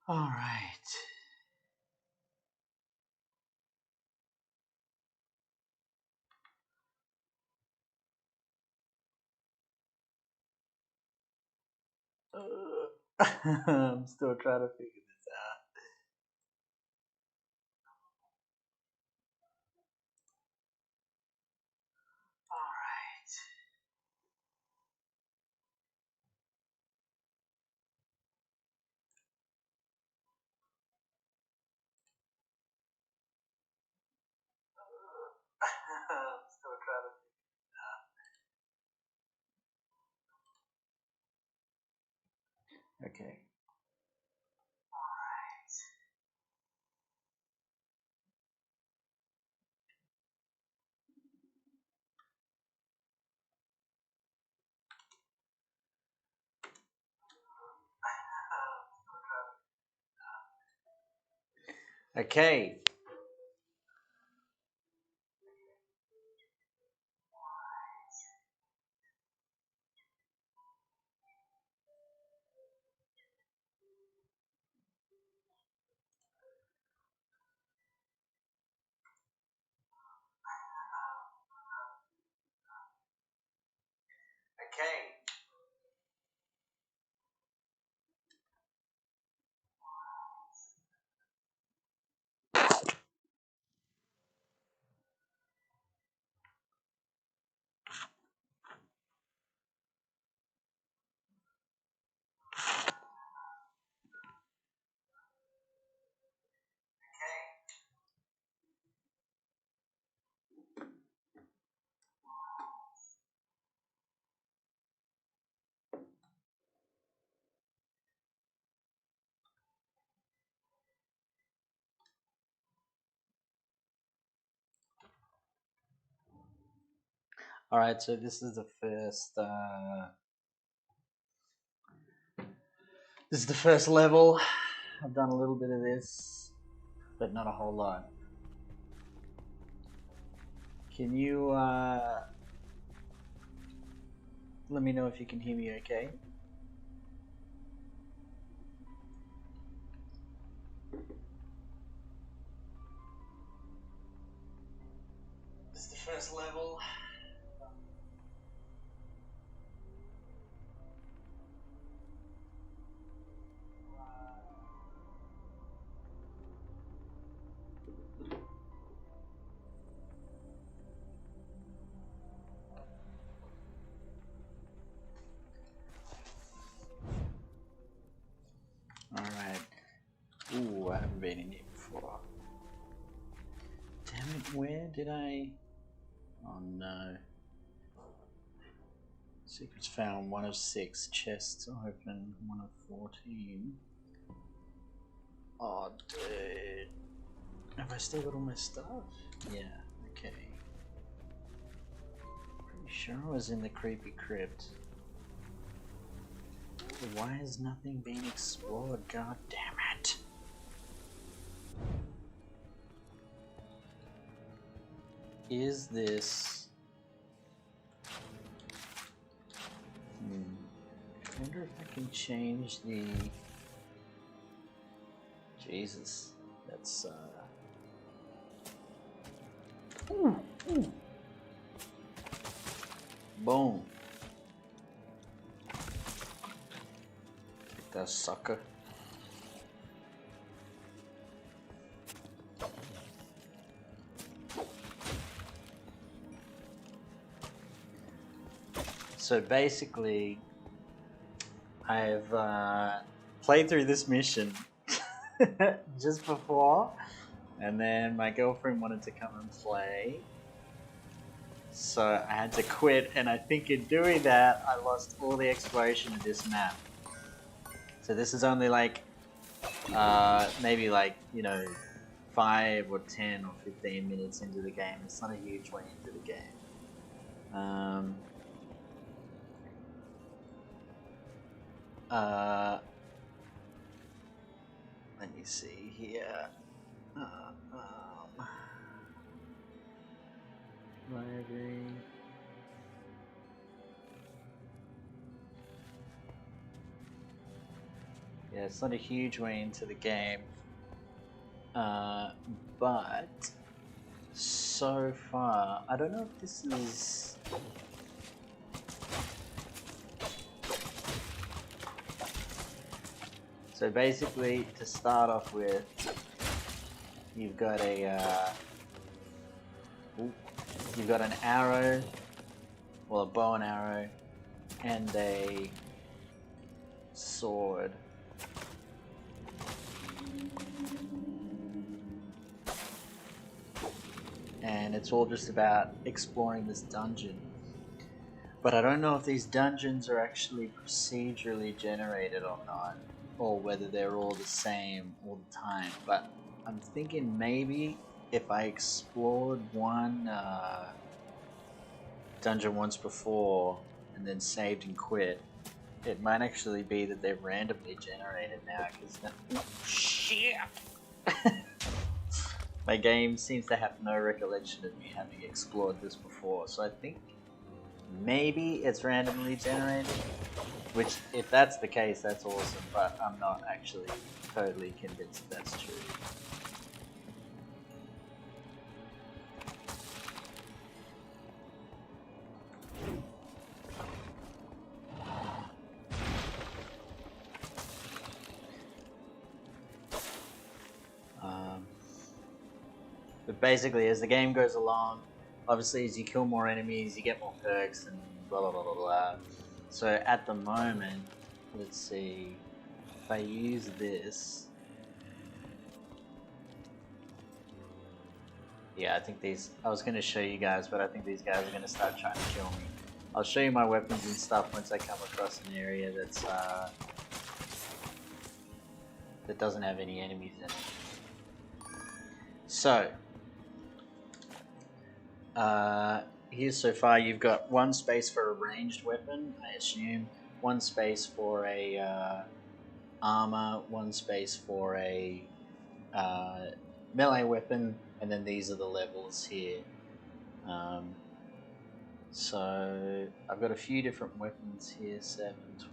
All right. I'm still trying to figure this out. All right. I'm still trying to figure. Okay. Okay. Okay. All right. So this is the first. This is the first level. I've done a little bit of this, but not a whole lot. Can you let me know if you can hear me okay? This is the first level. Alright. Ooh, I haven't been in here before. Damn it, where did I... Oh no. Secrets found, 1 of 6. Chests open, 1 of 14. Oh, dude. Have I still got all my stuff? Yeah, okay. Pretty sure I was in the creepy crypt. Why has nothing been explored? God damn it. Is this... I wonder if I can change the... Jesus. That's, Ooh, ooh. Boom. Take that sucker. So basically, I've played through this mission just before, and then my girlfriend wanted to come and play, so I had to quit, and I think in doing that, I lost all the exploration of this map. So this is only like, maybe like, you know, 5 or 10 or 15 minutes into the game. It's not a huge way into the game. Let me see here. Library. Yeah, it's not a huge way into the game, but so far, I don't know if this is... So basically, to start off with, you've got a you've got an arrow, well, a bow and arrow, and a sword. And it's all just about exploring this dungeon. But I don't know if these dungeons are actually procedurally generated or not, or whether they're all the same all the time. But I'm thinking maybe if I explored one dungeon once before and then saved and quit, it might actually be that they're randomly generated now, because shit! My game seems to have no recollection of me having explored this before, so I think maybe it's randomly generated, which, if that's the case, that's awesome, but I'm not actually totally convinced that's true. But basically, as the game goes along, obviously as you kill more enemies, you get more perks and blah blah blah blah blah. So at the moment, let's see, if I use this, yeah, I think these, I was going to show you guys, but I think these guys are going to start trying to kill me. I'll show you my weapons and stuff once I come across an area that's that doesn't have any enemies in it. So here so far you've got one space for a ranged weapon, I assume, one space for a armor, one space for a melee weapon, and then these are the levels here. So I've got a few different weapons here, 7, 12,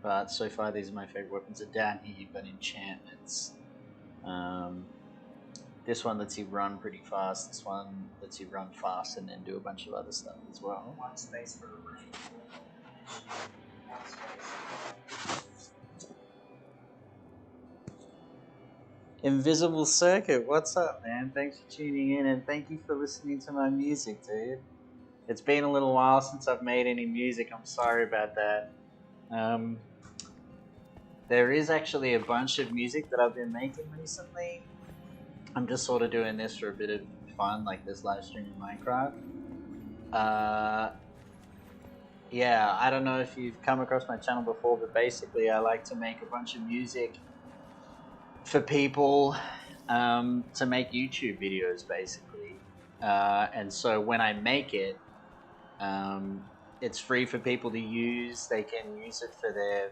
but so far these are my favorite weapons. And down here you've got enchantments. This one lets you run pretty fast, this one lets you run fast and then do a bunch of other stuff as well. One space for a range. Invisible Circuit, what's up, man? Thanks for tuning in, and thank you for listening to my music, dude. It's been a little while since I've made any music, I'm sorry about that. There is actually a bunch of music that I've been making recently. I'm just sort of doing this for a bit of fun, like this live stream in Minecraft. Yeah, I don't know if you've come across my channel before, but basically I like to make a bunch of music for people to make YouTube videos, basically. And so when I make it, it's free for people to use. They can use it for their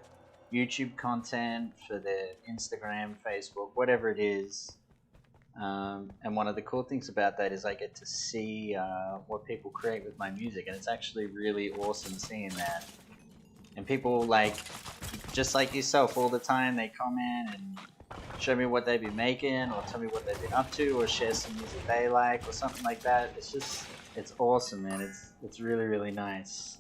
YouTube content, for their Instagram, Facebook, whatever it is. And one of the cool things about that is I get to see what people create with my music, and it's actually really awesome seeing that. And people, like, just like yourself, all the time they comment and show me what they've been making, or tell me what they've been up to, or share some music they like, or something like that. It's just, it's awesome, man. It's really, really nice.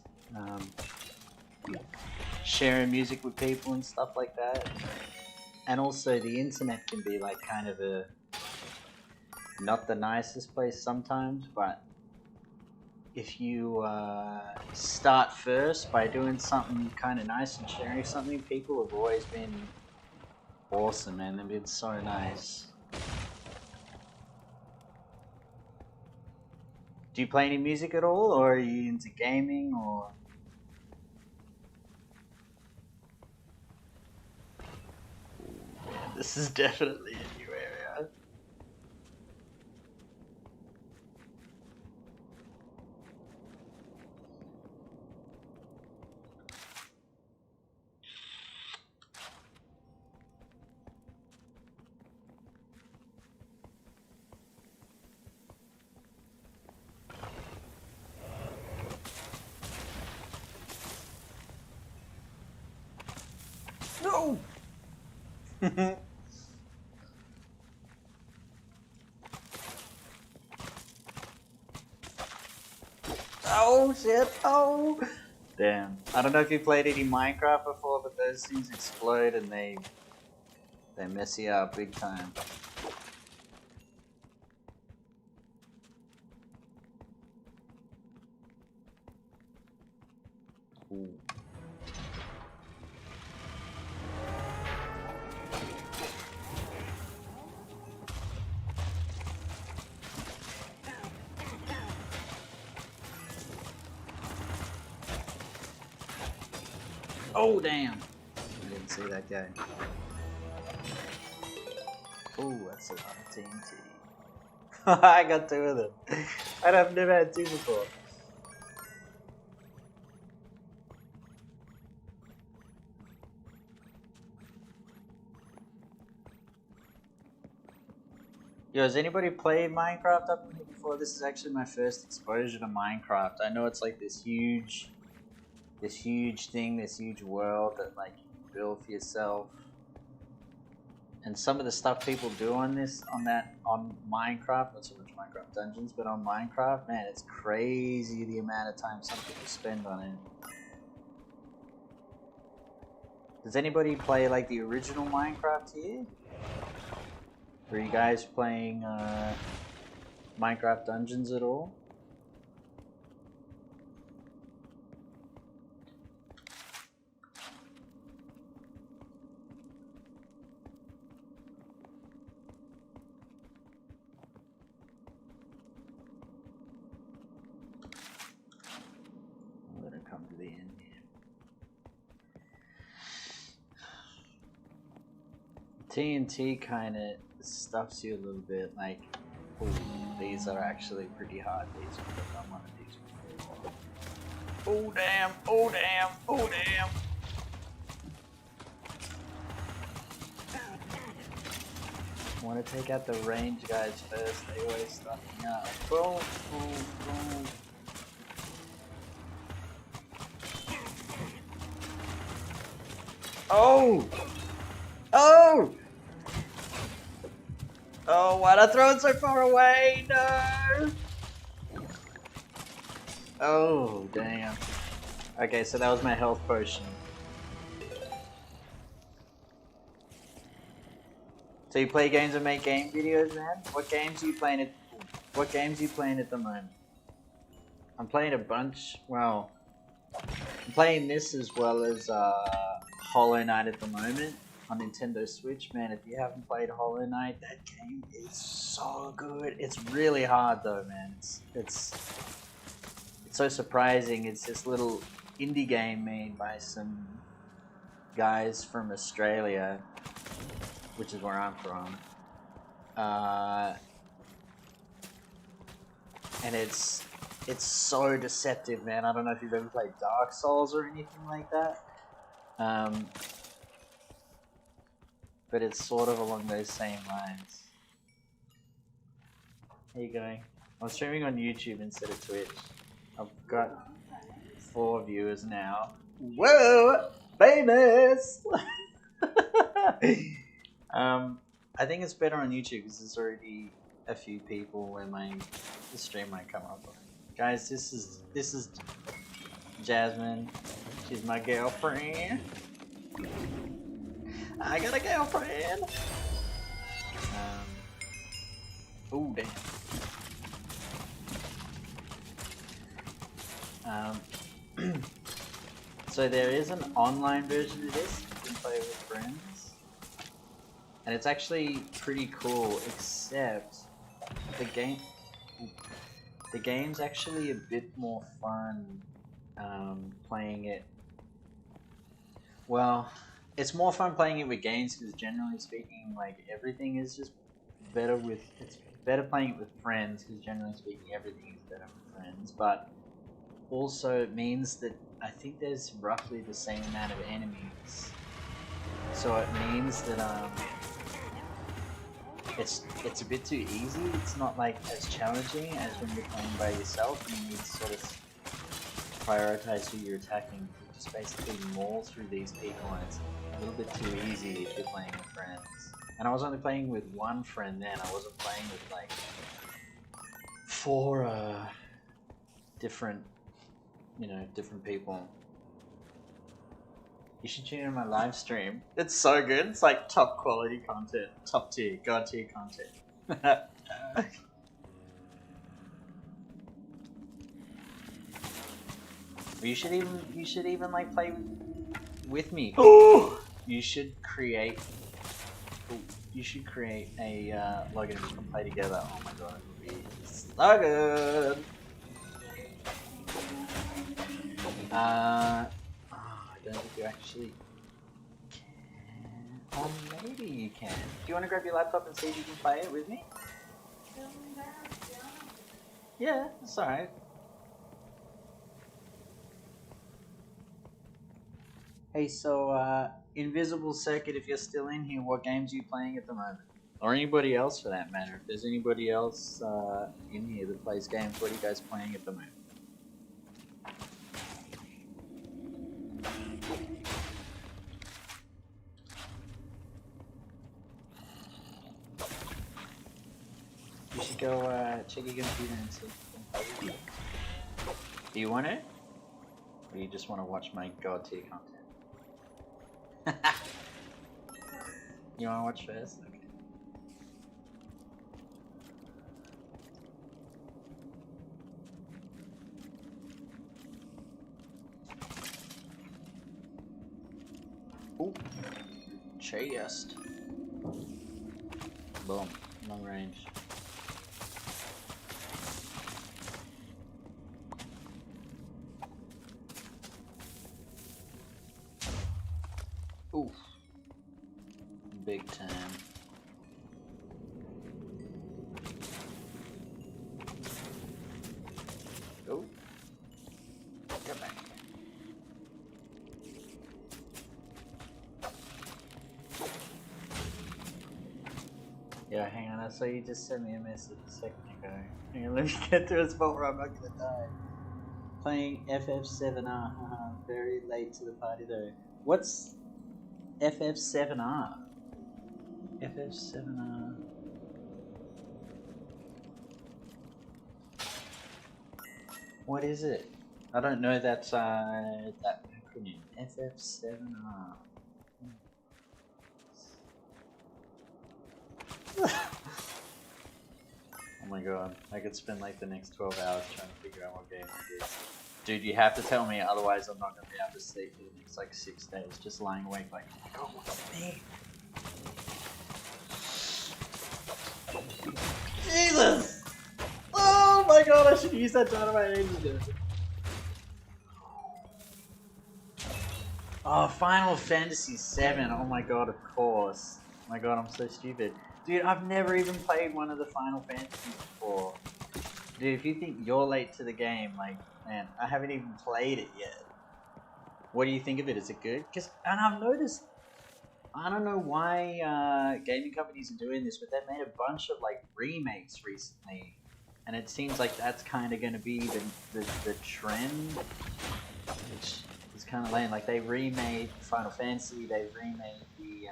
Sharing music with people and stuff like that. And also the internet can be like kind of a not the nicest place sometimes, but if you start first by doing something kind of nice and sharing something, people have always been awesome, man. They've been so nice. Do you play any music at all, or are you into gaming, or? Ooh, man, this is definitely a new area. No! Oh shit, oh! Damn. I don't know if you played any Minecraft before, but those things explode and they mess you up big time. Ooh. Oh damn! I didn't see that guy. Oh, that's a lot of TNT. I got 2 of them. I've never had 2 before. Yo, has anybody played Minecraft up here before? This is actually my first exposure to Minecraft. I know it's like this huge thing, this huge world that like you can build for yourself. And some of the stuff people do on Minecraft, not so much Minecraft Dungeons, but on Minecraft, man, it's crazy the amount of time some people spend on it. Does anybody play like the original Minecraft here? Are you guys playing Minecraft Dungeons at all? I'm gonna come to the end here. TNT kind of stuffs you a little bit, like, ooh, these are actually pretty hard, these ones. I've done one of these before. Oh damn, oh damn, oh damn. I want to take out the range guys first, they always stuff me up. Boom, boom, boom. Oh! Oh! Oh, why'd I throw it so far away? No! Oh, damn. Okay, so that was my health potion. So you play games and make game videos, man? What games are you playing at the moment? I'm playing a bunch. Well, I'm playing this as well as Hollow Knight at the moment on Nintendo Switch. Man, if you haven't played Hollow Knight, that game is so good. It's really hard though, man. It's so surprising. It's this little indie game made by some guys from Australia, which is where I'm from. And it's so deceptive, man. I don't know if you've ever played Dark Souls or anything like that. But it's sort of along those same lines. How you going? I'm streaming on YouTube instead of Twitch. I've got 4 viewers now. Whoa! Famous! I think it's better on YouTube because there's already a few people where the stream might come up on. Guys, this is Jasmine. She's my girlfriend. I got a girlfriend. Oh damn. So there is an online version of this you can play with friends, and it's actually pretty cool. Except the game's actually a bit more fun playing it. Well, it's more fun playing it with games because generally speaking, like everything is just better with. It's better playing it with friends because generally speaking, everything is better with friends. But also it means that I think there's roughly the same amount of enemies. So it means that it's a bit too easy. It's not like as challenging as when you're playing by yourself and you need to sort of prioritize who you're attacking to just basically maul through these people, and it's a little bit too easy if you're playing with friends. And I was only playing with one friend then, I wasn't playing with like 4 different, you know, different people. You should tune in my live stream. It's so good. It's like top quality content, top tier, god tier content. You should even like play with me. You should create a login we can play together. Oh my god, it would be so good. I don't think you actually can. Or maybe you can. Do you want to grab your laptop and see if you can play it with me? Yeah, it's alright. Hey, so, Invisible Circuit, if you're still in here, what games are you playing at the moment? Or anybody else for that matter. If there's anybody else in here that plays games, what are you guys playing at the moment? You should go check your computer and see if you can play with me. Do you want it? Or you just want to watch my god tier content? You want to watch first? Okay. Ooh. Chest. Boom. Long range. Oof. Big time. Oh. Get back. Yeah, hang on, I saw you just sent me a message a second ago. Hang on, let me get to a spot where I'm not gonna die. Playing FF7R, very late to the party though. What's FF7R? FF7R. What is it? I don't know that acronym. FF7R. Oh my god, I could spend like the next 12 hours trying to figure out what game it is. Dude, you have to tell me, otherwise I'm not going to be able to sleep for the next like 6 days, just lying awake like, oh my god, what's the name? Jesus! Oh my god, I should use that dynamite ages ago. Oh, Final Fantasy VII, oh my god, of course. Oh my god, I'm so stupid. Dude, I've never even played one of the Final Fantasies before. Dude, if you think you're late to the game, like, man, I haven't even played it yet. What do you think of it? Is it good? And I've noticed, I don't know why gaming companies are doing this, but they've made a bunch of like remakes recently, and it seems like that's kind of going to be the trend, which is kind of lame. Like they remade Final Fantasy, they remade the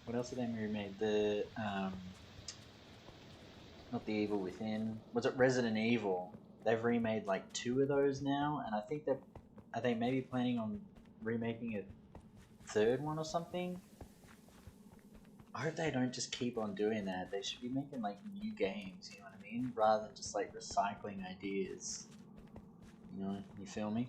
what else did they remade? The not the Evil Within. Was it Resident Evil? They've remade like 2 of those now, and I think maybe planning on remaking a 3rd one or something. I hope they don't just keep on doing that. They should be making like new games, you know what I mean? Rather than just like recycling ideas. You know, you feel me?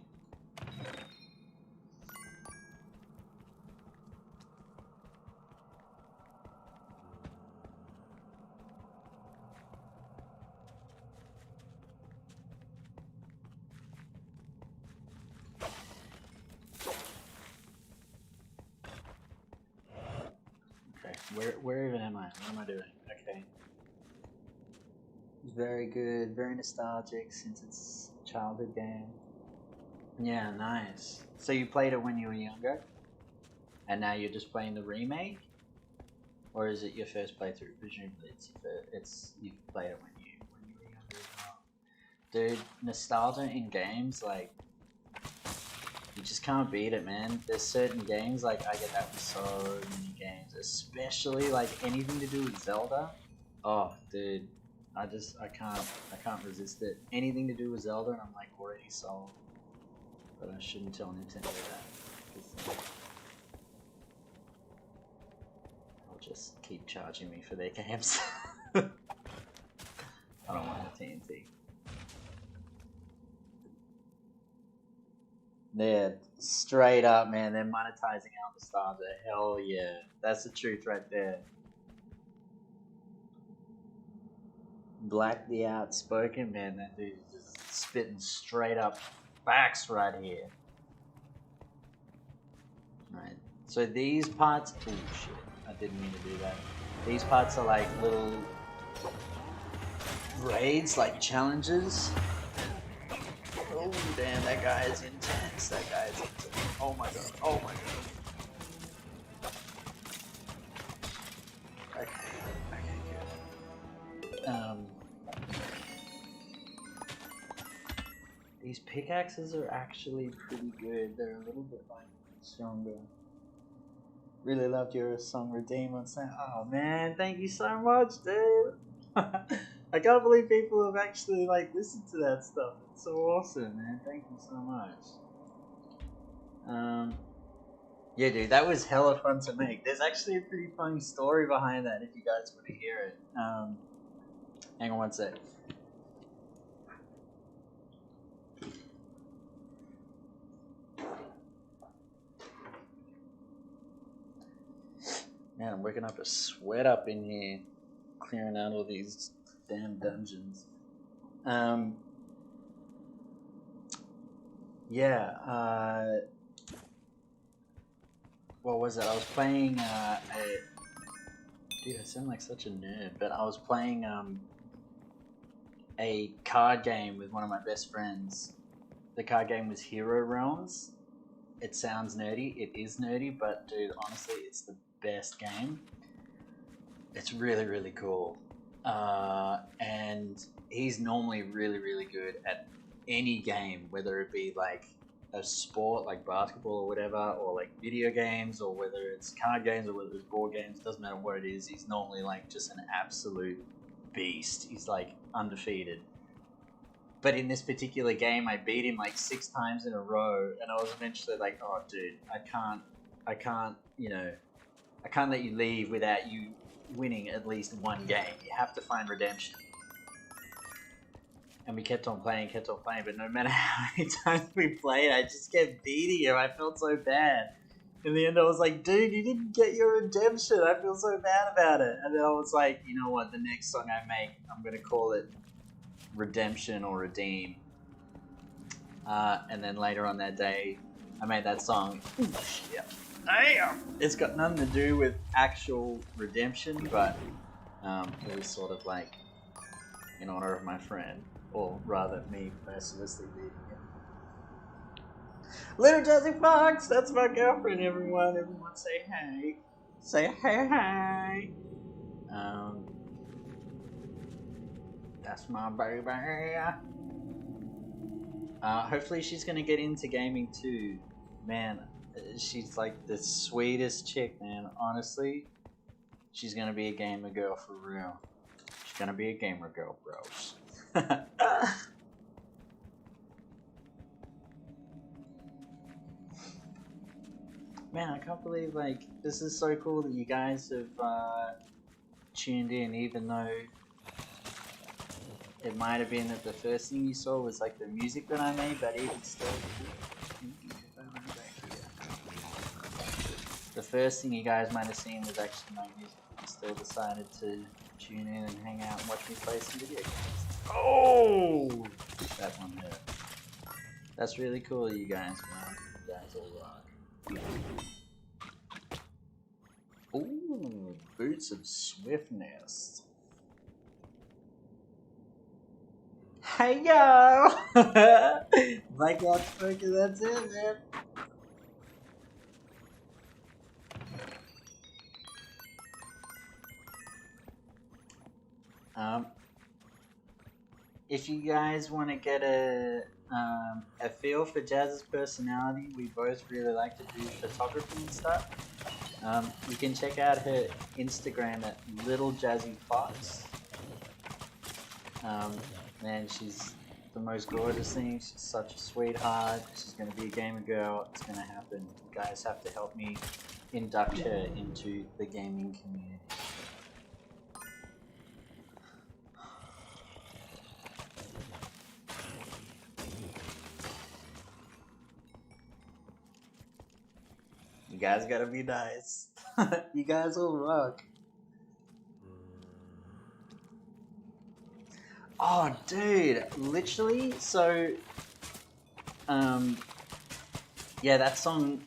Where even am I? What am I doing? Okay. Very good, very nostalgic since it's a childhood game. Yeah, nice. So you played it when you were younger? And now you're just playing the remake? Or is it your first playthrough? Presumably you've played it when you were younger as well. Dude, nostalgia in games, like, You just can't beat it, man. There's certain games, like, I get that with so many games, especially, like, anything to do with Zelda. Oh, dude, I can't resist it. Anything to do with Zelda, and I'm, like, already sold. But I shouldn't tell Nintendo that, because they'll just keep charging me for their games. I don't want a TNT. Yeah, straight up, man. They're monetizing out the stars. Hell yeah. That's the truth right there. Black the Outspoken, man. That dude is just spitting straight up facts right here. Right. So these parts. Oh shit. I didn't mean to do that. These parts are like little raids, like challenges. Oh damn, that guy is intense. That guy is intense. Oh my god. Oh my god. Okay. Okay, good. These pickaxes are actually pretty good. They're a little bit like stronger. Really loved your song Redeem on saying, oh man, thank you so much, dude. I can't believe people have actually like listened to that stuff. It's so awesome, man. Thank you so much. Yeah, dude, that was hella fun to make. There's actually a pretty funny story behind that if you guys want to hear it. Hang on one sec. Man, I'm working up a sweat up in here, clearing out all these damn dungeons. What was it? I was playing dude, I sound like such a nerd, but I was playing a card game with one of my best friends. The card game was Hero Realms. It sounds nerdy. It is nerdy, but dude, honestly, it's the best game. It's really, really cool. And he's normally really, really good at any game, whether it be like a sport like basketball or whatever, or like video games, or whether it's card games or whether it's board games. Doesn't matter what it is. He's normally like just an absolute beast. He's like undefeated. But in this particular game, I beat him like 6 times in a row, and I was eventually like, "Oh, dude, I can't, you know, I can't let you leave without you winning at least one game. You have to find redemption." And we kept on playing, but no matter how many times we played, I just kept beating him. I felt so bad. In the end, I was like, dude, you didn't get your redemption. I feel so bad about it. And then I was like, you know what, the next song I make, I'm going to call it Redemption or Redeem. And then later on that day, I made that song. Ooh, shit. Damn! It's got nothing to do with actual redemption, but it was sort of like in honor of my friend. Or rather, me mercilessly beating him. Little Jazzy Fox, that's my girlfriend, everyone. Everyone say hey. Say hey, hey. That's my baby. Hopefully she's gonna get into gaming too. Man, she's like the sweetest chick, man. Honestly, she's gonna be a gamer girl for real. She's gonna be a gamer girl, bros. Man, I can't believe, like, this is so cool that you guys have tuned in, even though it might have been that the first thing you saw was like the music that I made, but even still, the first thing you guys might have seen was actually my music. You still decided to tune in and hang out and watch me play some video games. Oh! That one hurt. That's really cool, you guys, man. You guys all rock. Ooh, Boots of Swiftness. Hey yo! Like outspoken, that's it, man. if you guys want to get a feel for Jazz's personality, we both really like to do photography and stuff. You can check out her Instagram at Little Jazzy Fox. Man, she's the most gorgeous thing. She's such a sweetheart. She's gonna be a gamer girl. It's gonna happen. You guys have to help me induct her into the gaming community. You guys gotta be nice. You guys will rock. Oh, dude, literally, so, yeah, that song,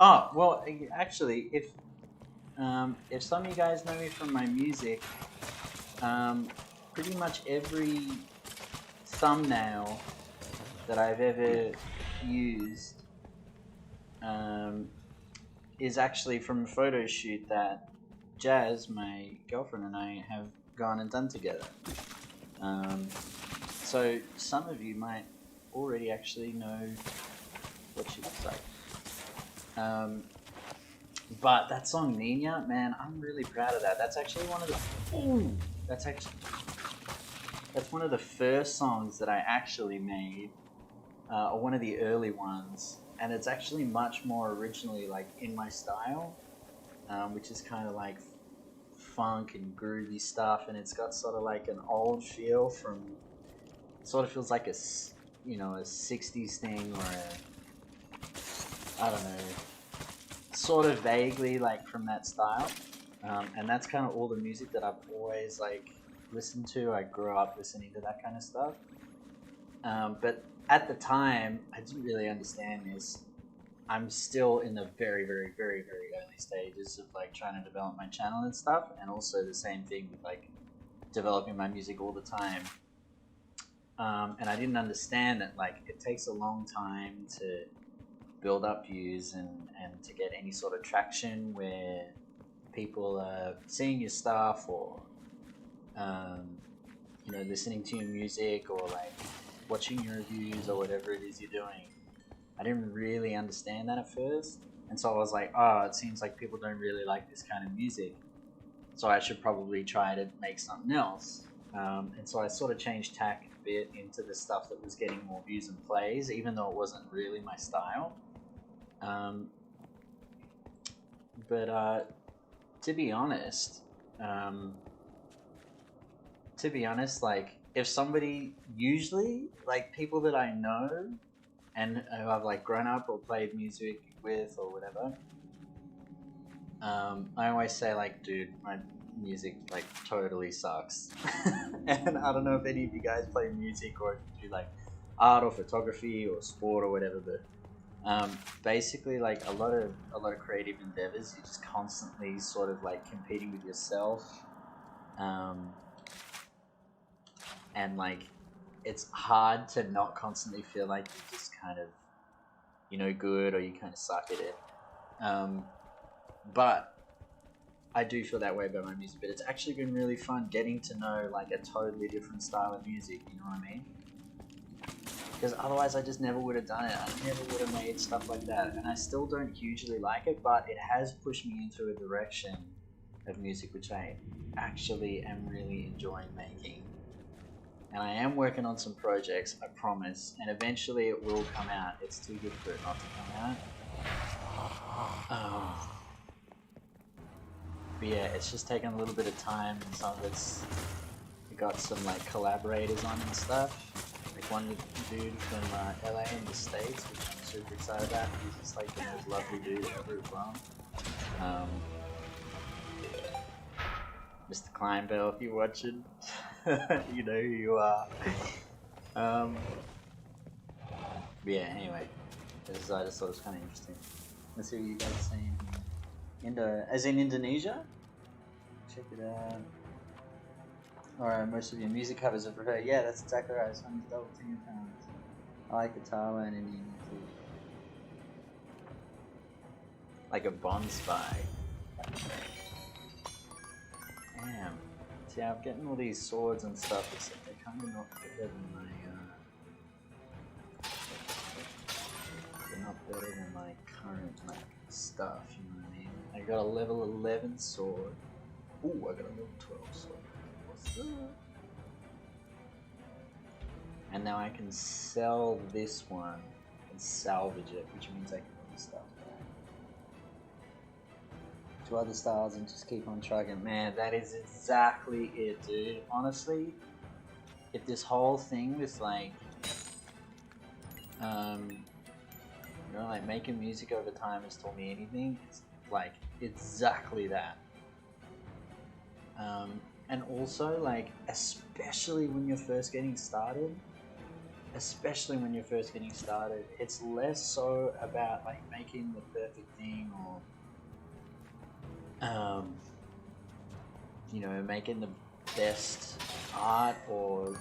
oh, well, actually, if some of you guys know me from my music, pretty much every thumbnail that I've ever used, is actually from a photo shoot that Jazz, my girlfriend, and I have gone and done together. So some of you might already actually know what she looks like. But that song Nina, man, I'm really proud of that. That's actually one of the that's one of the first songs that I actually made, or one of the early ones, and it's actually much more originally like in my style, which is kind of like funk and groovy stuff, and it's got sort of like an old feel from, sort of feels like a, you know, a 60s thing, or a, I don't know, sort of vaguely like from that style, and that's kind of all the music that I've always like listened to. I grew up listening to that kind of stuff, but at the time I didn't really understand this. I'm still in the very, very, very, very early stages of like trying to develop my channel and stuff, and also the same thing with like developing my music all the time. And I didn't understand that like it takes a long time to build up views and to get any sort of traction where people are seeing your stuff, or you know, listening to your music, or like watching your reviews, or whatever it is you're doing. I didn't really understand that at first, and so I was like, oh, it seems like people don't really like this kind of music, so I should probably try to make something else. And so I sort of changed tack a bit into the stuff that was getting more views and plays, even though it wasn't really my style. But to be honest, like if somebody, usually like people that I know and who I've like grown up or played music with or whatever, I always say like, dude, my music like totally sucks. And I don't know if any of you guys play music or do like art or photography or sport or whatever, but basically like a lot of creative endeavors, you're just constantly sort of like competing with yourself, and like it's hard to not constantly feel like you're just kind of, you know, good, or you kind of suck at it. But I do feel that way about my music, but it's actually been really fun getting to know like a totally different style of music, you know what I mean? Because otherwise I just never would have done it. I never would have made stuff like that, and I still don't hugely like it, but it has pushed me into a direction of music which I actually am really enjoying making. And I am working on some projects, I promise, and eventually it will come out. It's too good for it not to come out. But yeah, it's just taken a little bit of time, and some of it's got some like collaborators on and stuff. Like one dude from LA in the States, which I'm super excited about. He's just like the most lovely dude ever as well. Mr. Kleinbell, if you're watching, you know who you are. But yeah, anyway, I just thought it was kind of interesting. Let's see what you guys are saying here. As in Indonesia? Check it out. Alright, most of your music covers are for her. Yeah, that's exactly right. Songs double £10. I like Italo and Indian too. Like a Bond spy. Damn. See, I'm getting all these swords and stuff. It's like kind of not better than my, they're not better than my current, like, stuff, you know what I mean? I got a level 11 sword. Ooh, I got a level 12 sword. What's that? And now I can sell this one and salvage it, which means I can put the stuff back to other styles and just keep on trucking. Man, that is exactly it, dude. Honestly, if this whole thing with like, you know, like making music over time has taught me anything, it's like exactly that. And also, like, especially when you're first getting started, it's less so about like making the perfect thing or you know, making the best art or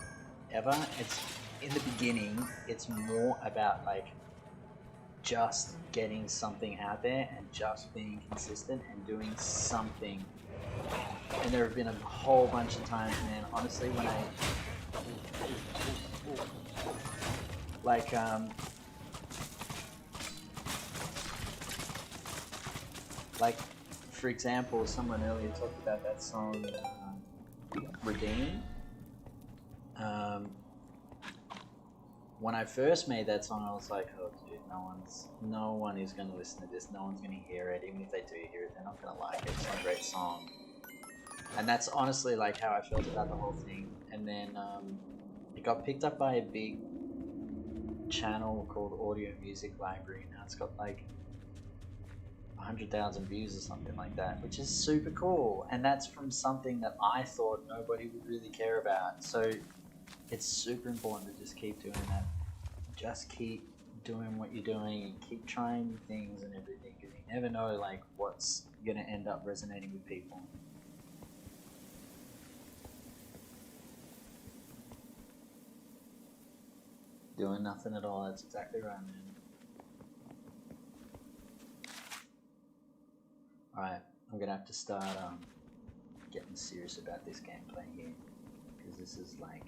ever. It's in the beginning, it's more about like just getting something out there and just being consistent and doing something. And there have been a whole bunch of times, man, honestly, when I like for example, someone earlier talked about that song Redeem. When I first made that song, I was like, oh dude, no one is going to listen to this, no one's going to hear it. Even if they do hear it, they're not going to like it. It's not a great song. And that's honestly like how I felt about the whole thing. And then it got picked up by a big channel called Audio Music Library. Now it's got like 100,000 views or something like that, which is super cool. And that's from something that I thought nobody would really care about. So it's super important to just keep doing that. Just keep doing what you're doing and keep trying new things and everything, because you never know like what's going to end up resonating with people. Doing nothing at all, that's exactly right, man. Alright, I'm gonna have to start getting serious about this gameplay here, because this is like,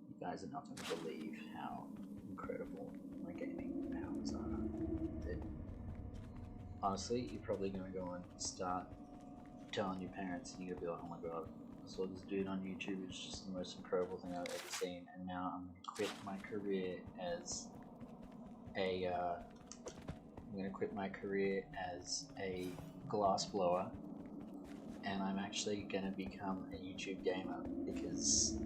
you guys are not going to believe how incredible my gaming powers are. Honestly, you're probably going to go and start telling your parents, and you're going to be like, oh my god, I saw this dude on YouTube, it's just the most incredible thing I've ever seen, and now I'm going to quit my career as a glassblower, and I'm actually going to become a YouTube gamer, because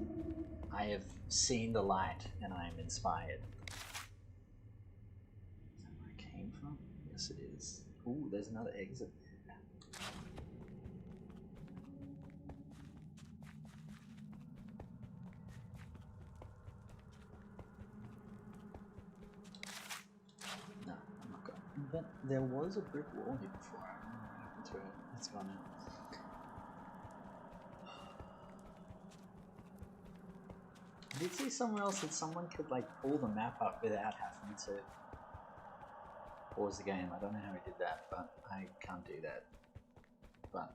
I have seen the light and I am inspired. Is that where I came from? Yes it is. Ooh, there's another exit there. No, I'm not going. But there was a brick wall here before. I don't know what happened to it. It's gone now. I did see somewhere else that someone could like pull the map up without having to pause the game. I don't know how he did that, but I can't do that. But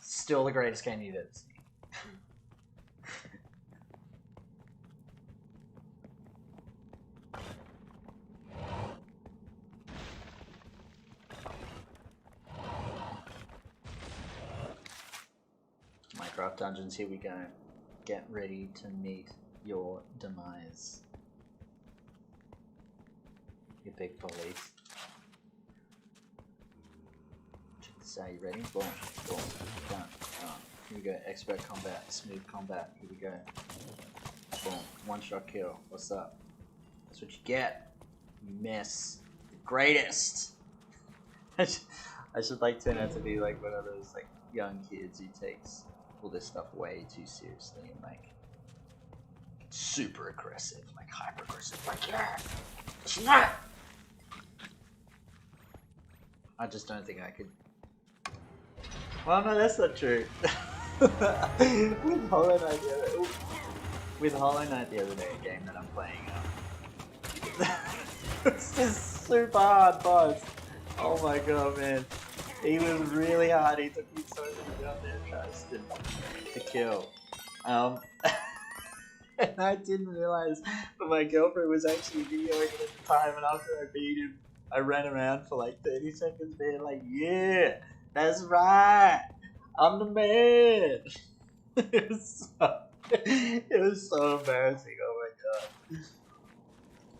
still the greatest game you've ever seen. Minecraft Dungeons, here we go. Get ready to meet your demise. You big police. Check this out, you ready? Boom, boom, done. Here we go, expert combat, smooth combat, here we go. Boom, one shot kill, what's up? That's what you get. You miss. The greatest! I should like turn out to be like one of those like young kids who takes all this stuff way too seriously and like super aggressive, like hyper aggressive, like yeah, it's not. I just don't think I could. Well, no, that's not true. With Hollow Knight the other day, a game that I'm playing, it's just super hard boss. Oh my god, man. He was really hard. He took me so many goddamn tries to kill. And I didn't realize that my girlfriend was actually videoing it at the time. And after I beat him, I ran around for like 30 seconds being like, yeah, that's right. I'm the man. It was so embarrassing. Oh my god.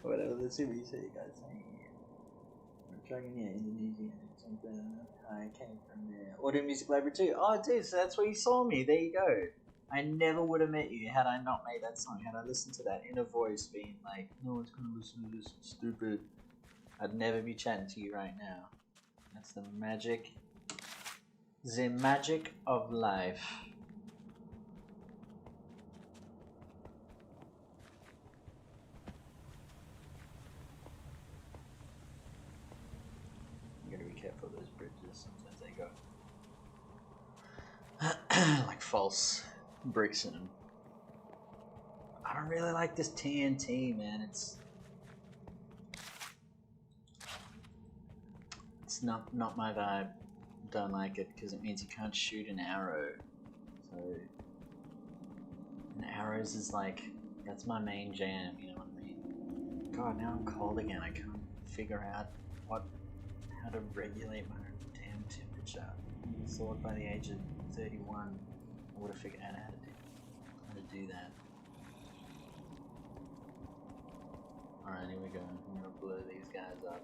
Whatever, let's see what you say, guys. Dragon, yeah, Indonesia, something. I came from there. Audio Music Library too. Oh, dude, so that's where you saw me. There you go. I never would have met you had I not made that song. Had I listened to that inner voice being like, no one's gonna listen to this, stupid. I'd never be chatting to you right now. That's the magic of life. You gotta be careful of those bridges. Sometimes they go like false bricks in them. I don't really like this TNT, man. It's not my vibe. Don't like it because it means you can't shoot an arrow. So, and arrows is like, that's my main jam, you know what I mean? God, now I'm cold again. I can't figure out how to regulate my damn temperature. I thought by the age of 31, I would have figured out how to do that. Alright, here we go. I'm gonna blow these guys up.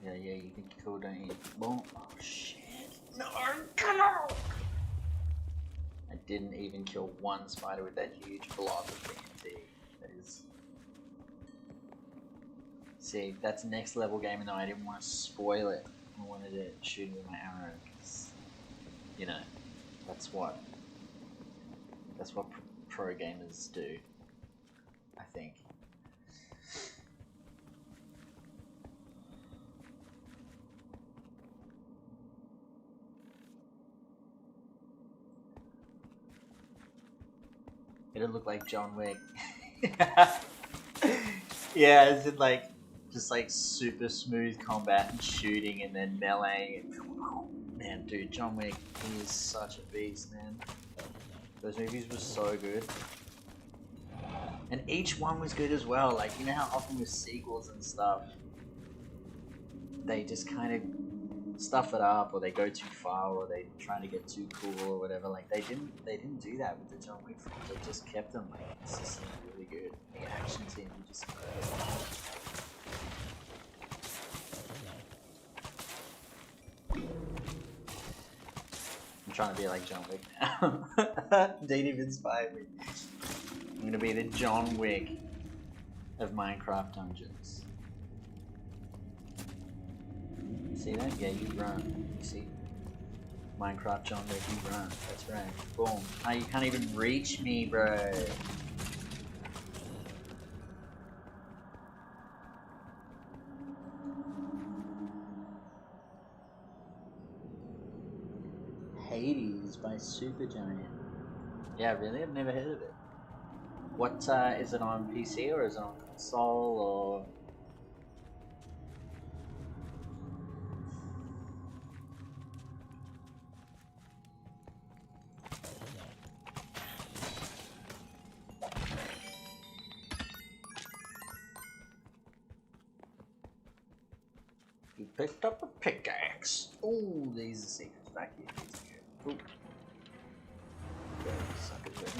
Yeah, you think you're cool, don't you? Boom. Oh shit. No, come on! I didn't even kill one spider with that huge blob of TNT. That is... See, that's next level game, and though I didn't want to spoil it. I wanted to shoot with my arrow, because, you know, that's what pro gamers do, I think. It'll look like John Wick. Yeah, is it like just like super smooth combat and shooting and then melee and man, dude, John Wick, he is such a beast, man. Those movies were so good. And each one was good as well. Like, you know how often with sequels and stuff, they just kind of stuff it up, or they go too far, or they try to get too cool or whatever. Like they didn't do that with the John Wick films. They just kept them like consistently really good. The action scene was just incredible. I'm trying to be like John Wick now. Dean even inspired me. I'm gonna be the John Wick of Minecraft dungeons. See that? Yeah, you run. You see? Minecraft John Wick, you run. That's right. Boom. Ah, you can't even reach me, bro. Hades by Supergiant. Yeah, really? I've never heard of it. What, is it on PC or is it on console or... You picked up a pickaxe. Oh, these are secrets back here. These are good. Ooh. Okay, suck it, baby.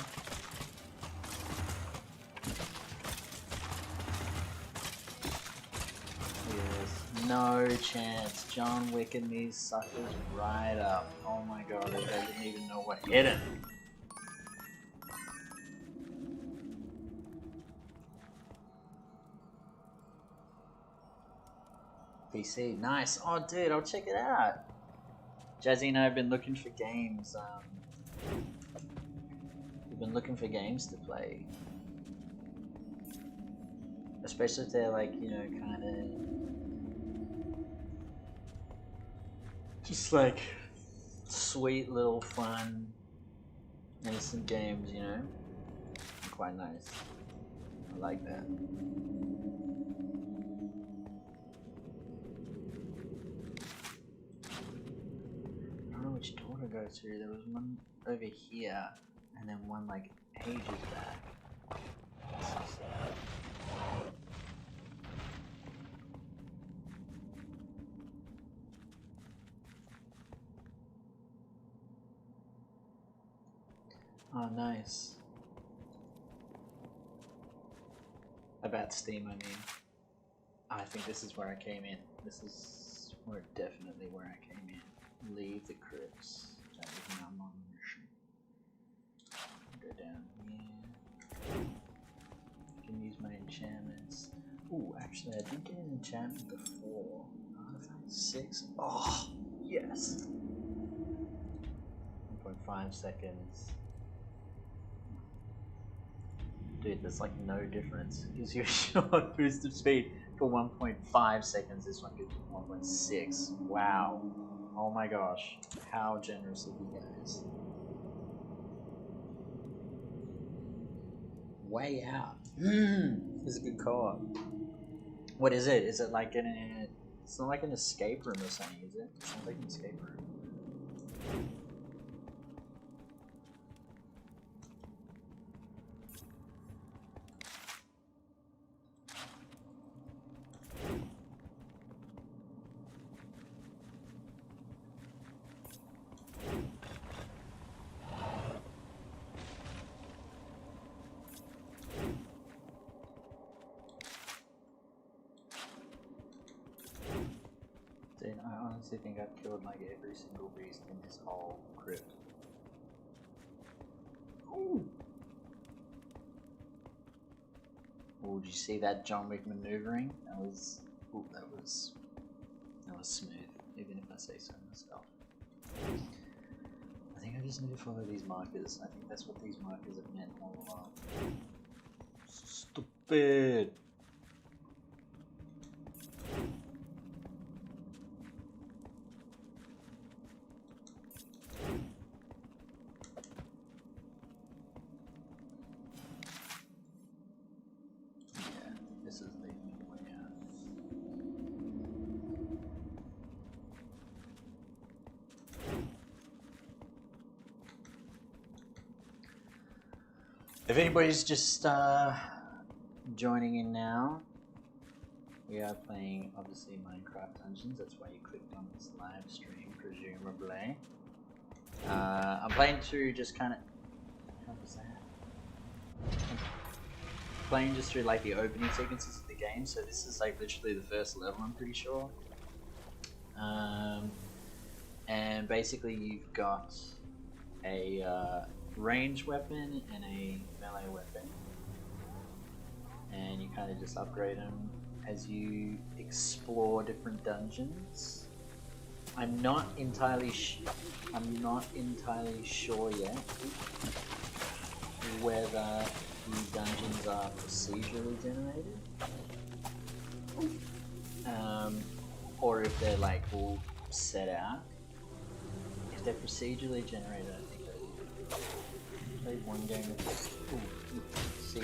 Yes, no chance. John wicking these suckers right up. Oh my god, they didn't even know what hit him. PC, nice. Oh, dude, I'll check it out. Jazzy and I have been looking for games. We've been looking for games to play, especially if they're like, you know, kind of just like sweet little fun, innocent games. You know, quite nice. I like that. go through. There was one over here, and then one like ages back. Oh, nice. About Steam, I mean. I think this is where I came in. This is definitely where I came in. Leave the crypts. That is now my mission. Go down here. I can use my enchantments. Ooh, actually, I did get an enchantment before. Artifact 6. Oh, yes. 1.5 seconds. Dude, there's like no difference. It gives you a short boost of speed for 1.5 seconds. This one gives you 1.6. Wow. Oh my gosh. How generous of you guys. Way out. This is a good call. What is it? Is it like an... It's not like an escape room or something, is it? It sounds like an escape room. I honestly think I've killed like every single beast in this whole crypt. Ooh! Oh, did you see that John Wick maneuvering? That was, ooh, that was smooth, even if I say so myself. I think I just need to follow these markers. I think that's what these markers have meant all along. Stupid! If anybody's just joining in now, we are playing obviously Minecraft Dungeons. That's why you clicked on this live stream, presumably. I'm playing through just kind of. How was that? I'm playing just through like the opening sequences of the game. So this is like literally the first level, I'm pretty sure. And basically you've got a ranged weapon and a melee weapon, and you kind of just upgrade them as you explore different dungeons. I'm not entirely sure yet whether these dungeons are procedurally generated, or if they're like all set out. If they're procedurally generated, I think they're played one game of see.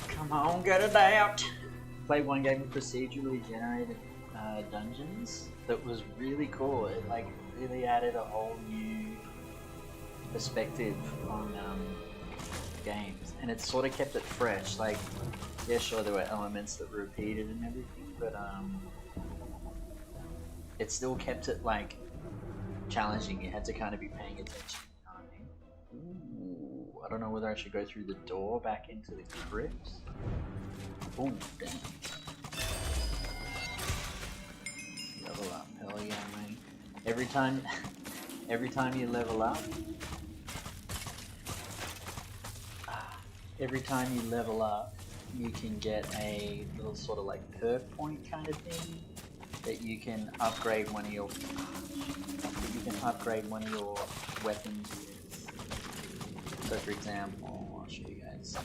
Come on, get it out! Played one game of procedurally generated dungeons that was really cool. It like really added a whole new perspective on games, and it sort of kept it fresh. Like, yeah, sure, there were elements that were repeated and everything, but it still kept it like challenging. You had to kind of be paying attention. You know what I mean? Ooh, I don't know whether I should go through the door back into the crypt. Ooh, damn. Level up, hell yeah, man. Every time you level up, you can get a little sort of like perk point kind of thing that you can upgrade one of your weapons with. So for example, I'll show you guys.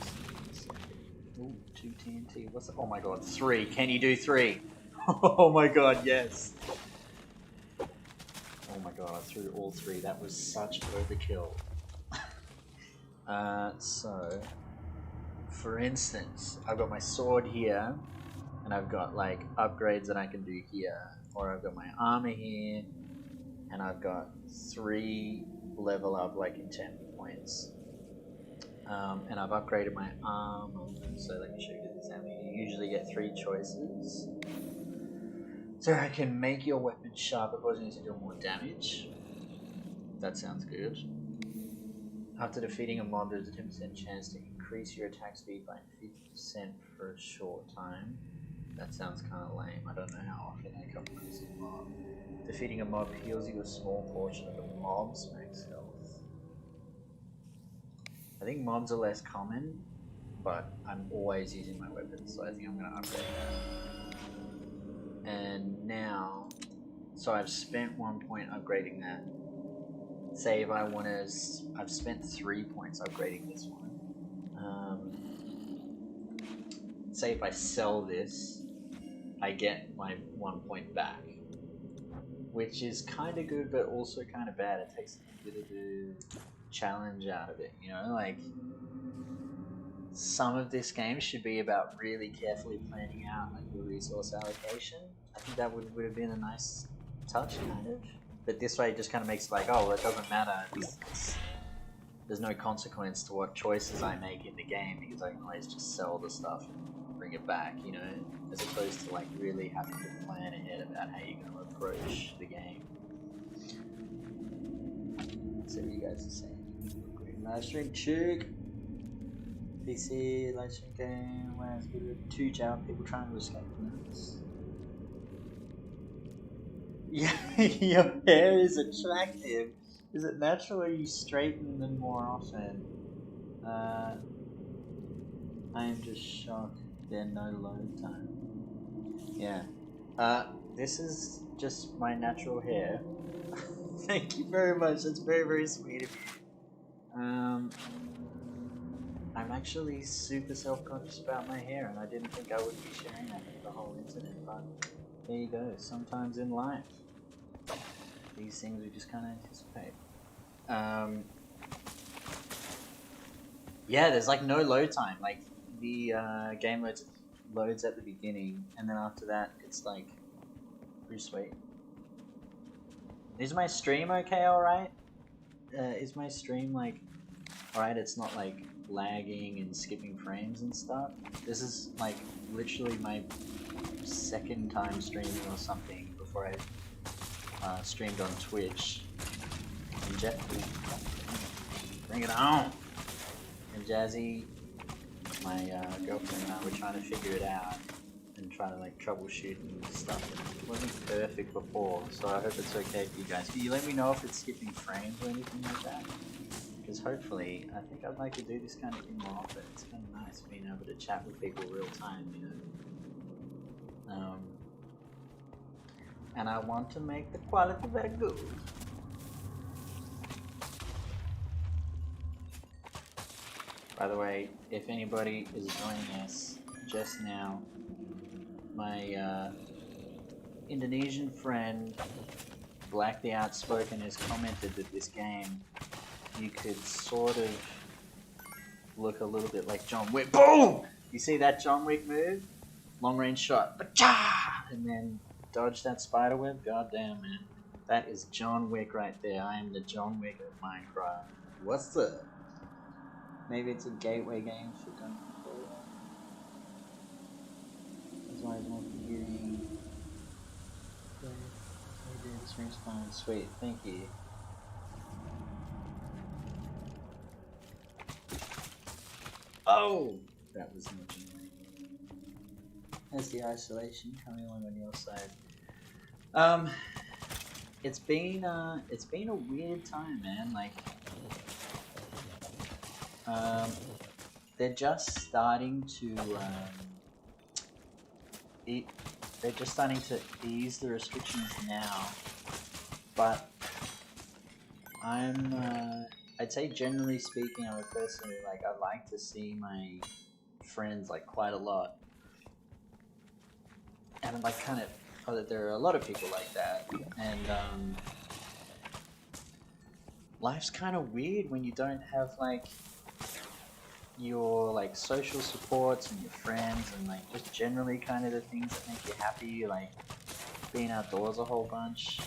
Ooh, 2 TNT. What's oh my god, 3. Can you do 3? Oh my god, yes. Oh my god, I threw all 3. That was such overkill. So for instance, I've got my sword here, and I've got like upgrades that I can do here, or I've got my armor here, and I've got 3 level up like enchantment points. And I've upgraded my armor, so let me show you this example. You usually get 3 choices. So I can make your weapon sharper, causing you to deal more damage. That sounds good. After defeating a mob, there's a 10% chance to increase your attack speed by 50% for a short time. That sounds kind of lame. I don't know how often I come across a mob. Defeating a mob heals you a small portion of the mob's max health. I think mobs are less common, but I'm always using my weapons, so I think I'm going to upgrade that. And now, so I've spent 1 point upgrading that. Say if I want to, I've spent 3 points upgrading this one. Say if I sell this, I get my 1 point back, which is kind of good, but also kind of bad. It takes a bit of the challenge out of it, you know, like some of this game should be about really carefully planning out like your resource allocation. I think that would have been a nice touch, kind of. But this way it just kind of makes it like, oh, well, it doesn't matter. There's no consequence to what choices I make in the game because I can always just sell the stuff and bring it back, you know, as opposed to like really having to plan ahead about how you're going to approach the game. So you guys are saying, live stream chick, PC, live stream game, where it's good, 2 Java people trying to escape from this. Yeah, your hair is attractive. Is it natural or you straighten them more often? I am just shocked there's no load time. Yeah. This is just my natural hair. Thank you very much. That's very, very sweet of you. I'm actually super self-conscious about my hair, and I didn't think I would be sharing that with the whole internet, but there you go. Sometimes in life, these things we just can't anticipate. Yeah, there's like no load time. Like the game loads at the beginning, and then after that, it's like pretty sweet. Is my stream okay? All right. Is my stream like all right? It's not like lagging and skipping frames and stuff. This is like literally my 2nd time streaming or something before I streamed on Twitch. And bring it on! And Jazzy, my girlfriend and I were trying to figure it out and trying to like troubleshoot and stuff. It wasn't perfect before, so I hope it's okay for you guys. Can you let me know if it's skipping frames or anything like that? Because hopefully, I think I'd like to do this kind of thing more often. It's kind of nice being able to chat with people real time, you know. And I want to make the quality very good. By the way, if anybody is joining us just now, my Indonesian friend, Black the Outspoken, has commented that this game, you could sort of look a little bit like John Wick. Boom! You see that John Wick move? Long range shot. Ba-cha! And then dodge that spider web. God damn, man. That is John Wick right there. I am the John Wick of Minecraft. What's up? Maybe it's a gateway game for gun control. As long as more computing. Maybe the stream's fine. Sweet, thank you. Oh! That was much annoying. There's the isolation coming along on your side. It's been a weird time, man. Like, they're just starting to ease the restrictions now, but I'd say generally speaking, I'm a person who like I like to see my friends like quite a lot, and I'm like kind of that there are a lot of people like that, and life's kind of weird when you don't have like your like social supports and your friends and like just generally kind of the things that make you happy, like being outdoors a whole bunch.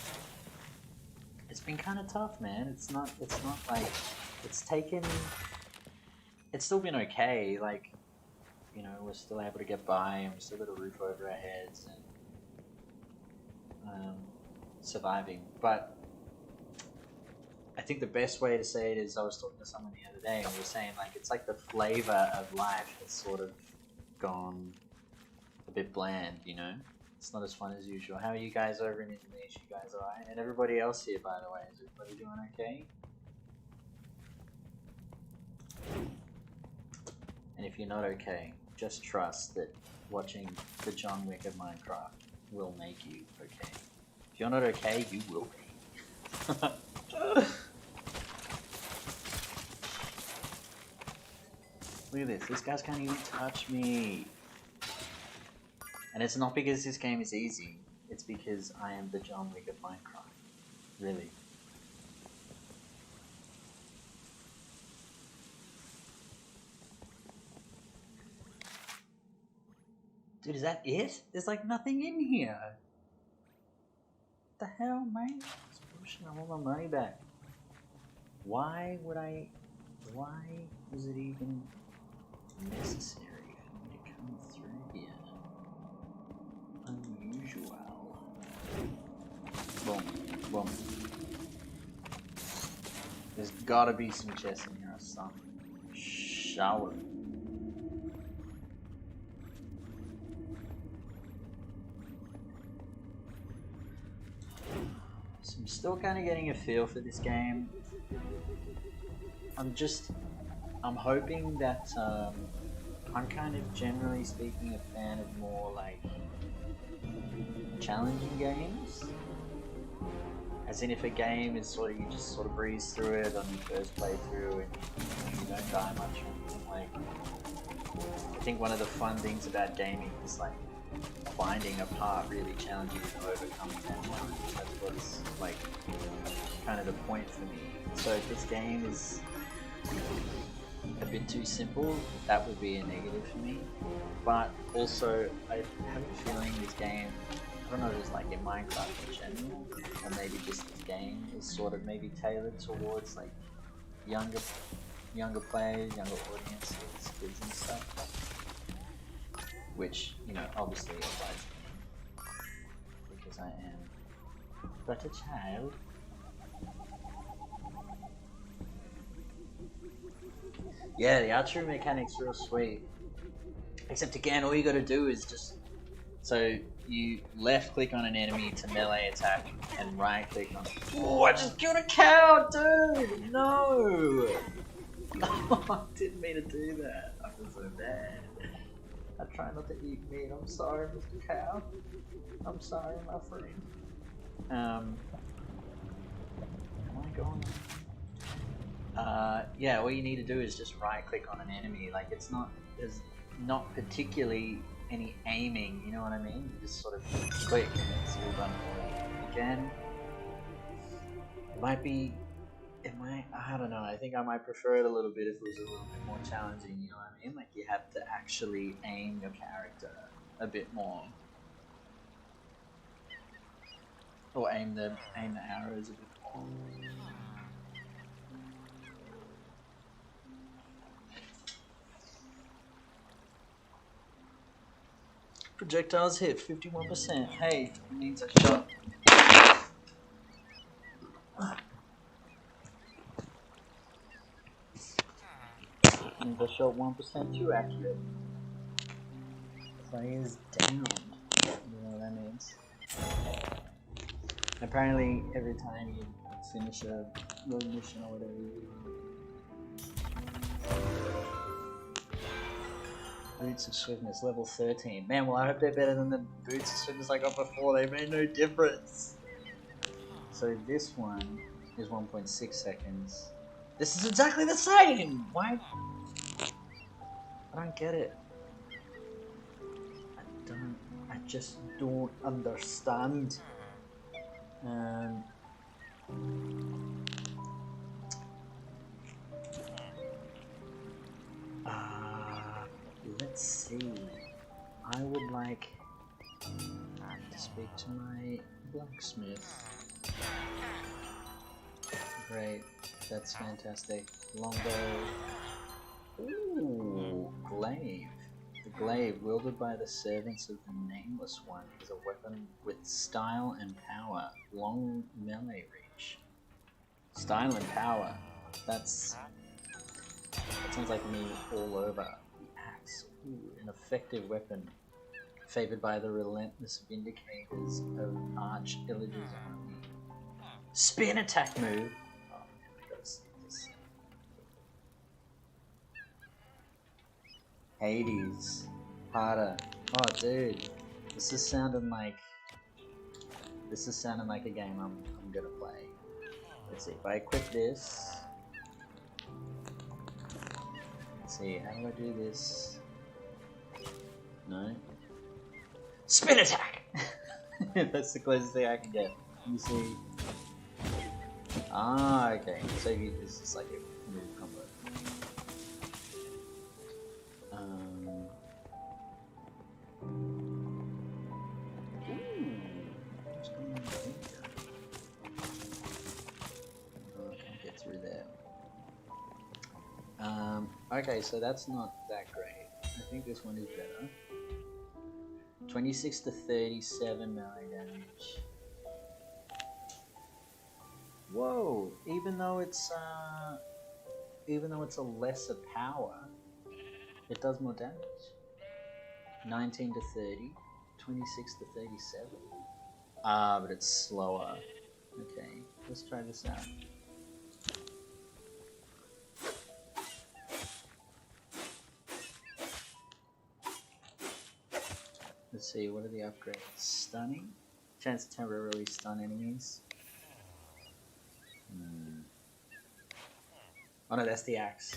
it's been kind of tough, man. It's not like it's taken. It's still been okay. Like, you know, we're still able to get by, and we still got a roof over our heads, and surviving. But I think the best way to say it is, I was talking to someone the other day, and we were saying like it's like the flavor of life has sort of gone a bit bland, you know. It's not as fun as usual. How are you guys over in Indonesia? You guys alright? And everybody else here, by the way, is everybody doing okay? And if you're not okay, just trust that watching the John Wick of Minecraft will make you okay. If you're not okay, you will be. Look at this. This guy's can't even touch me. And it's not because this game is easy. It's because I am the John Wick of Minecraft. Really. Dude, is that it? There's like nothing in here. What the hell, mate? It's bullshit. I want my money back. Why was it even necessary for me to come through here? Unusual. Boom, boom. There's gotta be some chests in here or something. Shower. So I'm still kind of getting a feel for this game. I'm hoping that I'm kind of generally speaking a fan of more like challenging games. As in, if a game is sort of, you just sort of breeze through it on your first playthrough and you don't die much. Like, I think one of the fun things about gaming is like finding a part really challenging and overcoming that challenge. That's what's like kind of the point for me. So if this game is a bit too simple, that would be a negative for me. But also, I have a feeling this game, I don't know, just like in Minecraft in general, or maybe just this game is sort of maybe tailored towards like younger players, younger audiences, kids and stuff. Which, you know, obviously applies to me, because I am but a child. Yeah, the archery mechanic's real sweet. Except again, all you gotta do is just... So, you left click on an enemy to melee attack, and right click on... Oh, I just killed a cow, dude! No! I didn't mean to do that. I feel so bad. I try not to eat meat. I'm sorry, Mr. Cow. I'm sorry, my friend. Am I going? Yeah, all you need to do is just right click on an enemy. Like, there's not particularly any aiming, you know what I mean? You just sort of click and it's all done for you. Again, I don't know, I think I might prefer it a little bit if it was a little bit more challenging, you know what I mean? Like, you have to actually aim your character a bit more. Or aim the arrows a bit more. Projectiles hit 51%. Hey, it means I shot. Means I shot 1% too accurate. Players downed. You know what that means. Apparently, every time you finish a road mission or whatever, Boots of Swiftness, level 13. Man, well, I hope they're better than the Boots of Swiftness I got before. They made no difference. So this one is 1.6 seconds. This is exactly the same! Why? I don't get it. I just don't understand. Let's see. I would like to speak to my blacksmith. Great. That's fantastic. Longbow. Ooh, glaive. The glaive, wielded by the servants of the Nameless One, is a weapon with style and power. Long melee reach. Style and power. That sounds like me all over. The axe. Ooh, an effective weapon. Favored by the relentless vindicators of Arch Illager's army. Spin attack move. Oh, I gotta see this. Hades. Harder. Oh, dude. This is sounding like a game I'm gonna play. Let's see, if I equip this. Let's see, how do I do this? No? Spin attack! That's the closest thing I can get. Let me see. Ah, okay. So this is like a move combo. What's going on here? Oh, I can't get through there. Okay, so that's not that great. I think this one is better. 26 to 37 melee damage. Whoa! Even though it's a lesser power, it does more damage. 19 to 30, 26 to 37. Ah, but it's slower. Okay, let's try this out. Let's see, what are the upgrades? Stunning? Chance to temporarily stun enemies. Oh no, that's the axe.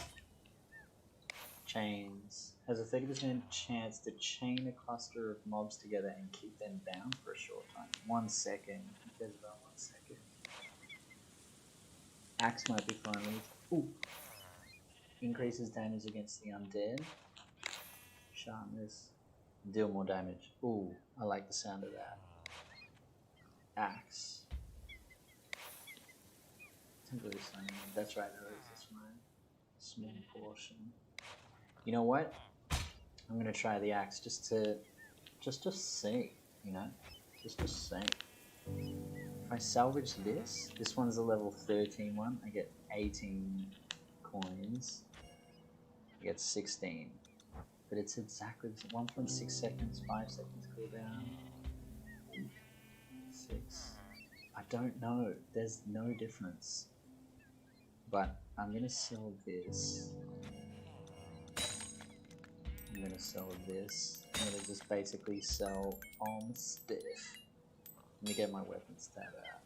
Chains. Has a 30% chance to chain a cluster of mobs together and keep them bound for a short time. 1 second. It says about 1 second. Axe might be fine. Ooh. Increases damage against the undead. Sharpness. Deal more damage. Ooh, I like the sound of that. Axe. Temporary sign. That's right, there is this one. Small portion. You know what? I'm gonna try the axe just to see, you know? Just to see. If I salvage this one's a level 13 one, I get 18 coins. I get 16. But it's exactly 1.6 seconds, 5 seconds cooldown. 6. I don't know. There's no difference. But I'm gonna sell this. I'm gonna sell this. I'm gonna just basically sell stuff. Let me get my weapon stat out.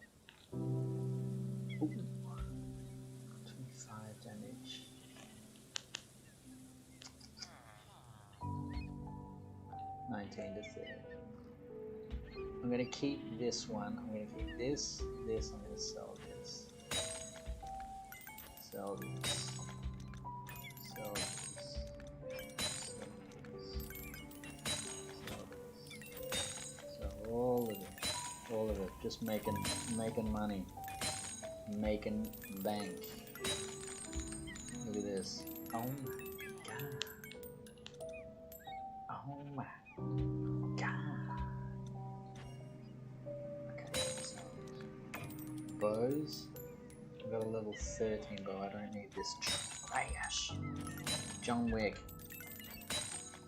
Ooh. 25 damage. $19 to 30. I'm gonna keep this one. I'm gonna keep this. I'm gonna sell this. Sell this. Sell this. Sell this. Sell all of it. All of it. Just making money. Making bank. Look at this. Oh my god. Oh my god. Okay, so bows. I've got a level 13 bow. I don't need this trash. John Wick.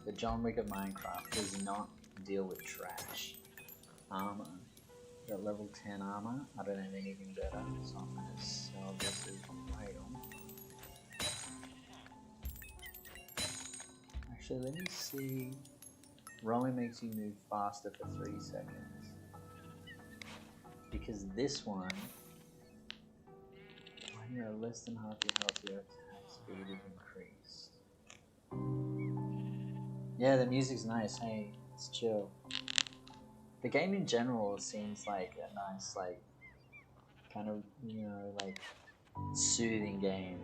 The John Wick of Minecraft does not deal with trash. Armor. Got level 10 armor. I don't have anything better, so I'm gonna sell this as an item. Actually, let me see. Rowing makes you move faster for 3 seconds. Because this one, when you're less than half your health, your attack speed is increased. Yeah, the music's nice. Hey, it's chill. The game in general seems like a nice, like, kind of, you know, like, soothing game.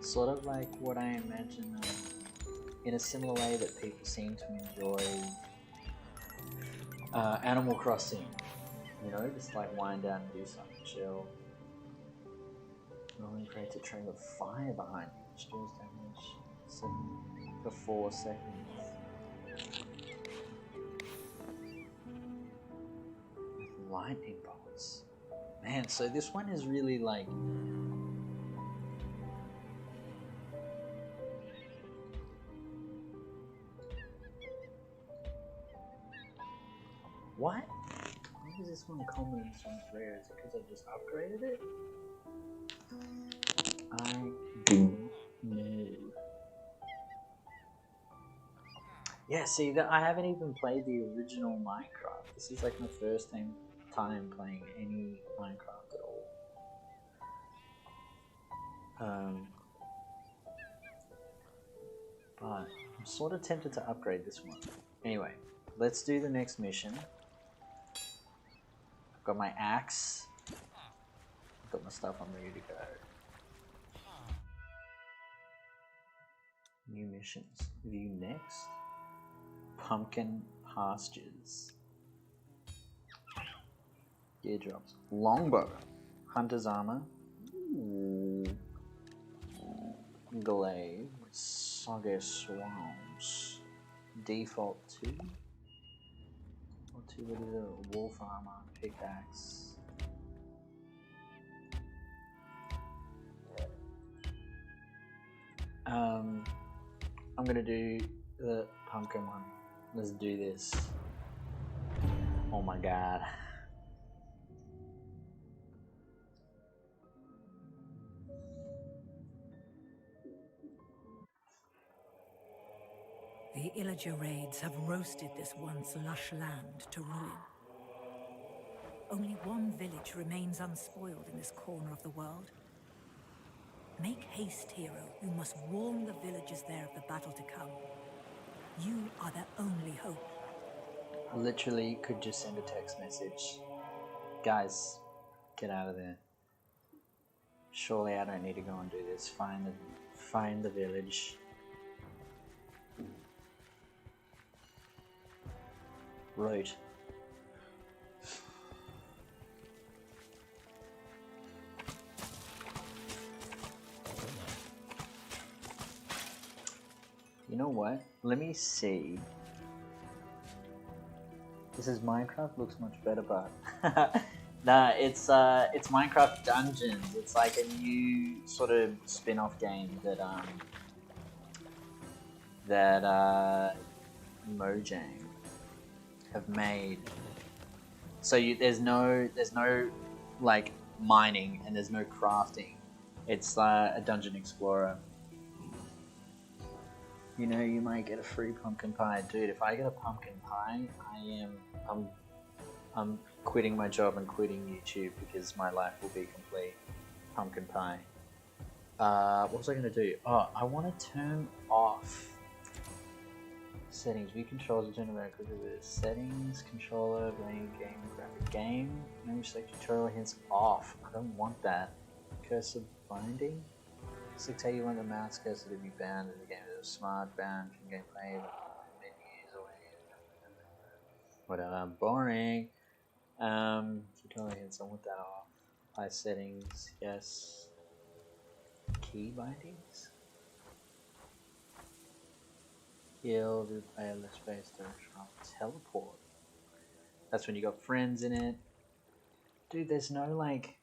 Sort of like what I imagine, in a similar way that people seem to enjoy Animal Crossing. You know, just like wind down and do something chill. Rolling creates a trail of fire behind you, which deals damage for 4 seconds. With lightning bolts. Man, so this one is really like... What? Why is this one common and this one's rare? Is it because I just upgraded it? I do know. Yeah, see, that I haven't even played the original Minecraft. This is like my first time playing any Minecraft at all. But I'm sort of tempted to upgrade this one. Anyway, let's do the next mission. I've got my axe. I've got my stuff, I'm ready to go. New missions. View next. Pumpkin pastures. Eardrops. Longbow. Hunter's armor. Ooh. Glaive. Soggy swamps. Default 2. Or 2, what is it? Wolf armor. Pickaxe. I'm gonna do the pumpkin one. Let's do this. Oh my god. The Illager raids have roasted this once lush land to ruin. Only one village remains unspoiled in this corner of the world. Make haste, hero. You must warn the villagers there of the battle to come. You are their only hope. I literally could just send a text message. Guys, get out of there. Surely I don't need to go and do this. Find the village. Road. You know what? Let me see. This is Minecraft, looks much better, but nah, it's Minecraft Dungeons. It's like a new sort of spin-off game that Mojang have made. So there's no like mining and there's no crafting. It's a dungeon explorer. You know, you might get a free pumpkin pie, dude. If I get a pumpkin pie, I'm quitting my job and quitting YouTube because my life will be complete. Pumpkin pie. What was I gonna do? Oh, I want to turn off settings. View controls are generated with this. Settings, controller, playing game, graphic game. Maybe select tutorial hints off. I don't want that. Cursor binding. Select how you want the mouse cursor to be bound in the game. There's a smart bound from gameplay, menus, or whatever. Boring. Tutorial hints. I want that off. Apply settings. Yes. Key bindings. Heal to play less space to teleport. That's when you got friends in it. Dude, there's no like.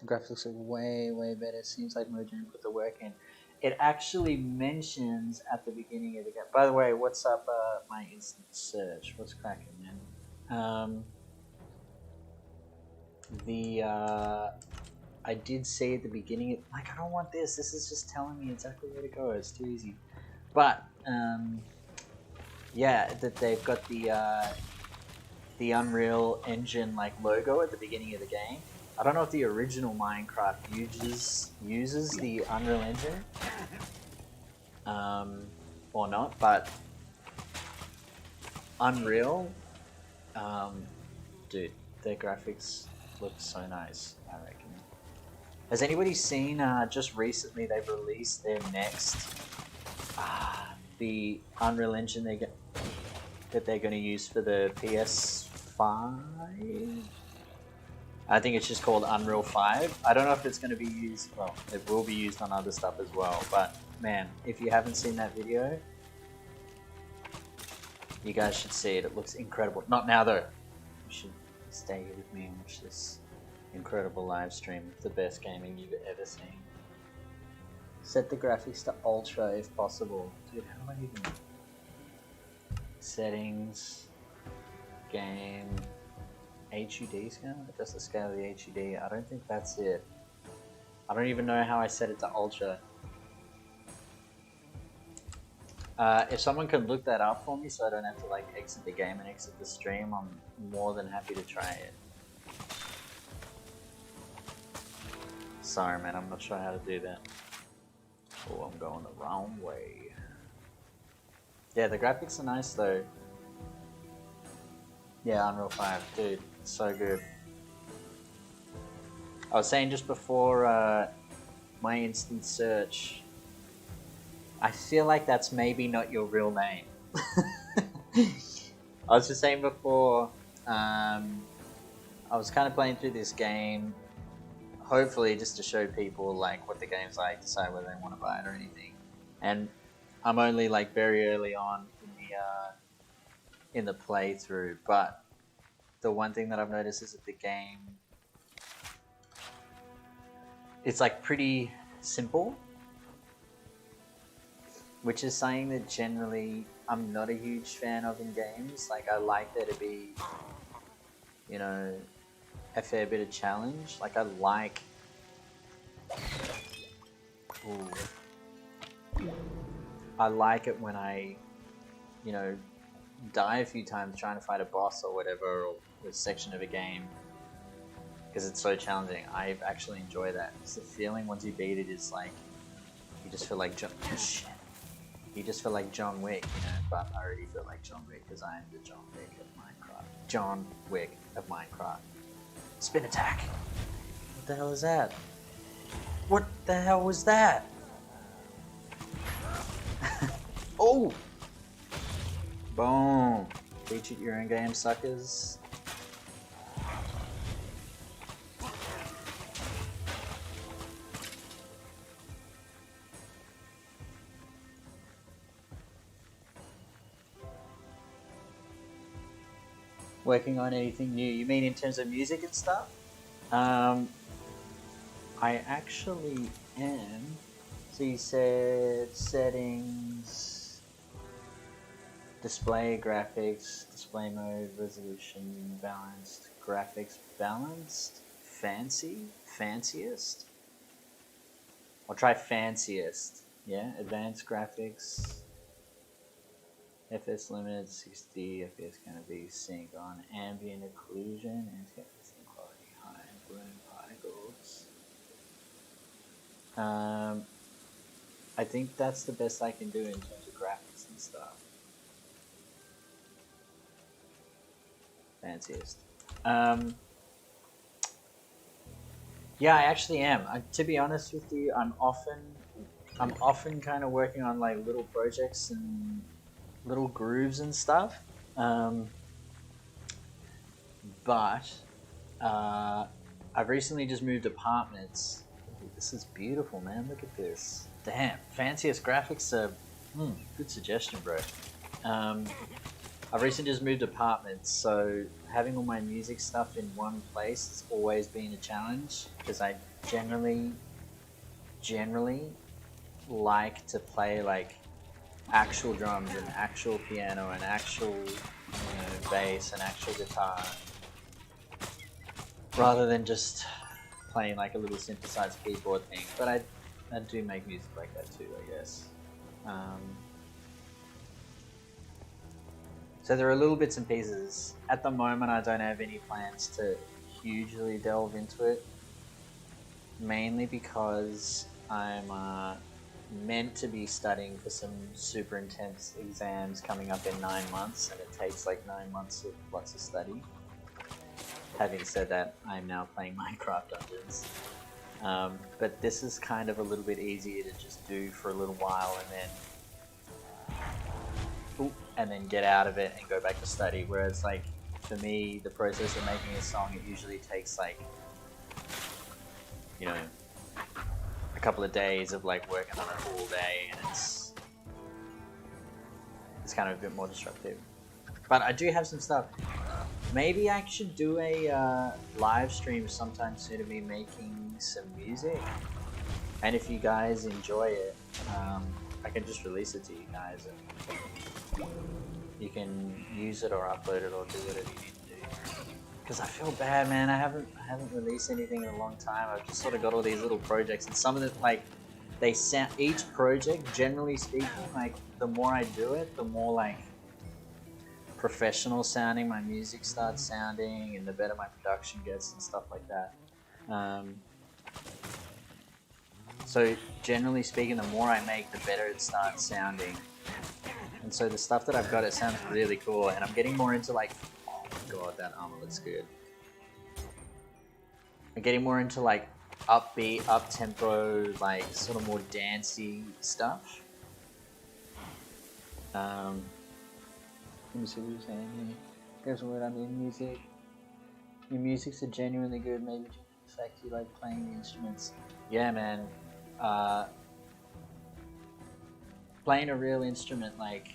The graphics are way better. Seems like Mojang put the work in. It actually mentions at the beginning of the game. By the way, what's up, my instant search? What's cracking, man? I did say at the beginning, like, I don't want this. This is just telling me exactly where to go. It's too easy. But yeah, that they've got the Unreal Engine like logo at the beginning of the game. I don't know if the original Minecraft uses the Unreal Engine or not, but Unreal, dude, their graphics look so nice, I reckon. Has anybody seen, just recently they've released their next, the Unreal Engine that they're going to use for the PS5 5. I think it's just called Unreal 5. I don't know if it's going to be used, well, it will be used on other stuff as well, but man, if you haven't seen that video, you guys should see it. It looks incredible. Not now though. You should stay here with me and watch this incredible live stream of the best gaming you've ever seen. Set the graphics to ultra if possible. Dude, how do I even... Settings, game, HUD scale? Adjust the scale of the HUD. I don't think that's it. I don't even know how I set it to ultra. If someone could look that up for me so I don't have to like exit the game and exit the stream, I'm more than happy to try it. Sorry man, I'm not sure how to do that. Oh, I'm going the wrong way. Yeah, the graphics are nice though. Yeah, Unreal 5, dude, so good. I was saying just before my instant search, I feel like that's maybe not your real name. I was just saying before, I was kind of playing through this game, hopefully just to show people like what the game's like, decide whether they want to buy it or anything. And I'm only like very early on in the playthrough, but the one thing that I've noticed is that the game, it's like pretty simple. Which is something that generally I'm not a huge fan of in games. Like I like there to be, you know, a fair bit of challenge. Like I like, I like it when I, you know, die a few times trying to fight a boss or whatever, or a section of a game, because it's so challenging. I actually enjoy that. It's the feeling once you beat it is like, you just feel like shit. You just feel like John Wick, you know, but I already feel like John Wick because I am the John Wick of Minecraft. John Wick of Minecraft. Spin attack! What the hell is that? What the hell was that? Oh! Boom! Featured your own game, suckers. Working on anything new? You mean in terms of music and stuff? I actually am. So you said settings, display graphics, display mode, resolution, balanced, graphics balanced, fancy, fanciest? I'll try fanciest. Yeah, advanced graphics. FS limited 60 FPS gonna be sync on ambient occlusion and testing quality high bloom particles. I think that's the best I can do in terms of graphics and stuff. Fanciest. Yeah, I actually am. To be honest with you, I'm often kind of working on like little projects and little grooves and stuff, but I've recently just moved apartments. Ooh, this is beautiful, man. Look at this. Damn, fanciest graphics are good suggestion, bro. I've recently just moved apartments, so having all my music stuff in one place has always been a challenge because I generally like to play like actual drums and actual piano and actual, you know, bass and actual guitar, rather than just playing like a little synthesized keyboard thing. But I do make music like that too, I guess. So there are little bits and pieces. At the moment I don't have any plans to hugely delve into it, mainly because I'm meant to be studying for some super intense exams coming up in 9 months, and it takes like 9 months of lots of study. Having said that, I'm now playing Minecraft Dungeons. But this is kind of a little bit easier to just do for a little while and then get out of it and go back to study. Whereas like for me, the process of making a song, it usually takes like, you know, a couple of days of like working on it all day, and it's kind of a bit more disruptive. But I do have some stuff. Maybe I should do a live stream sometime soon of me making some music. And if you guys enjoy it, I can just release it to you guys. And you can use it or upload it or do whatever you need to do. Because I feel bad, man. I haven't released anything in a long time. I've just sort of got all these little projects, and some of it, like, they sound, each project, generally speaking, like, the more I do it, the more like professional sounding my music starts sounding, and the better my production gets and stuff like that. So generally speaking, the more I make, the better it starts sounding. And so the stuff that I've got, it sounds really cool, and I'm getting more into like, oh my god, that armor looks good. I'm getting more into like upbeat, up-tempo, like sort of more dancey stuff. Let me see what you're saying here. Here's what I mean, music. Your music's are genuinely good, maybe due to the fact you like playing the instruments. Yeah, man. Playing a real instrument, like,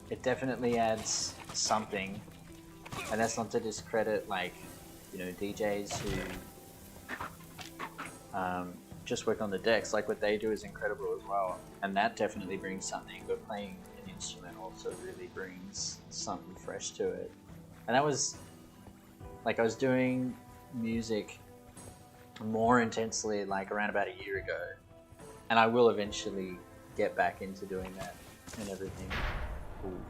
it definitely adds something. And that's not to discredit, like, you know, DJs who just work on the decks. Like, what they do is incredible as well. And that definitely brings something, but playing an instrument also really brings something fresh to it. And that was, like, I was doing music more intensely, like, around about a year ago. And I will eventually get back into doing that and everything. Ooh.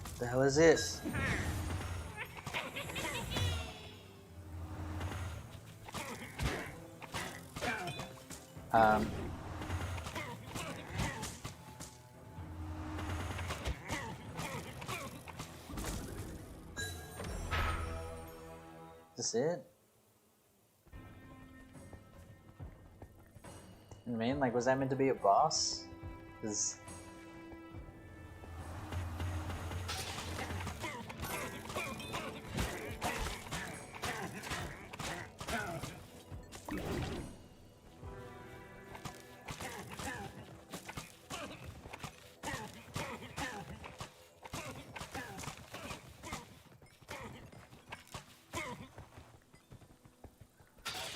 What the hell is this? Is this it? I mean, like, was that meant to be a boss? 'Cause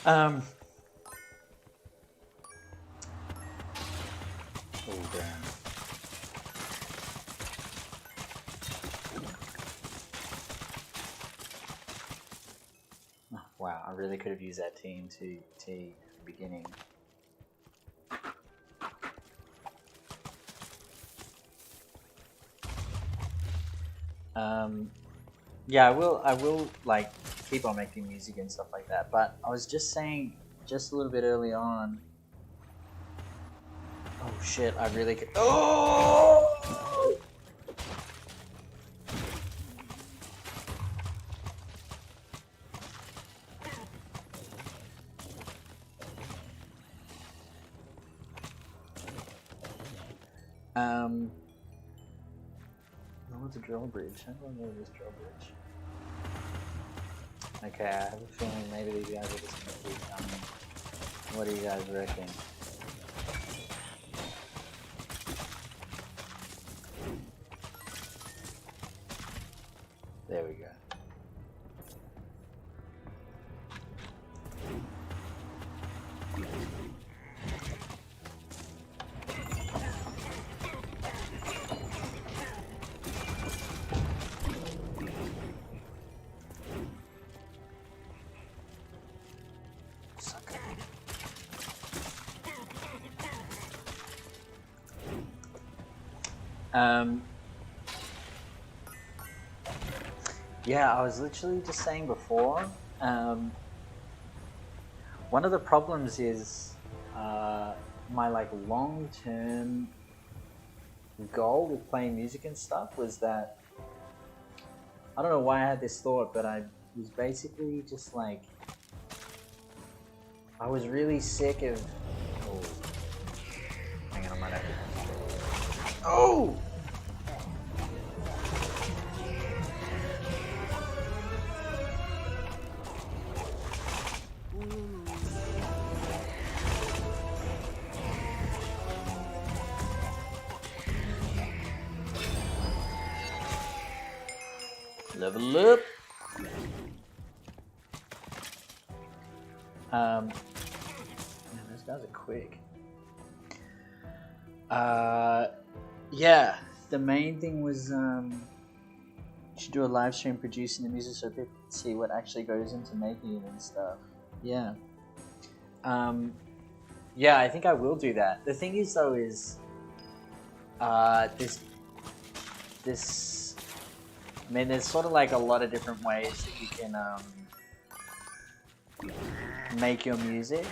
oh damn. Oh, wow, I really could have used that TNT at the beginning. Yeah, I will like keep on making music and stuff like that, but I was just saying just a little bit early on. Oh shit, I really could. Oh! What's a drawbridge? How do I know this drawbridge? Okay, I have a feeling maybe these guys are just gonna keep coming. What do you guys reckon? There we go. Yeah, I was literally just saying before, one of the problems is my like long-term goal with playing music and stuff was that, I don't know why I had this thought, but I was basically just like, I was really sick of, oh, hang on, I might have to. Oh! Level up. Man, those guys are quick. Yeah, the main thing was you should do a live stream producing the music so people can see what actually goes into making it and stuff. Yeah. Yeah, I think I will do that. The thing is though is this I mean there's sort of like a lot of different ways that you can make your music.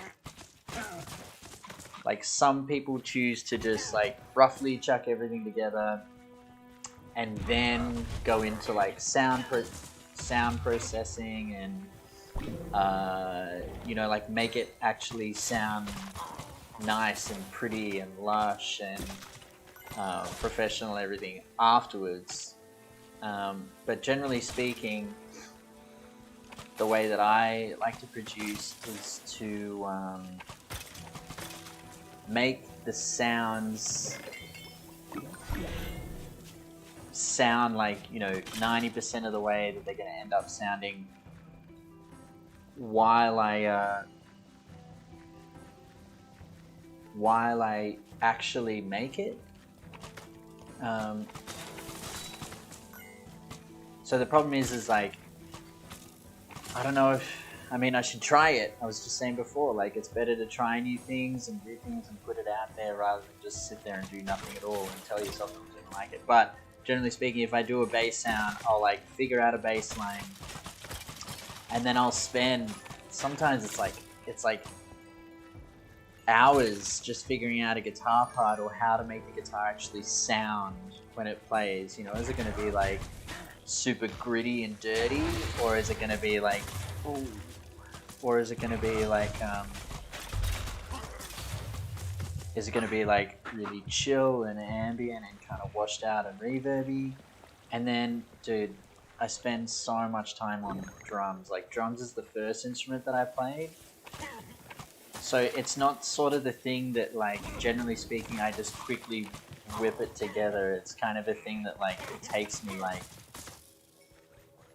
Like some people choose to just like roughly chuck everything together and then go into like sound processing and you know, like make it actually sound nice and pretty and lush and professional and everything afterwards. But generally speaking, the way that I like to produce is to make the sounds sound like, you know, 90% of the way that they're going to end up sounding while I actually make it. So the problem is like, I don't know if, I mean, I should try it. I was just saying before, like, it's better to try new things and do things and put it out there rather than just sit there and do nothing at all and tell yourself that you don't like it. But generally speaking, if I do a bass sound, I'll like figure out a bass line and then I'll spend, sometimes it's like hours just figuring out a guitar part or how to make the guitar actually sound when it plays. You know, is it going to be like super gritty and dirty, or is it going to be like, ooh, or is it going to be like really chill and ambient and kind of washed out and reverby? And then, dude, I spend so much time on drums. Like, drums is the first instrument that I played, so it's not sort of the thing that, like, generally speaking, I just quickly whip it together. It's kind of a thing that, like, it takes me, like,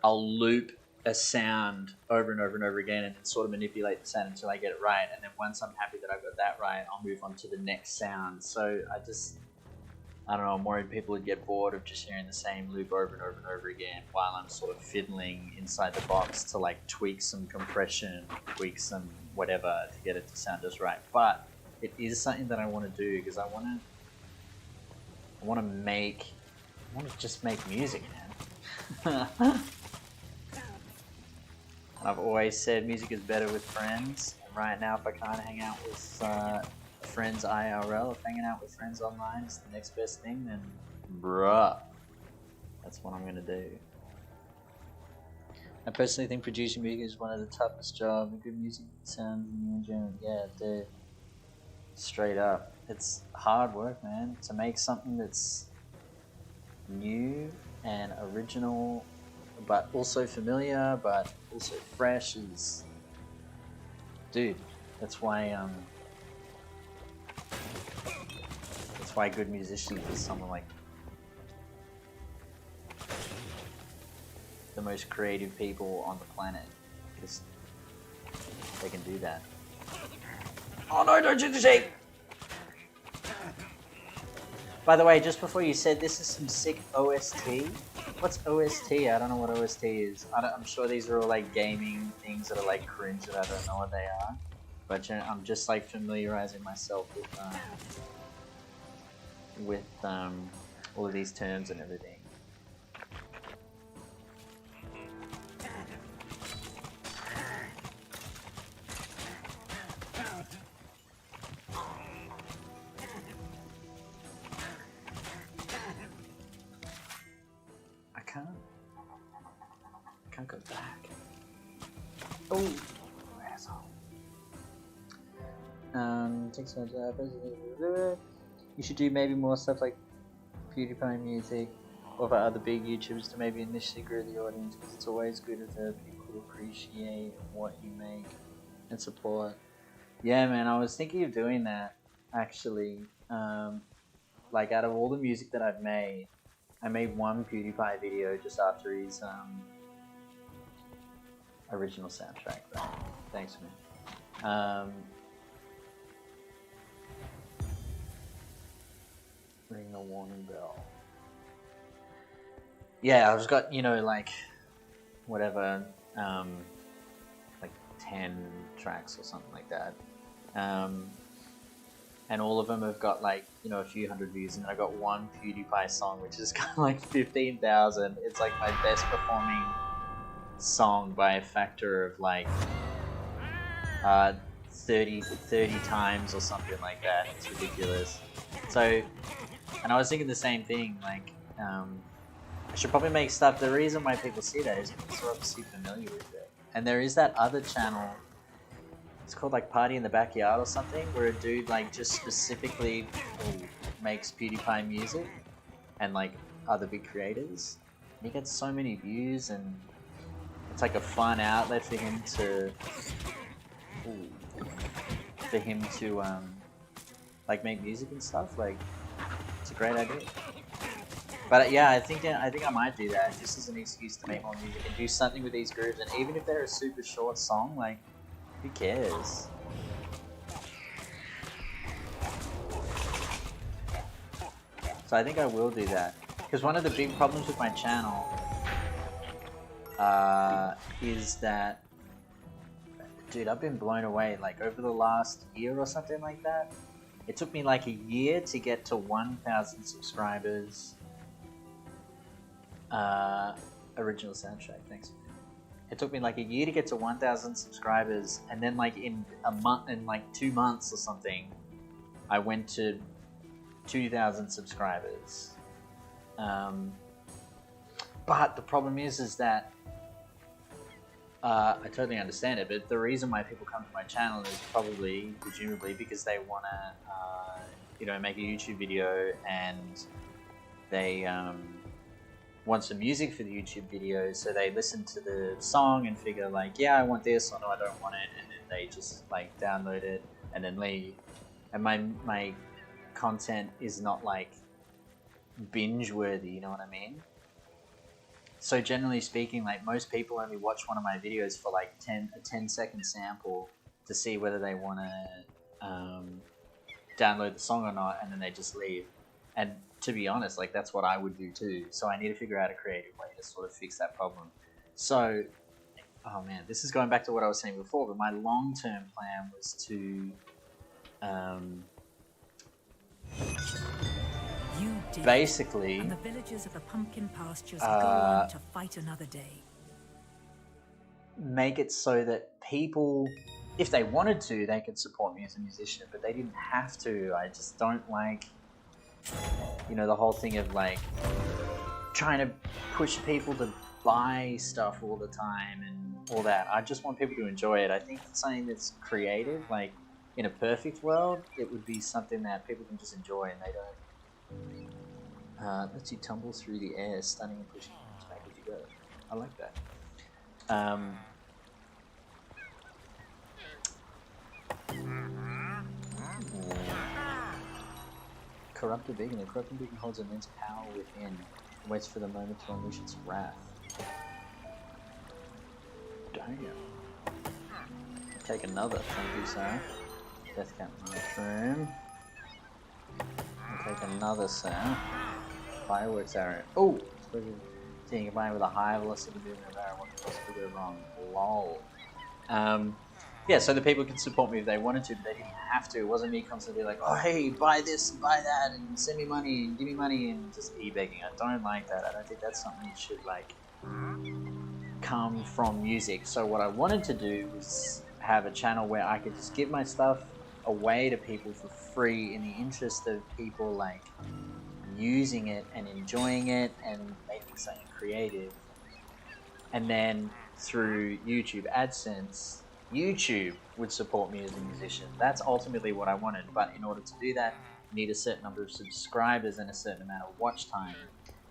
I'll loop a sound over and over and over again and then sort of manipulate the sound until I get it right. And then once I'm happy that I've got that right, I'll move on to the next sound. So I don't know, I'm worried people would get bored of just hearing the same loop over and over and over again while I'm sort of fiddling inside the box to like tweak some compression, tweak some whatever to get it to sound just right. But it is something that I want to do because I want to just make music, man. I've always said music is better with friends, and right now if I can't hang out with friends IRL, if hanging out with friends online is the next best thing, then bruh, that's what I'm going to do. I personally think producing music is one of the toughest jobs. Good music sounds in general, yeah, dude. Straight up. It's hard work, man, to make something that's new and original, but also familiar, but also fresh is, dude, that's why good musicians is someone like the most creative people on the planet, because they can do that. Oh no, don't shoot the sheep! By the way, just before you said, this is some sick OST. What's OST? I don't know what OST is. I'm sure these are all like gaming things that are like cringe that I don't know what they are. But I'm just like familiarizing myself with all of these terms and everything. I can't go back. Oh, asshole. You should do maybe more stuff like PewDiePie music, or for other big YouTubers to maybe initially grow the audience, because it's always good if there are people who appreciate what you make and support. Yeah, man, I was thinking of doing that, actually. Like, out of all the music that I've made, I made one PewDiePie video just after his original soundtrack, right? Thanks, man. Ring a warning bell. Yeah, I've just got, you know, like, whatever, like 10 tracks or something like that. And all of them have got, like, you know, a few hundred views, and then I got one PewDiePie song which has got like 15,000. It's like my best performing song by a factor of like 30 times or something like that. It's ridiculous. So, and I was thinking the same thing, like, I should probably make stuff. The reason why people see that is because they're obviously familiar with it. And there is that other channel, it's called like Party in the Backyard or something, where a dude like just specifically makes PewDiePie music and like other big creators. And he gets so many views, and it's like a fun outlet for him to like make music and stuff. Like, it's a great idea. But yeah, I think I might do that just as an excuse to make more music and do something with these grooves. And even if they're a super short song, like, who cares? So I think I will do that, because one of the big problems with my channel is that, dude, I've been blown away. Like, over the last year or something like that, it took me like a year to get to 1,000 subscribers. Original soundtrack, thanks. It took me like a year to get to 1,000 subscribers, and then like in a month, in like 2 months or something, I went to 2,000 subscribers. But the problem is that I totally understand it, but the reason why people come to my channel is probably, presumably, because they want to, you know, make a YouTube video, and they want some music for the YouTube video, so they listen to the song and figure like, yeah, I want this, or no, I don't want it, and then they just like download it and then leave. And my content is not like binge worthy, you know what I mean? So generally speaking, like, most people only watch one of my videos for like a 10-second sample to see whether they want to download the song or not, and then they just leave. And to be honest, like, that's what I would do too. So I need to figure out a creative way to sort of fix that problem. So, oh man, this is going back to what I was saying before, but my long-term plan was to basically, and the villagers of the pumpkin pastures go on to fight another day. Make it so that people, if they wanted to, they could support me as a musician, but they didn't have to. I just don't like, you know, the whole thing of like trying to push people to buy stuff all the time and all that. I just want people to enjoy it. I think it's something that's creative. Like, in a perfect world, it would be something that people can just enjoy, and they don't. Lets you tumble through the air, stunning and pushing things back as you go. I like that. Corrupted beacon. The corrupted beacon holds immense power within and waits for the moment to unleash its wrath. Damn. Take another, thank you, sir. Death Cap Mushroom. I'll take another, sir. Fireworks arrow. Oh! Seeing combined with a high velocity movement of arrow, what could possibly go wrong? Lol. Yeah, so the people could support me if they wanted to, but they didn't have to. It wasn't me constantly like, oh hey, buy this and buy that and send me money and give me money and just e-begging. I don't like that. I don't think that's something that should like come from music. So what I wanted to do was have a channel where I could just give my stuff away to people for free in the interest of people like using it and enjoying it and making something creative. And then through YouTube AdSense, YouTube would support me as a musician. That's ultimately what I wanted, but in order to do that, need a certain number of subscribers and a certain amount of watch time.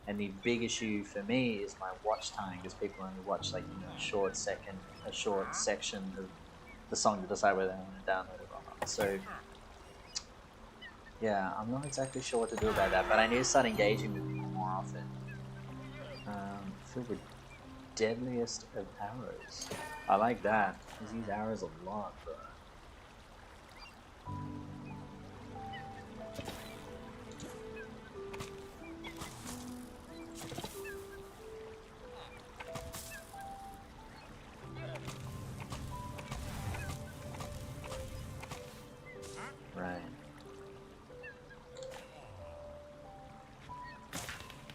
And the big issue for me is my watch time, because people only watch like, you know, a short section of the song to decide whether they want to download it or not. So yeah, I'm not exactly sure what to do about that, but I need to start engaging with people more often. Filled with deadliest of arrows. I like that. I use arrows a lot, bro. Right.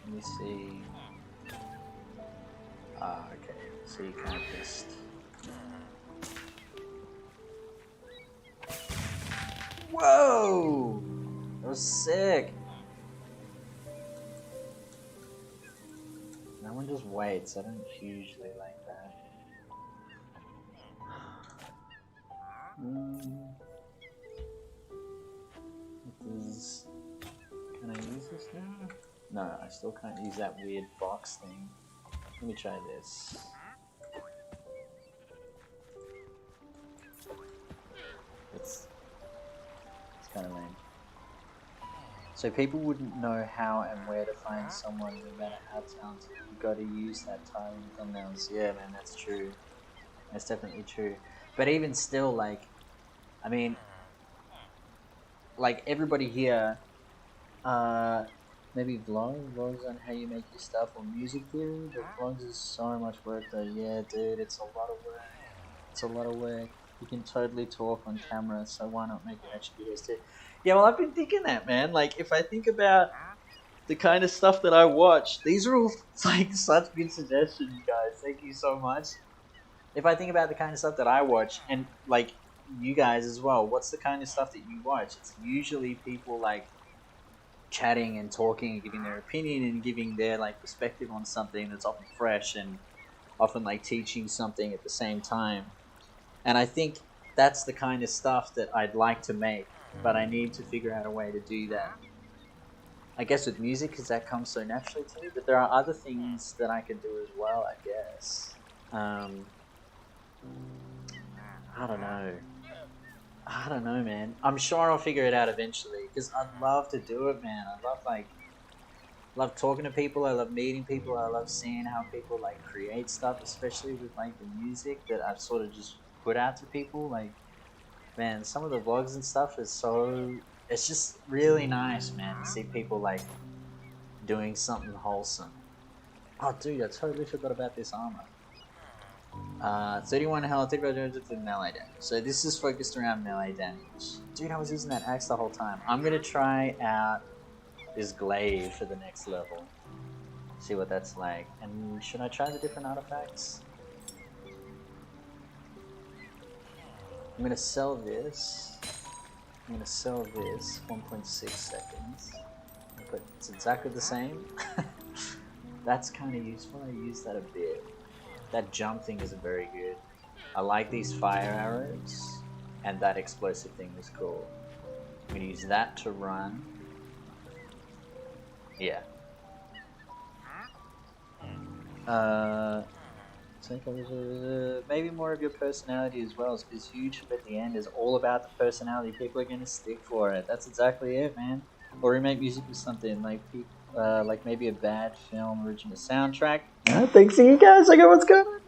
Let me see. Okay. So you can't just. Whoa! That was sick. No one just waits. I don't usually like that. Can I use this now? No, I still can't use that weird box thing. Let me try this. It's kind of lame. So people wouldn't know how and where to find someone no matter how talented. You gotta use that tile in thumbnails. Yeah, man, that's true. That's definitely true. But even still, like, I mean, like everybody here, maybe vlogs on how you make your stuff, or music theory, but vlogs is so much work though. Yeah, dude, it's a lot of work. It's a lot of work. You can totally talk on camera, so why not make your extra videos too? Yeah, well, I've been thinking that, man. Like, if I think about the kind of stuff that I watch, these are all like such good suggestions, guys. Thank you so much. If I think about the kind of stuff that I watch, and like you guys as well, what's the kind of stuff that you watch? It's usually people like chatting and talking and giving their opinion and giving their like perspective on something that's often fresh and often like teaching something at the same time. And I think that's the kind of stuff that I'd like to make, but I need to figure out a way to do that. I guess with music, because that comes so naturally to me, but there are other things that I can do as well, I guess. I don't know. I don't know, man. I'm sure I'll figure it out eventually, because I'd love to do it, man. I love talking to people. I love meeting people. I love seeing how people like create stuff, especially with like the music that I've sort of just put out to people. Like, man, some of the vlogs and stuff is so, it's just really nice, man, to see people like doing something wholesome. Oh, dude, I totally forgot about this armor. 31 health, 35 damage for melee damage. So this is focused around melee damage. Dude, I was using that axe the whole time. I'm gonna try out this glaive for the next level. See what that's like. And should I try the different artifacts? I'm gonna sell this. I'm gonna sell this. 1.6 seconds. But it's exactly the same. That's kind of useful. I use that a bit. That jump thing isn't very good. I like these fire arrows, and that explosive thing was cool. I'm gonna use that to run. Yeah. Maybe more of your personality as well is huge, but at the end is all about the personality. People are gonna stick for it. That's exactly it, man. Or remake music with something like maybe a bad film original soundtrack. Thanks to you guys. I got what's going on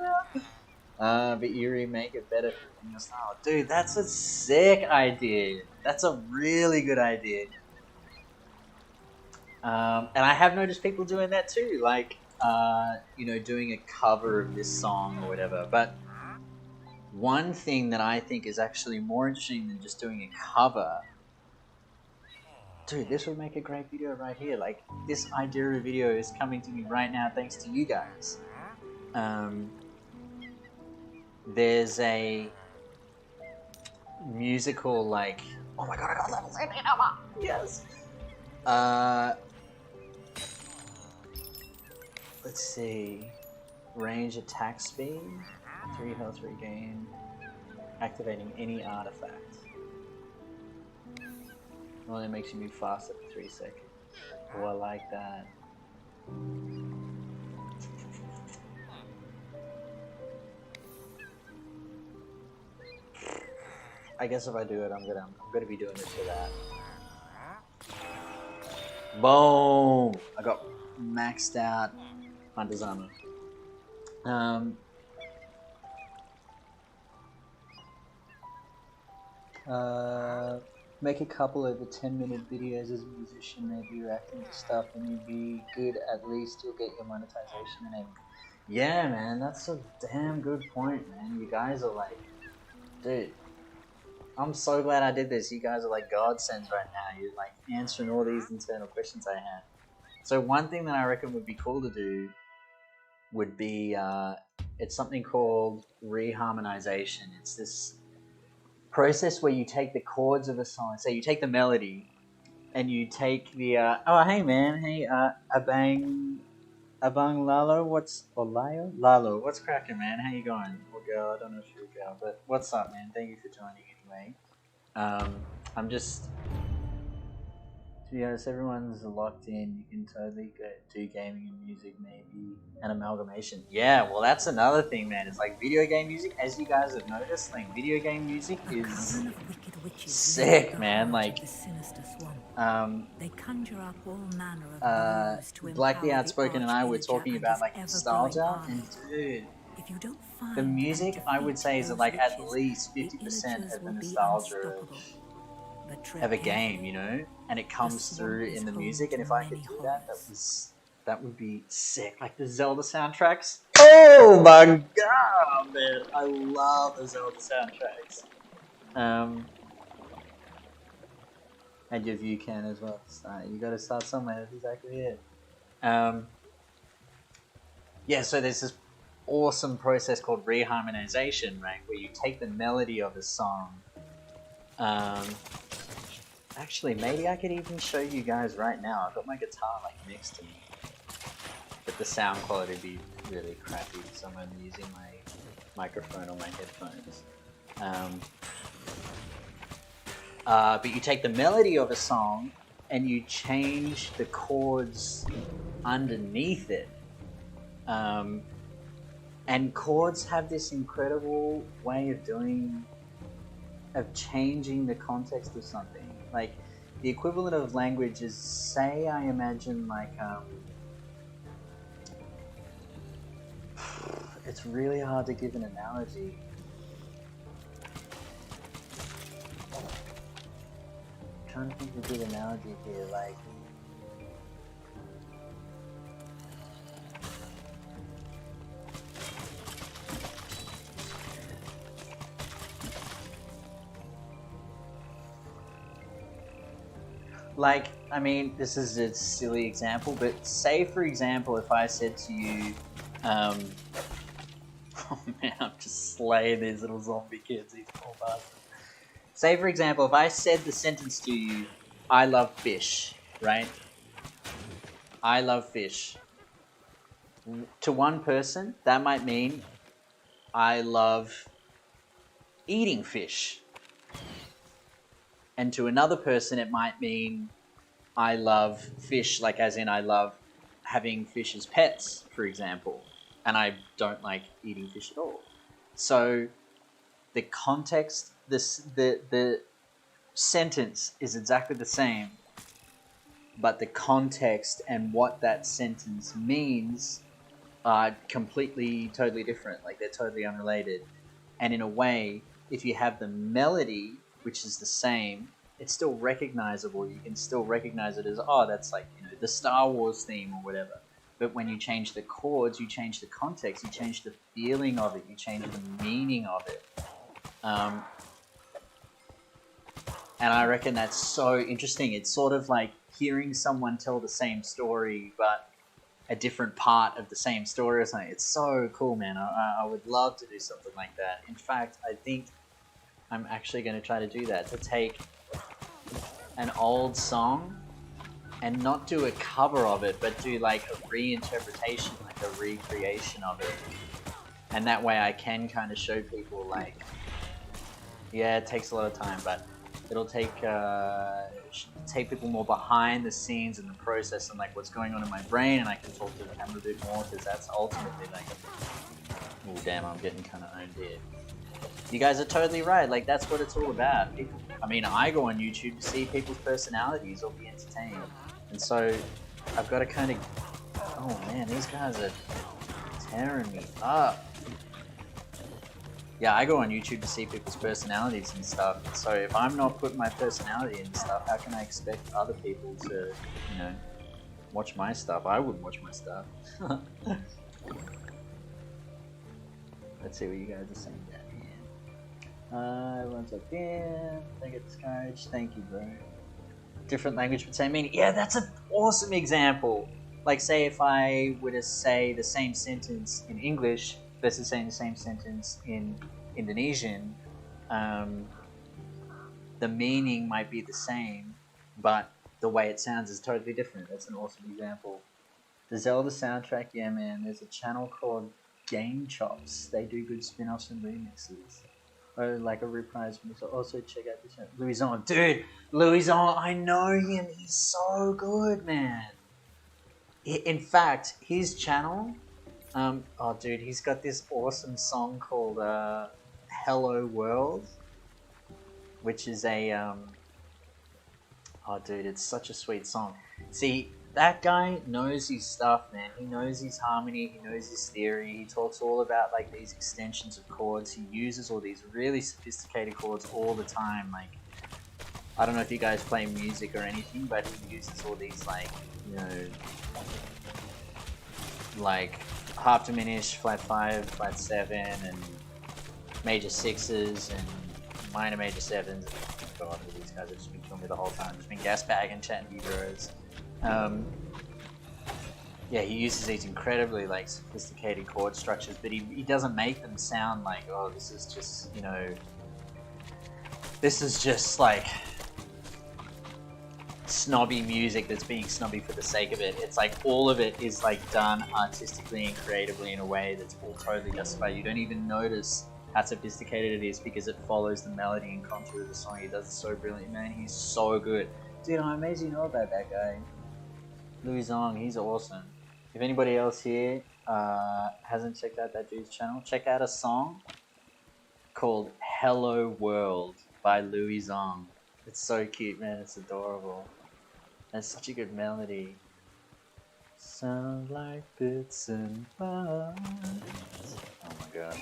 now. But you remake it better in your style, dude. That's a sick idea. That's a really good idea. And I have noticed people doing that too, like doing a cover of this song or whatever. But one thing that I think is actually more interesting than just doing a cover. Dude, this would make a great video right here. Like, this idea of a video is coming to me right now thanks to you guys. There's a musical, like... Oh my god, I got level 70 now! Yes! Let's see... Range attack speed. 3 health regain. Activating any artifact. only makes you move faster for 3 seconds. Oh, I like that. I guess if I do it, I'm gonna be doing it for that. Boom! I got maxed out Hunter's Armor. Make a couple over 10-minute videos as a musician, maybe reacting to stuff, and you'd be good. At least you'll get your monetization enabled. Yeah, man, that's a damn good point, man. You guys are like, dude, I'm so glad I did this. You guys are like godsends right now. You're like answering all these internal questions I had. So one thing that I reckon would be cool to do would be, it's something called reharmonization. It's this process where you take the chords of a song, so you take the melody, and you take the, oh hey man, hey, Abang Lalo, Lalo, what's cracking, man? How you going? Or girl, I don't know if you're a girl, but what's up, man? Thank you for joining anyway. I'm just, to be honest, everyone's locked in. You can totally go do gaming and music, maybe an amalgamation. Yeah, well, that's another thing, man. It's like video game music, as you guys have noticed, like video game music is sick, man. Like, they conjure up all manner of views to Black the empower Outspoken and I were arch-illager talking and about his like nostalgia, ever-growing and army. dude, If you don't find the music and I would defeat say is those like at witches, least the 50% illagers of the will be nostalgia unstoppable. But tread of a carefully. game, you know, and it comes swamp through is in the home music. And to if I could many do horrors. that would be sick. Like the Zelda soundtracks. Oh my god, man! I love the Zelda soundtracks. And your view can as well. You got to start somewhere. That's exactly it. Yeah. So there's this awesome process called reharmonization, right? Where you take the melody of a song. Actually, maybe I could even show you guys right now. I've got my guitar like next to me, but the sound quality would be really crappy, so I'm only using my microphone or my headphones. But you take the melody of a song and you change the chords underneath it. And chords have this incredible way of changing the context of something. Like, the equivalent of language is, say, I imagine like, it's really hard to give an analogy. I'm trying to think of a good analogy here, like, I mean, this is a silly example, but say, for example, if I said to you, oh man, I'm just slaying these little zombie kids, these poor bastards. Say, for example, if I said the sentence to you, I love fish, right? I love fish. To one person, that might mean I love eating fish. And to another person, it might mean I love fish, like as in I love having fish as pets, for example. And I don't like eating fish at all. So the context, the sentence is exactly the same, but the context and what that sentence means are completely, totally different. Like, they're totally unrelated. And in a way, if you have the melody, which is the same, it's still recognizable. You can still recognize it as, oh, that's like, you know, the Star Wars theme or whatever. But when you change the chords, you change the context, you change the feeling of it, you change the meaning of it. And I reckon that's so interesting. It's sort of like hearing someone tell the same story, but a different part of the same story or something. It's so cool, man. I would love to do something like that. In fact, I think I'm actually going to try to do that, to take an old song and not do a cover of it, but do like a reinterpretation, like a recreation of it. And that way I can kind of show people, like, yeah, it takes a lot of time, but it'll take people more behind the scenes in the process and like what's going on in my brain, and I can talk to the camera a bit more because that's ultimately like, oh damn, I'm getting kind of owned here. You guys are totally right. Like that's what it's all about. People, I mean, I go on YouTube to see people's personalities or be entertained, and so I've got to kind of. Oh man, these guys are tearing me up. Yeah, I go on YouTube to see people's personalities and stuff. So if I'm not putting my personality into stuff, how can I expect other people to, you know, watch my stuff? I wouldn't watch my stuff. Let's see what you guys are saying down here. Everyone's like, damn, they get discouraged. Thank you, bro. Different language but same meaning. Yeah, that's an awesome example. Like, say if I were to say the same sentence in English versus saying the same sentence in Indonesian, the meaning might be the same, but the way it sounds is totally different. That's an awesome example. The Zelda soundtrack, yeah, man. There's a channel called Game Chops. They do good spin-offs and remixes. Or like a reprise mix. Also check out this one. Louison. Dude, Louison, I know him. He's so good, man. In fact, his channel, oh dude, he's got this awesome song called Hello World, which is a, oh dude, it's such a sweet song. See, that guy knows his stuff, man. He knows his harmony, he knows his theory, he talks all about like these extensions of chords. He uses all these really sophisticated chords all the time. Like, I don't know if you guys play music or anything, but he uses all these like, you know, like half diminished, flat 5, flat 7, and major 6s and minor major 7s. God, these guys have just been killing me the whole time. Just been gas bagging, chatting heroes. Yeah, he uses these incredibly like sophisticated chord structures, but he doesn't make them sound like, oh, this is just, you know, this is just like snobby music that's being snobby for the sake of it. It's like all of it is like done artistically and creatively in a way that's all totally justified. You don't even notice how sophisticated it is because it follows the melody and contour of the song. He does it so brilliant, man. He's so good. Dude, I'm amazed you know about that guy. Louis Zong, he's awesome. If anybody else here hasn't checked out that dude's channel, check out a song called Hello World by Louis Zong. It's so cute, man. It's adorable. And it's such a good melody. Sound like bits and bytes. Oh my god.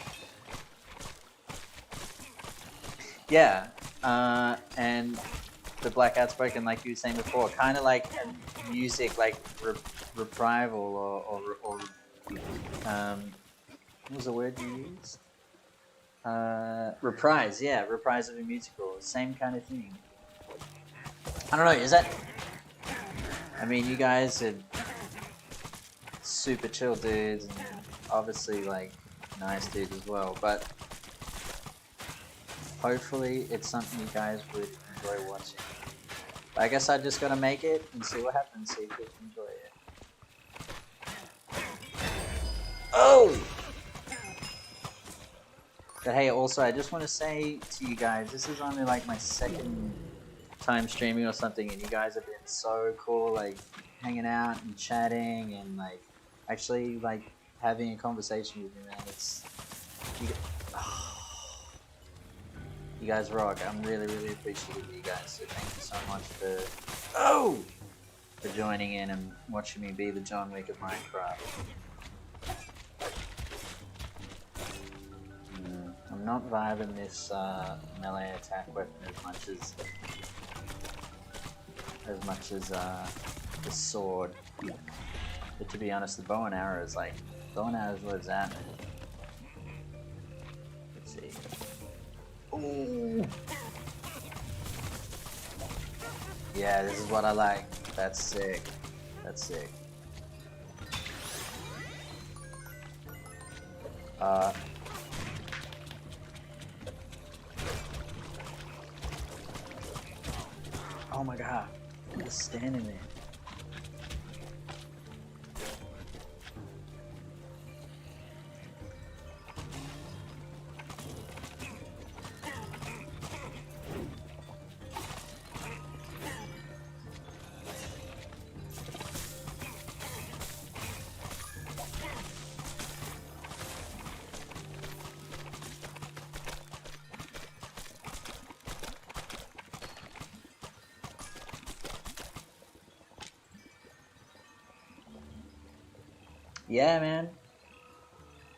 Yeah, and the Black Outspoken, like you were saying before, kind of like a music, like reprival or what was the word you used? Reprise, yeah, reprise of a musical, same kind of thing. I don't know, is that... I mean, you guys are super chill dudes, and obviously, like, nice dudes as well, but hopefully it's something you guys would enjoy watching. But I guess I just gotta make it and see what happens, see if you enjoy it. Oh! But hey, also, I just want to say to you guys, this is only like my second time streaming or something, and you guys have been so cool, like, hanging out and chatting and, like, actually, like, having a conversation with me, man. It's... You guys rock. I'm really, really appreciative of you guys, so thank you so much for joining in and watching me be the John Wick of Minecraft. I'm not vibing this melee attack weapon as much as the sword. But to be honest, the bow and arrow is like, bow and arrow is where it's at. Let's see. Ooh. Yeah, this is what I like. That's sick. That's sick. Oh my god, I'm just standing there. Yeah, man.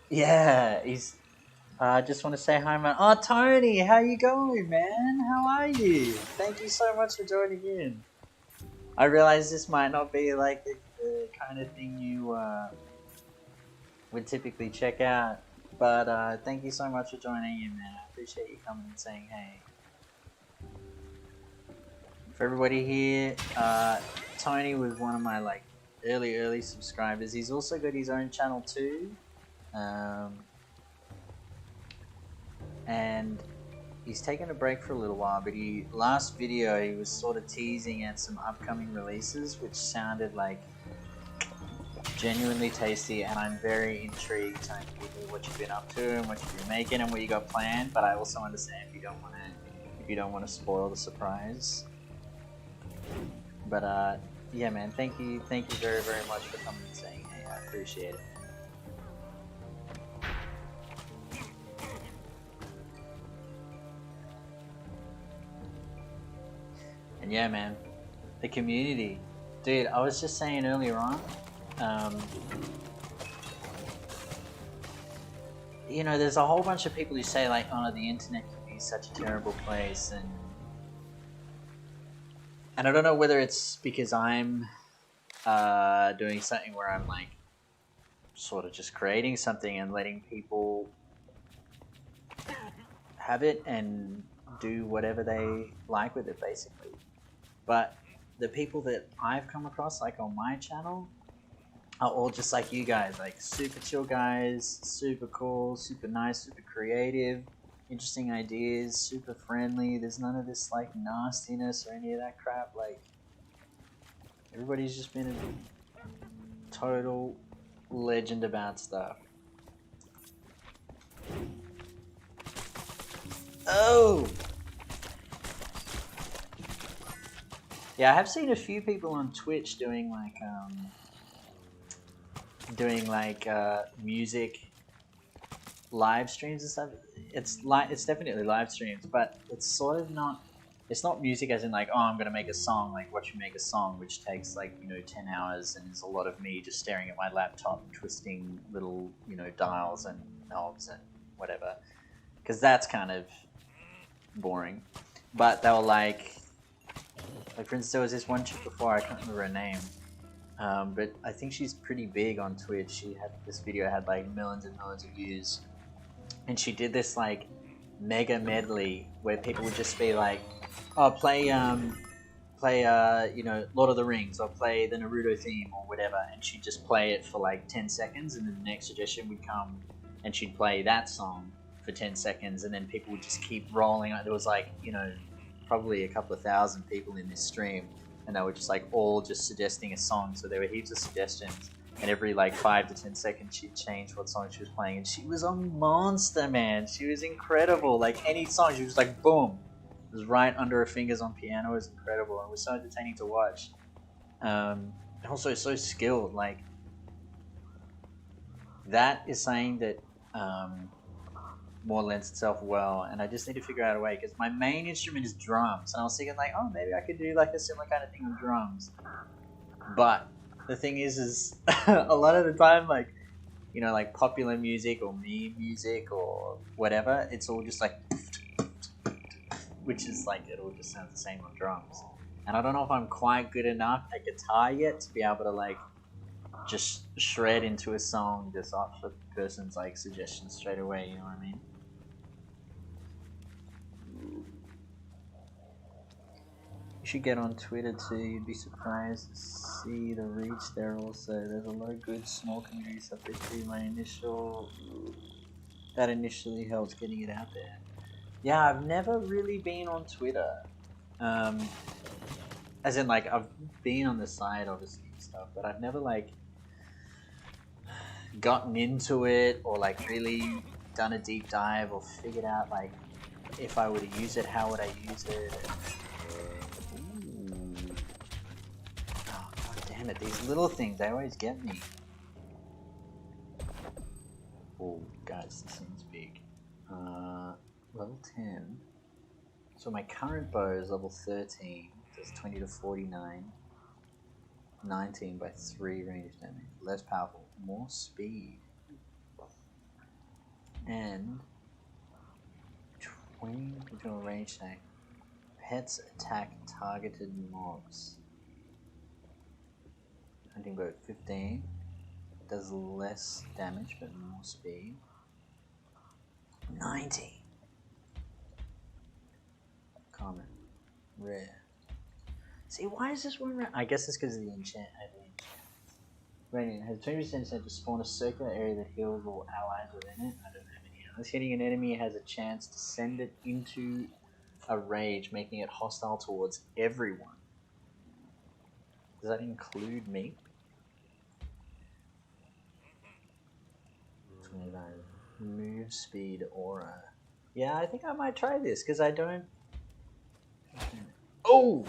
Yeah, he's. I just want to say hi, man. Oh, Tony, how you going, man? How are you? Thank you so much for joining in. I realize this might not be like the kind of thing you would typically check out, but thank you so much for joining in, man. I appreciate you coming and saying hey. For everybody here, Tony was one of my like early subscribers. He's also got his own channel too, and he's taken a break for a little while. But last video he was sort of teasing at some upcoming releases, which sounded like genuinely tasty, and I'm very intrigued to hear what you've been up to and what you've been making and what you got planned. But I also understand if you don't want to spoil the surprise. But yeah, man, thank you very much for coming and saying hey. I appreciate it. And yeah, man, the community, dude. I was just saying earlier on, you know, there's a whole bunch of people who say like, oh, the internet can be such a terrible place, and I don't know whether it's because I'm doing something where I'm like sort of just creating something and letting people have it and do whatever they like with it, basically. But the people that I've come across, like on my channel, are all just like you guys, like super chill guys, super cool, super nice, super creative, interesting ideas, super friendly. There's none of this like nastiness or any of that crap. Like, everybody's just been a total legend about stuff. Oh! Yeah, I have seen a few people on Twitch doing like music live streams and stuff. It's definitely live streams, but it's sort of not. It's not music as in like, oh, I'm gonna make a song, like watch me make a song, which takes like 10 hours and is a lot of me just staring at my laptop, twisting little dials and knobs and whatever, because that's kind of boring. But they were like for instance, there was this one chick before, I can't remember her name, but I think she's pretty big on Twitch. She had this video had like millions and millions of views, and she did this like mega medley where people would just be like, oh, play Lord of the Rings, or play the Naruto theme or whatever, and she'd just play it for like 10 seconds, and then the next suggestion would come and she'd play that song for 10 seconds, and then people would just keep rolling. There was like probably a couple of thousand people in this stream, and they were just like all just suggesting a song, so there were heaps of suggestions, and every like 5 to 10 seconds she'd change what song she was playing, and she was a monster, man. She was incredible. Like any song, she was like boom, it was right under her fingers on piano. It was incredible, and it was so entertaining to watch. Also so skilled. Like, that is saying that more lends itself well, and I just need to figure out a way, because my main instrument is drums, and I was thinking like, oh, maybe I could do like a similar kind of thing on drums. But the thing is a lot of the time, like like popular music or meme music or whatever, it's all just like which is like, it all just sounds the same on drums, and I don't know if I'm quite good enough at guitar yet to be able to like just shred into a song just off the person's like suggestions straight away, you know what I mean? You should get on Twitter too, you'd be surprised to see the reach there also. There's a lot of good small community stuff there too. That initially helps getting it out there. Yeah, I've never really been on Twitter. As in like, I've been on the site obviously and stuff, but I've never like gotten into it or like really done a deep dive or figured out like, if I were to use it, how would I use it? Ooh. Oh, god damn it, these little things, they always get me. Oh, guys, this seems big. Level 10. So my current bow is level 13, does 20 to 49. 19 by 3 range damage. Less powerful. more speed. And 20 original range attack. Pets attack targeted mobs. Hunting boat 15. Does less damage but more speed. 90. Common. Rare. See, why is this one rare? I guess it's because of the enchant. Radiant has 20% chance to spawn a circular area that heals all allies within it. I don't have any others. Hitting an enemy has a chance to send it into a rage, making it hostile towards everyone. Does that include me? 29. Move speed aura. Yeah, I think I might try this because I don't. Oh!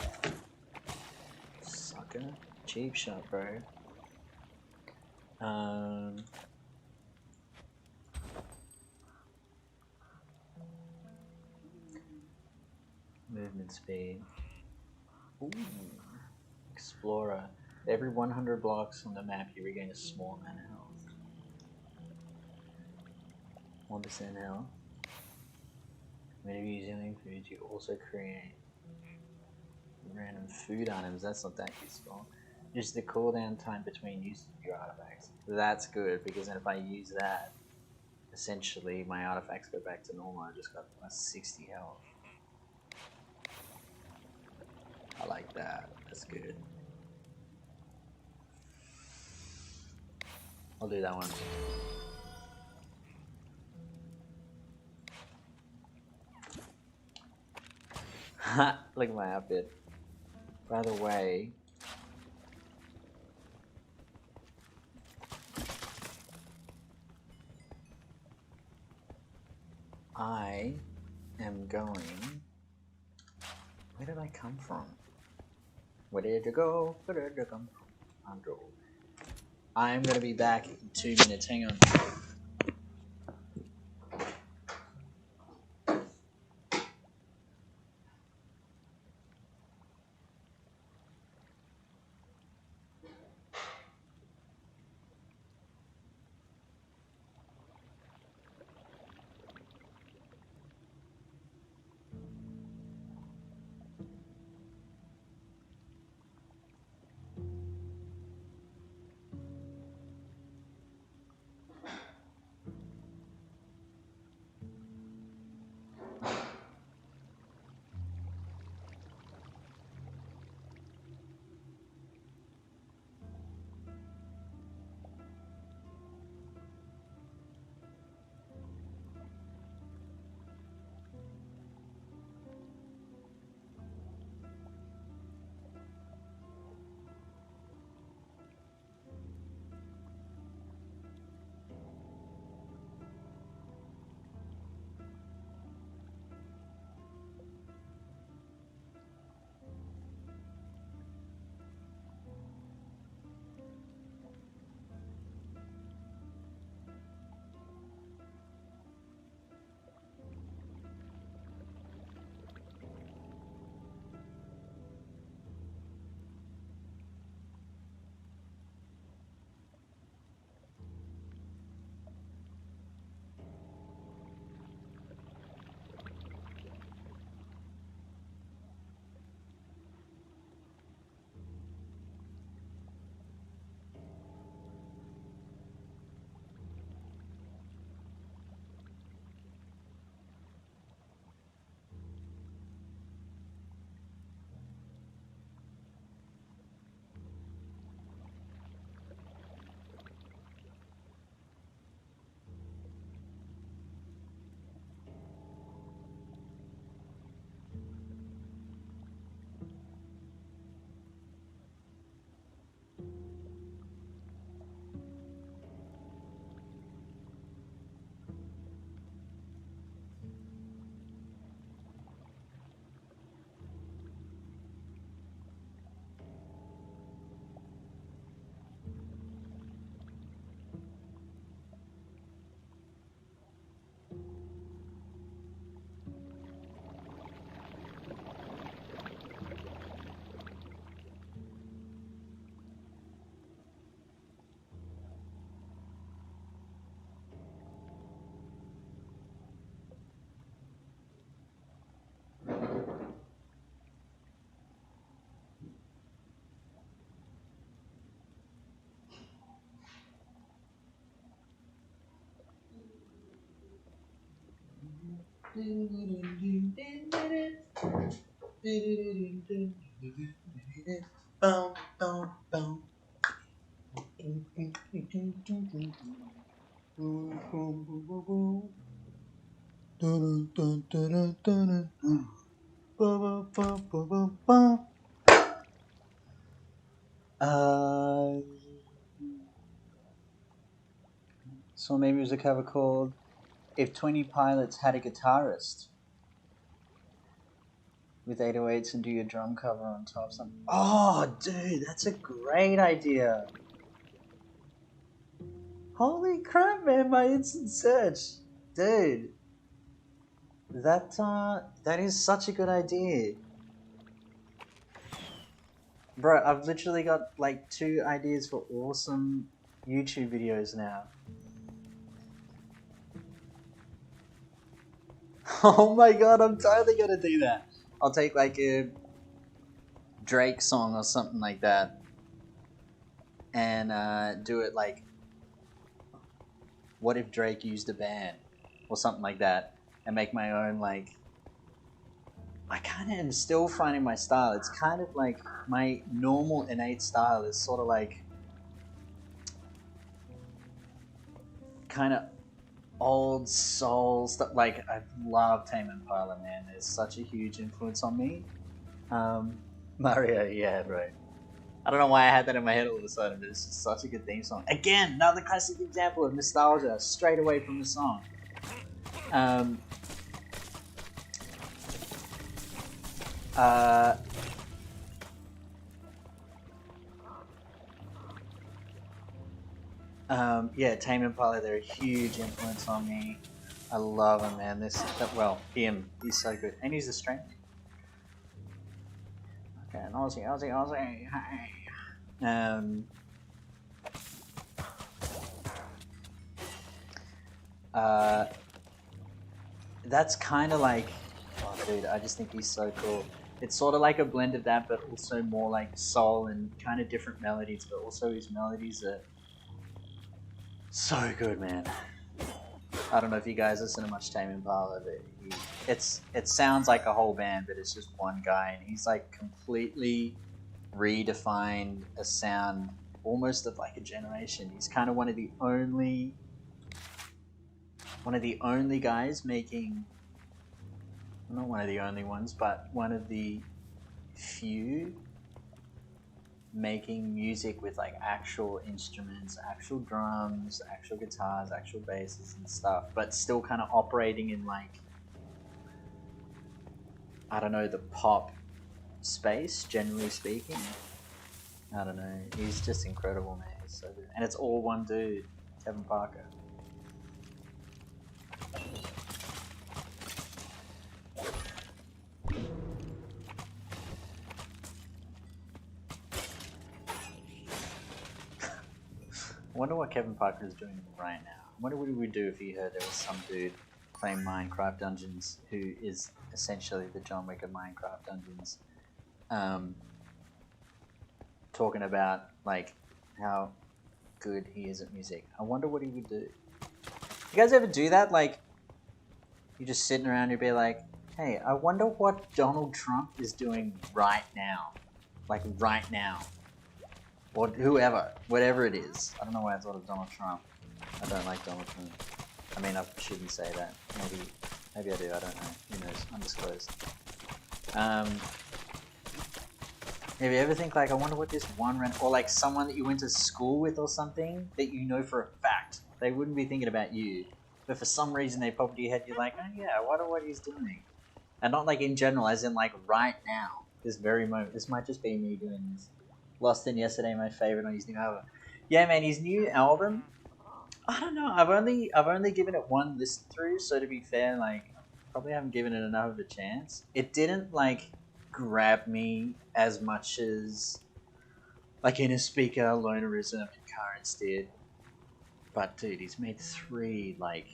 Sucker. Cheap shot, bro. Movement speed. Ooh. Explorer. Every 100 blocks on the map, you regain a small amount of health. 1% health. Whenever you use healing foods, you also create random food items. That's not that useful. Just the cooldown time between uses of your artifacts. That's good because then if I use that, essentially my artifacts go back to normal. I just got plus 60 health. I like that. That's good. I'll do that one. Look at my outfit. By the way, I am going. Where did I come from? Where did you go? Where did you come from? Andrew. I'm gonna be back in 2 minutes. Hang on. So maybe it was a cover called If 20 Pilots Had a Guitarist. With 808s and do your drum cover on top. Something. Oh, dude, that's a great idea. Holy crap, man! My instant search, dude. That is such a good idea, bro. I've literally got like 2 ideas for awesome YouTube videos now. Oh my god, I'm totally gonna do that. I'll take like a Drake song or something like that and do it like, what if Drake used a band or something like that, and make my own like. I kind of am still finding my style. It's kind of like my normal innate style is sort of like kind of old soul stuff. Like I love Tame Impala, man. It's such a huge influence on me. Mario, yeah, right. I don't know why I had that in my head all of a sudden, but it's just such a good theme song. Again, another classic example of nostalgia straight away from the song. Yeah, Tame Impala, they're a huge influence on me. I love him, man. He's so good. And he's a strength. Okay, an Aussie. That's kind of like, oh dude, I just think he's so cool. It's sort of like a blend of that, but also more like soul and kind of different melodies, but also his melodies are so good, man. I don't know if you guys listen to much Tame Impala, but it sounds like a whole band, but it's just one guy, and he's like completely redefined a sound almost of like a generation. He's kind of one of the only guys making, not one of the only ones, but one of the few making music with like actual instruments, actual drums, actual guitars, actual basses and stuff, but still kind of operating in like, I don't know, the pop space, generally speaking. I don't know. He's just incredible, man. He's so good. And it's all one dude, Kevin Parker. I wonder what Kevin Parker is doing right now. I wonder what he would do if he heard there was some dude playing Minecraft Dungeons who is essentially the John Wick of Minecraft Dungeons, talking about like how good he is at music. I wonder what he would do. You guys ever do that? Like, you're just sitting around, you'd be like, hey, I wonder what Donald Trump is doing right now. Like, right now. Or whoever, whatever it is. I don't know why I thought of Donald Trump. I don't like Donald Trump. I mean, I shouldn't say that. Maybe I do, I don't know. Who knows? Undisclosed. Have you ever think like, I wonder what this one or like someone that you went to school with or something that you know for a fact they wouldn't be thinking about you, but for some reason they pop into your head, you're like, oh yeah, I wonder what he's doing. And not like in general, as in like right now, this very moment. This might just be me doing this. Lost in Yesterday, my favorite on his new album. Yeah, man, his new album. I don't know. I've only given it one listen through, so to be fair, like probably haven't given it enough of a chance. It didn't like grab me as much as like Inner Speaker, Lonerism, and Currents did. But dude, he's made 3 like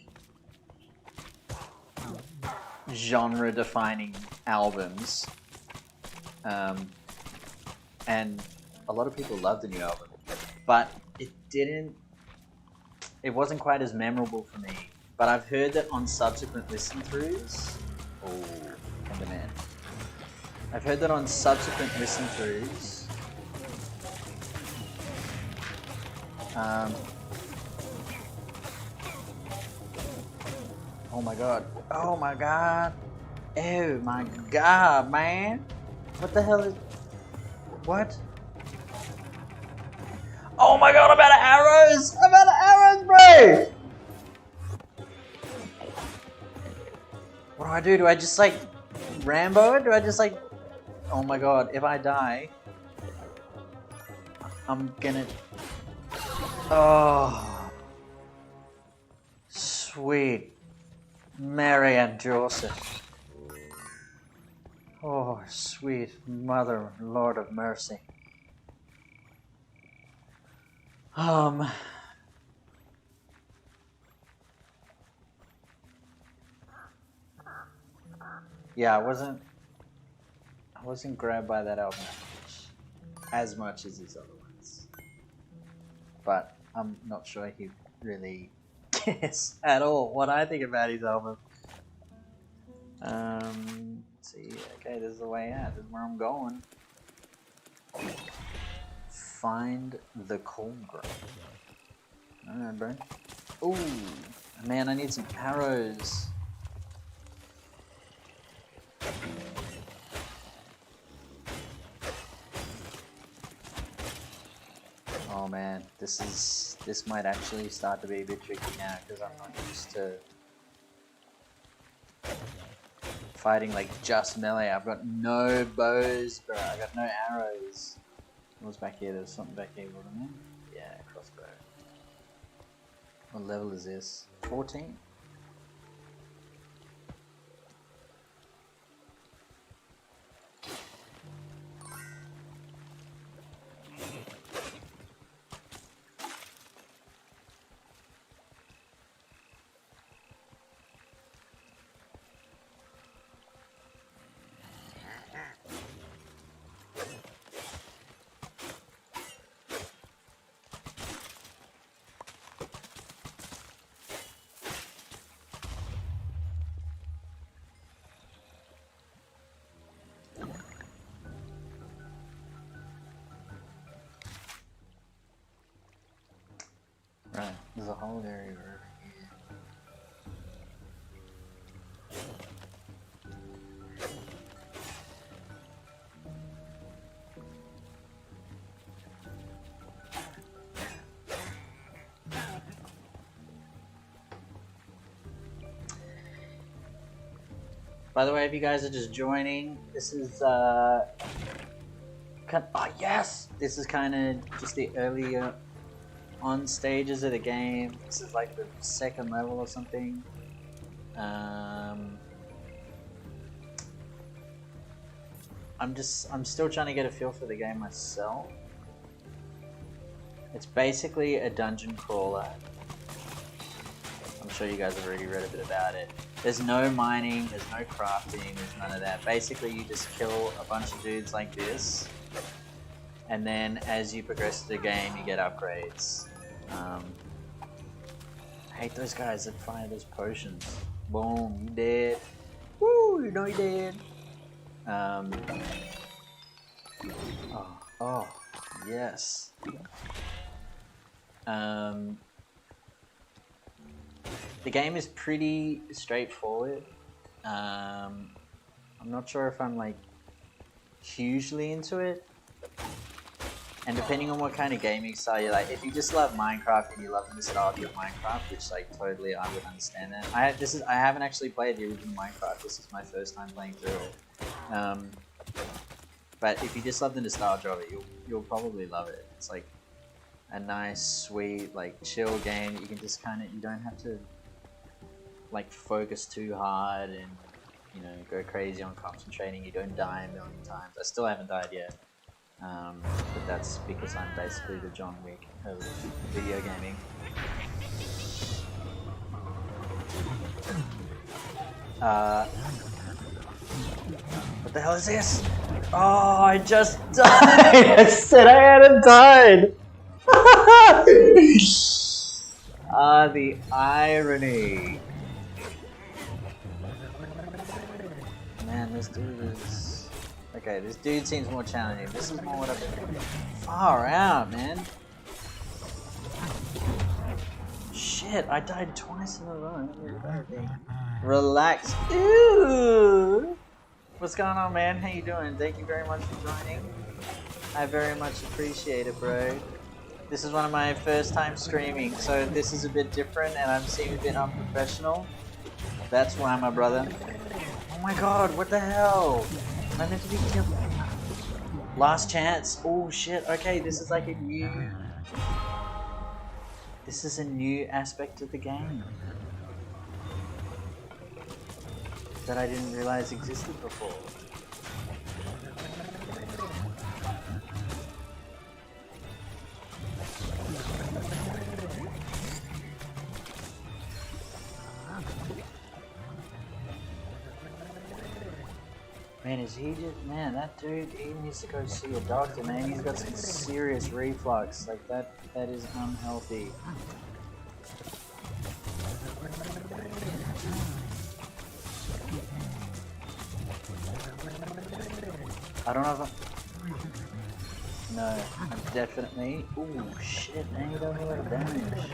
genre-defining albums, and a lot of people love the new album, but it wasn't quite as memorable for me But I've heard that on subsequent listen-throughs... Oh, Enderman. I've heard that on subsequent listen-throughs... oh my god. Oh my god. Oh my god, man. What the hell is... What? Oh my god, I'm out of arrows! I'm out of arrows, bro! What do I do? Do I just like Rambo it? Do I just like... Oh my god, if I die... I'm gonna... Oh... Sweet Mary and Joseph. Oh, sweet Mother, Lord of Mercy. Yeah, I wasn't grabbed by that album as much as his other ones. But I'm not sure he really cares at all what I think about his album. Let's see, okay, this is the way out. This is where I'm going. Find the cold grove. Alright, bro. Ooh, man, I need some arrows. Oh man, this might actually start to be a bit tricky now because I'm not used to fighting like just melee. I've got no bows, bro. I got no arrows. What's back here? There's something back here, wasn't there? Yeah, crossbow. What level is this? 14? Right, there's a whole area over here. By the way, if you guys are just joining, this is oh yes! This is kind of just the earlier on stages of the game. This is like the second level or something. I'm still trying to get a feel for the game myself. It's basically a dungeon crawler. I'm sure you guys have already read a bit about it. There's no mining, there's no crafting, there's none of that. Basically you just kill a bunch of dudes like this, and then as you progress through the game you get upgrades. I hate those guys that fire those potions. Boom, you dead. Woo, you know you dead. Oh, yes. The game is pretty straightforward. I'm not sure if I'm like hugely into it. And depending on what kind of gaming style you like, if you just love Minecraft and you love the nostalgia of Minecraft, which like totally I would understand that. I haven't actually played the original Minecraft. This is my first time playing through it. But if you just love the nostalgia of it, you'll probably love it. It's like a nice, sweet, like chill game that you can just kind of, you don't have to like focus too hard and, you know, go crazy on concentrating. You don't die a million times. I still haven't died yet. But that's because I'm basically the John Wick of video gaming. What the hell is this? Oh, I just died! I said I hadn't died! Ah, the irony. Man, this dude is... Okay, this dude seems more challenging. This is more what I've been... Far out, man. Shit, I died twice in a row. Relax. Ooh. What's going on, man? How you doing? Thank you very much for joining. I very much appreciate it, bro. This is one of my first time streaming, so this is a bit different and I'm seeming a bit unprofessional. That's why, my brother. Oh my god, what the hell? Am I meant to be killed? Last chance. Oh shit, okay, this is like a new... This is a new aspect of the game that I didn't realize existed before. Man, is he just... Man, that dude, he needs to go see a doctor, man. He's got some serious reflux. Like, that is unhealthy. I don't know if I'm... No, I'm definitely... Ooh, shit, man, you don't know what damage.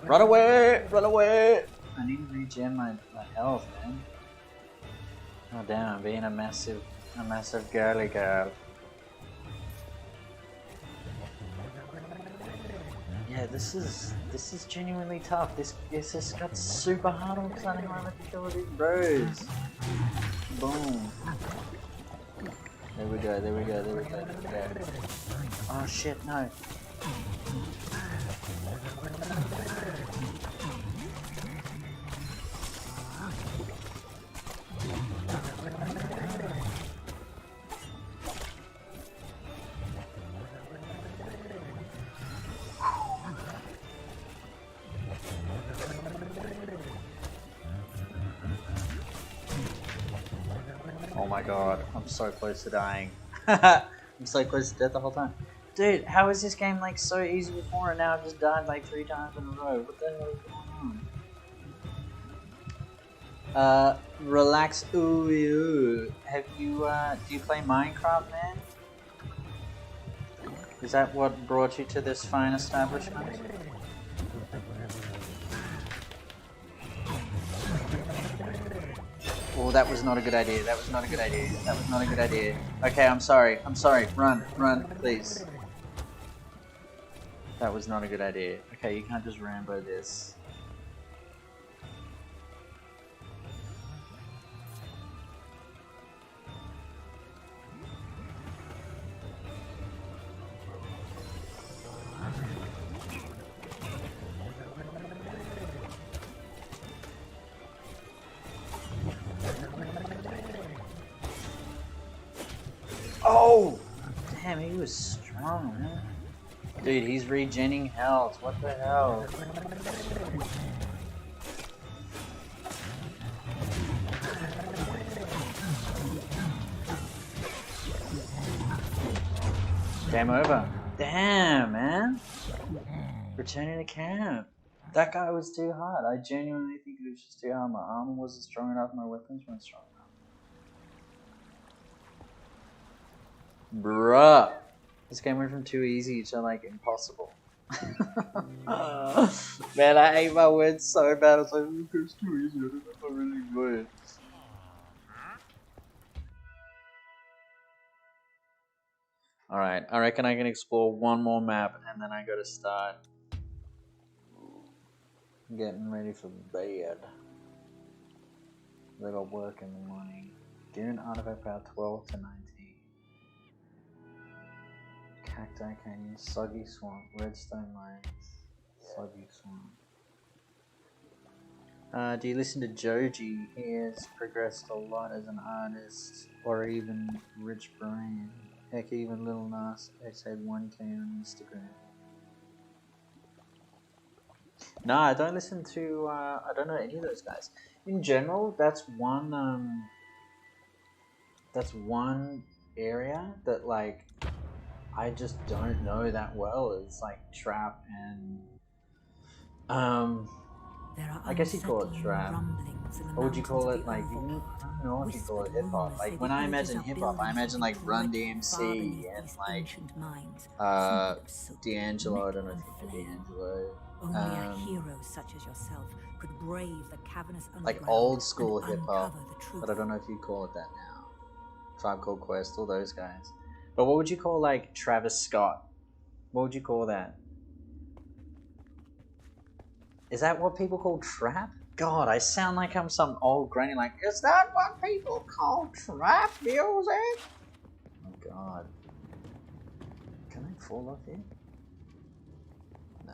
Run away! Run away! I need to regen my health, man. Oh damn, I'm being a massive girly girl. Yeah, this is genuinely tough. This just got super hard all of a sudden when I have to kill all these bros. Boom. There we go, there we go, there we go, there we go. Oh shit, no. Oh my god, I'm so close to dying. I'm so close to death the whole time. Dude, how is this game like so easy before and now I've just died like 3 times in a row? What the hell is going on? Relax. Ooh. Have you, do you play Minecraft, man? Is that what brought you to this fine establishment? Oh, that was not a good idea. That was not a good idea. That was not a good idea. Okay, I'm sorry. I'm sorry. Run, please. That was not a good idea. Okay, you can't just Rambo this. Oh! Damn, he was strong, man. Dude, he's regenning health. What the hell? Game over. Damn, man. Returning to camp. That guy was too hard. I genuinely think it was just too hard. My armor wasn't strong enough. My weapons weren't strong enough. Bruh. This game went from too easy to like impossible. Man, I hate my words so bad. It's like, it's too easy. I don't know if I really enjoy it. Alright, I reckon I can explore one more map and then I gotta start getting ready for bed. I got work in the morning. Dune artifact power 12 to 19. Cacti Canyon, Soggy Swamp, Redstone Mines, Soggy Swamp. Do you listen to Joji? He has progressed a lot as an artist or even Rich Brain. Heck, even Little Nas X had 1K on Instagram. No, I don't listen to, I don't know any of those guys. In general, that's one area that, like, I just don't know that well. It's like trap and, I guess you'd call it trap. Or would you call it, like, even, I don't know if you call it hip-hop. Like, when I imagine hip-hop, I imagine, like, Run DMC and, like, D'Angelo. I don't know if you know D'Angelo. Only a hero such as yourself could brave the cavernous underground, like old school and hip hop, uncover the truth. but I don't know if you call it that now. Tribe Called Quest, all those guys. But what would you call, like, Travis Scott? What would you call that? Is that what people call trap? God, I sound like I'm some old granny. Like, is that what people call trap music? Oh God, can I fall off here? No.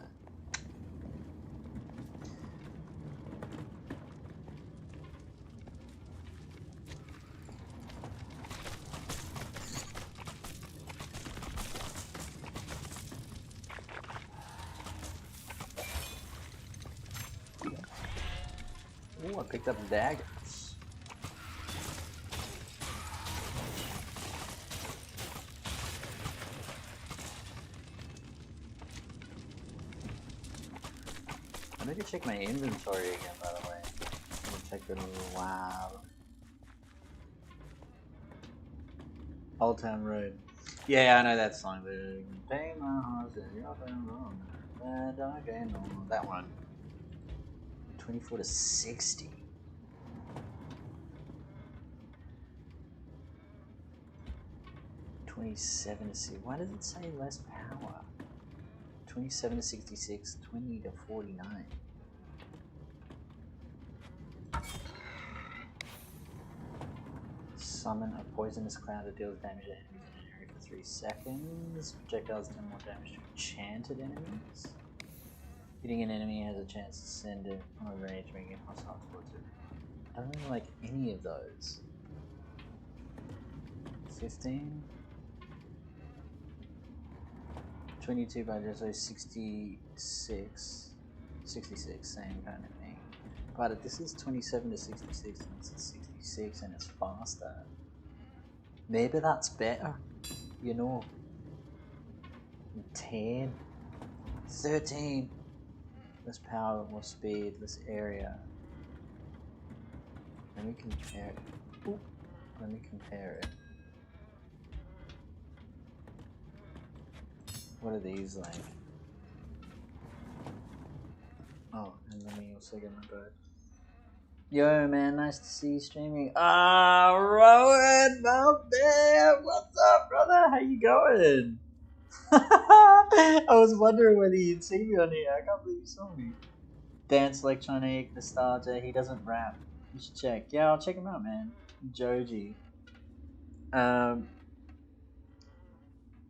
Ooh, I picked up daggers. I need to check my inventory again, by the way. I'll check it in a little while. Old Town Road. Yeah, I know that song. Pay my horse and you're wrong. That one. 24 to 60. $27 to 60. Why does it say less power? 27 to 66, 20 to 49. Summon a poisonous cloud that deals damage to enemies in an area for 3 seconds. Projectiles do more damage to enchanted enemies. Hitting an enemy has a chance to send it on a range, making it hostile towards it. I don't really like any of those. 15. 22 by just 66. 66, same kind of thing. But this is 27 to 66 and this is 66 and it's faster. Maybe that's better, you know. 10. 13. Less power, more speed, less area. Let me compare it. Ooh. Let me compare it. What are these like? Oh, and let me also get my bird. Yo, man, nice to see you streaming. Ah, Rowan, my man, what's up, brother? How you going? I was wondering whether you'd see me on here. I can't believe you saw me. Dance, electronic, nostalgia. He doesn't rap. You should check. Yeah, I'll check him out, man. Joji.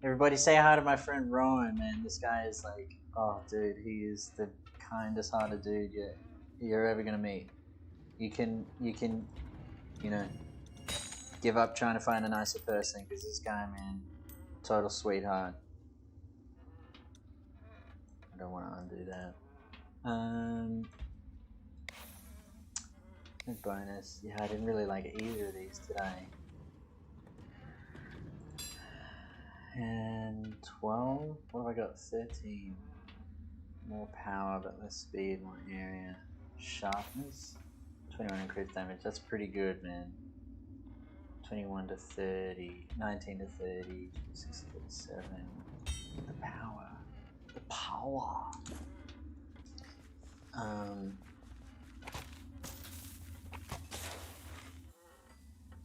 Everybody say hi to my friend Rowan, man. This guy is like, oh, dude, he is the kindest hearted dude you're ever gonna meet. You can, you know, give up trying to find a nicer person because this guy, man, total sweetheart. I don't want to undo that. Bonus. Yeah, I didn't really like either of these today. And 12. What have I got? 13. More power, but less speed, more area. Sharpness. 21 increased damage. That's pretty good, man. 21 to 30. 19 to 30. 26 to 37. The power. The power.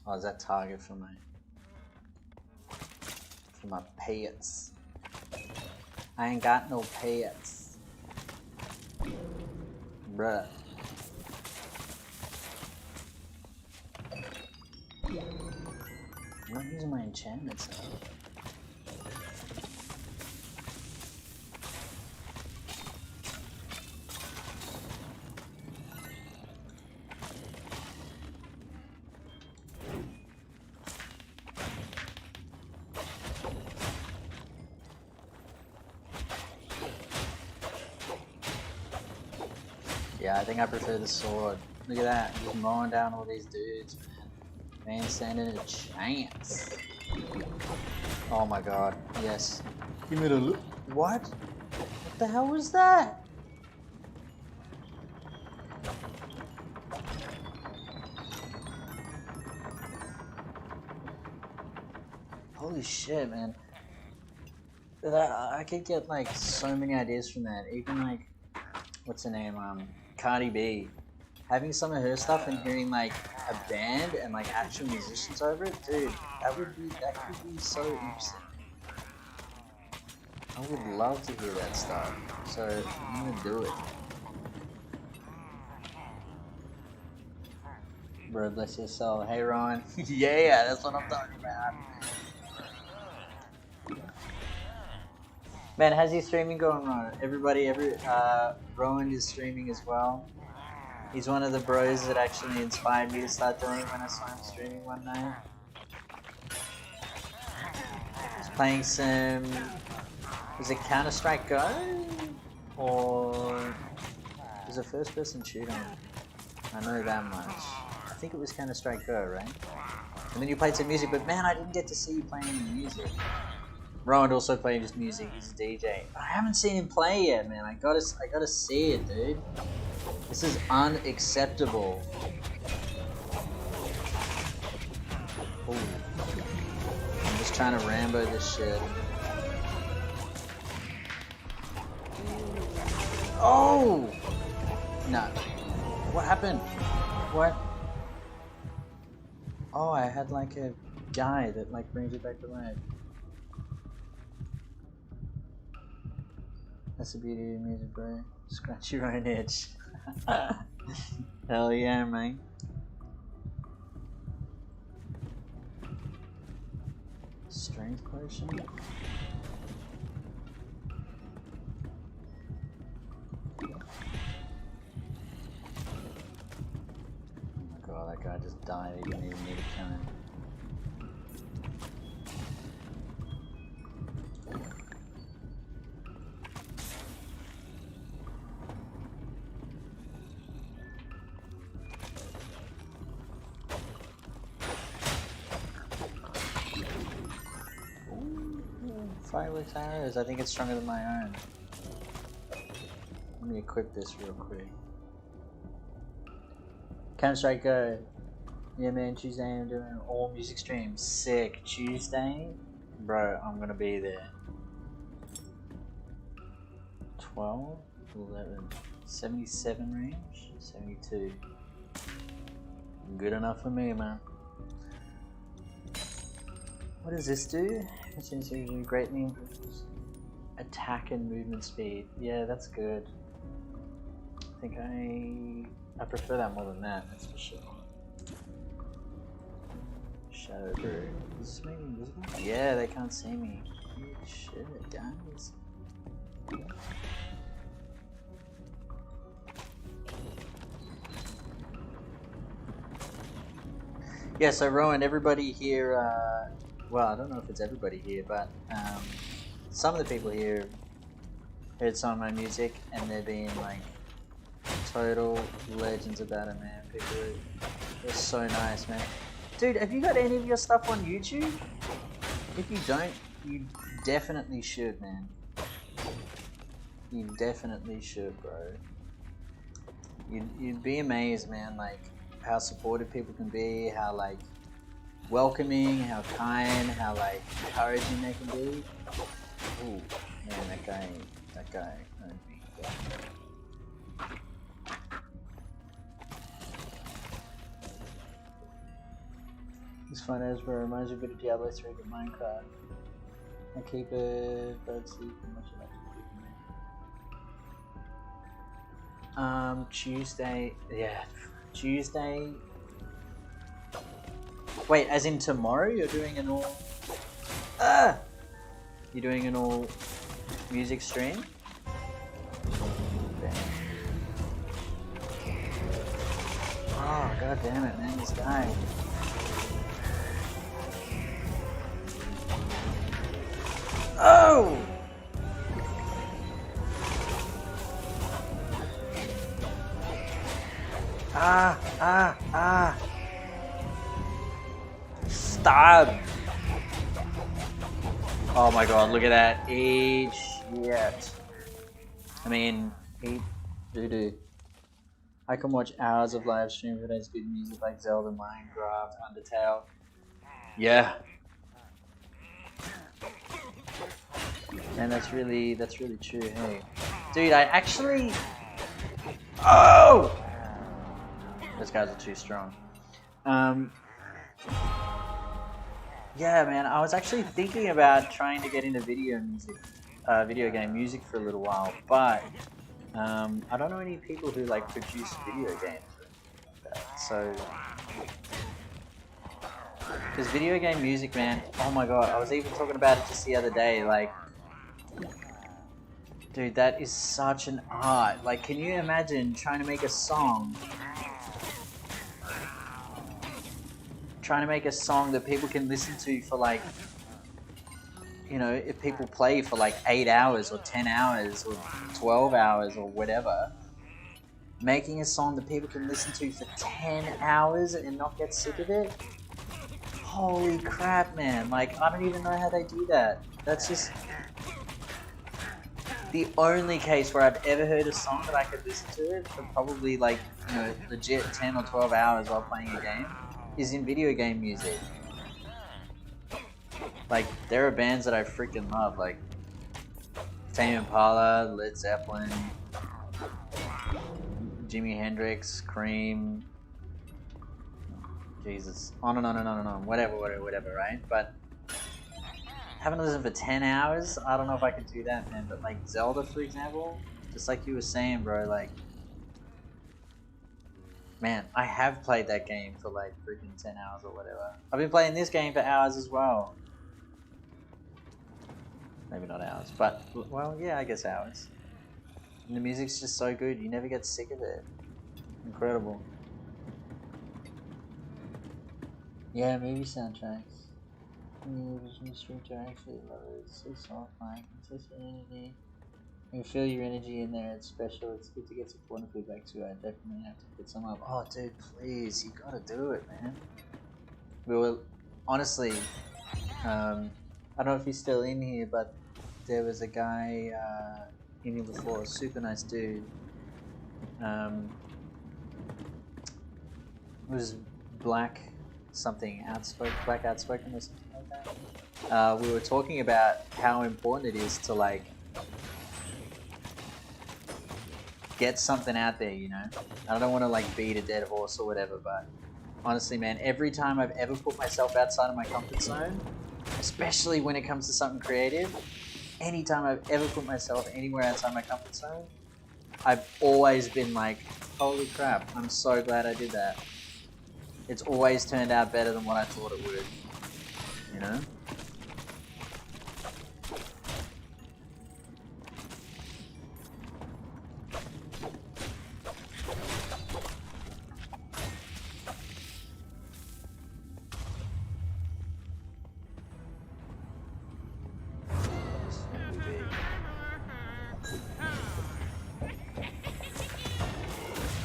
Oh, is that target for my pets? I ain't got no pets. Bruh. I'm not using my enchantments now. Yeah, I think I prefer the sword. Look at that, just mowing down all these dudes, man. Man standing a chance. Oh my god, yes. Give me the look. What? What the hell was that? Holy shit, man. I could get like so many ideas from that. Even like, what's her name? Cardi B. Having some of her stuff and hearing like a band and like actual musicians over it, dude, that could be so interesting. I would love to hear that stuff. So I'm gonna do it. Bro, bless your soul. Hey Ron. Yeah, that's what I'm talking about. Man, how's your streaming going, Ron? Rowan is streaming as well. He's one of the bros that actually inspired me to start doing it when I saw him streaming one night. He's playing some... Was it Counter-Strike Go? Or... It was a first-person shooter. I know that much. I think it was Counter-Strike Go, right? And then you played some music, but man, I didn't get to see you playing any music. Rowan also playing his music, he's a DJ. I haven't seen him play yet, man. I gotta see it, dude. This is unacceptable. Ooh. I'm just trying to Rambo this shit. Oh! No. What happened? What? Oh, I had like a guy that like brings it back to life. That's the beauty of music, bro. Scratch your own itch. Hell yeah, man. Strength potion? Oh my god, that guy just died. He didn't even need to kill him. Fireworks arrows, I think it's stronger than my own. Let me equip this real quick. Counter-Strike Go. Yeah man, Tuesday I'm doing an all music stream. Sick. Tuesday? Bro, I'm gonna be there. 12, 11, 77 range? 72. Good enough for me, man. What does this do? It seems to greatly improves attack and movement speed. Yeah, that's good. I think I prefer that more than that, that's for sure. Shadow Brew. Does this make me invisible? Yeah, they can't see me. Good shit, guys. Yeah, so Rowan, everybody here, well, I don't know if it's everybody here, but some of the people here heard some of my music and they're being like total legends about it, man. People are so nice, man. Dude, have you got any of your stuff on YouTube? If you don't, you definitely should, man. You definitely should, bro. You'd be amazed, man, like how supportive people can be, how like welcoming, how kind, how like encouraging they can be. Ooh, man, that guy owned me. This fun as well reminds me a bit of Diablo 3 but Minecraft. I keep a bird sleep and much like to keep me. Tuesday, yeah, Tuesday. Wait, as in tomorrow? You're doing an all... You're doing an all music stream? Damn. Oh, god damn it, man, this guy. Oh! Ah! Stop! Oh my god, look at that. Eat shit. I mean, eat doo-doo. I can watch hours of live stream if it has good music like Zelda, Minecraft, Undertale. Yeah. And that's really true, hey. Dude, I actually... Oh! Those guys are too strong. Yeah, man, I was actually thinking about trying to get into video game music for a little while, but I don't know any people who like produce video games or anything like that. So, because video game music, man, oh my god, I was even talking about it just the other day. Like, dude, that is such an art. Like, can you imagine trying to make a song? Trying to make a song that people can listen to for like, you know, if people play for like 8 hours or 10 hours or 12 hours or whatever, making a song that people can listen to for 10 hours and not get sick of it? Holy crap, man. Like, I don't even know how they do that. That's just the only case where I've ever heard a song that I could listen to it for probably like, you know, legit 10 or 12 hours while playing a game is in video game music. Like, there are bands that I freaking love, like Tame Impala, Led Zeppelin, Jimi Hendrix, Cream, Jesus, on and on and on and on, whatever, right? But having to listen for 10 hours, I don't know if I could do that, man. But like Zelda, for example, just like you were saying, bro, like, man, I have played that game for like freaking 10 hours or whatever. I've been playing this game for hours as well. Maybe not hours, but, well, yeah, I guess hours. And the music's just so good, you never get sick of it. Incredible. Yeah, movie soundtracks. The original Street, I actually love it. It's so soft, like, it's so serenity. You can feel your energy in there, it's special. It's good to get supportive feedback too. I definitely have to put some up. Oh, dude, please, you gotta do it, man. We were, honestly, I don't know if he's still in here, but there was a guy in here before, a super nice dude. Was black something outspoken, black outspoken or something like that. We were talking about how important it is to like get something out there, you know. I don't want to like beat a dead horse or whatever, but honestly, man, every time I've ever put myself outside of my comfort zone, especially when it comes to something creative, anytime I've ever put myself anywhere outside my comfort zone, I've always been like, holy crap, I'm so glad I did that. It's always turned out better than what I thought it would, you know?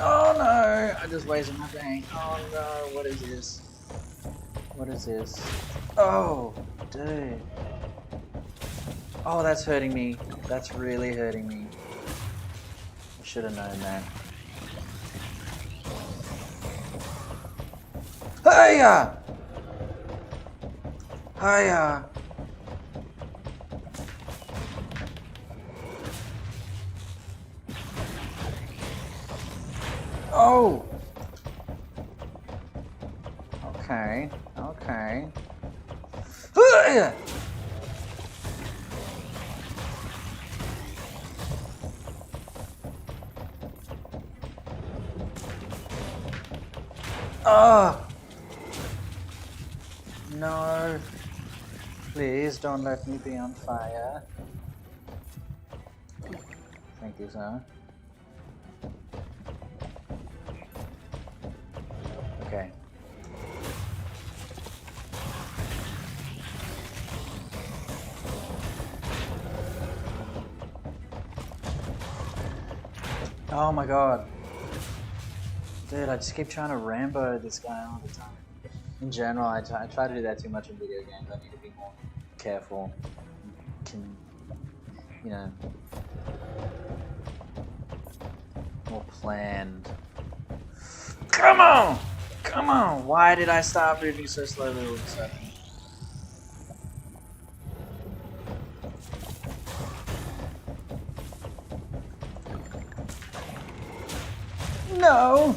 Oh no! I just wasted my thing. Oh no, what is this? What is this? Oh, dude. Oh, that's hurting me. That's really hurting me. I should have known that. Hiya! Hiya! Oh! Okay, okay. Oh! No. Please don't let me be on fire. Thank you, sir. Okay. Oh my god. Dude, I just keep trying to Rambo this guy all the time. In general, I try to do that too much in video games. I need to be more careful. You know, more planned. Come on! Come on! Why did I start moving so slowly all of a sudden? No!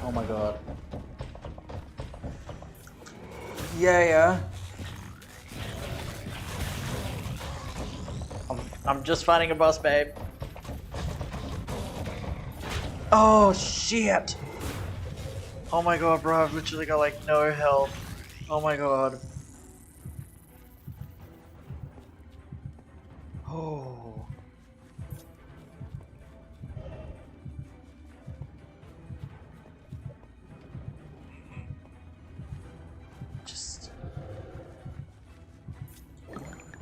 Oh my god. Yeah. I'm just fighting a boss, babe. Oh shit! Oh my god, bro, I've literally got like no health. Oh my god. Oh. Just.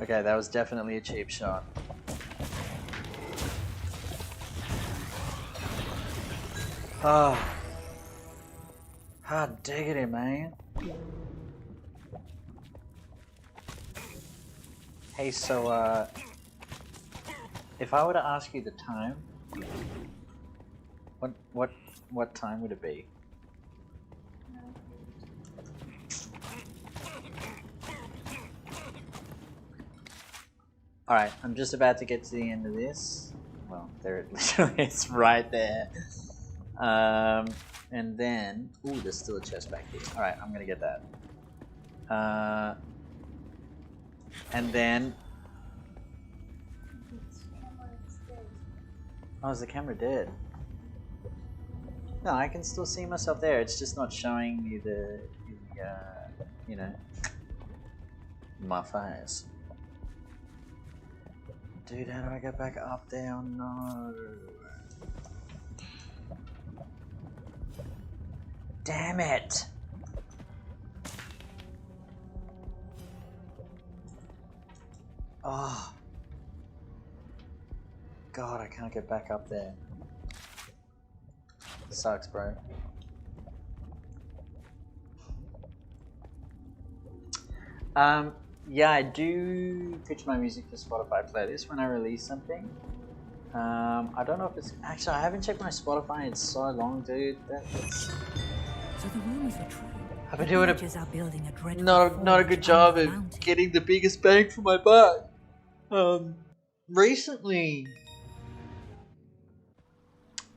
Okay, that was definitely a cheap shot. Ah. Hard diggity, man. Hey, so, if I were to ask you the time, what time would it be? Alright, I'm just about to get to the end of this. Well, there it literally is right there. And then... Ooh, there's still a chest back here. Alright, I'm gonna get that. And then... Oh, is the camera dead? No, I can still see myself there. It's just not showing me the you know, my face. Dude, how do I get back up there? Oh no. Damn it! Oh. God, I can't get back up there. Sucks, bro. Yeah, I do pitch my music to Spotify playlist when I release something. I don't know if it's... Actually, I haven't checked my Spotify in so long, dude. That's... So the rumors are true. I've been doing not a good job of getting the biggest bang for my buck. Recently...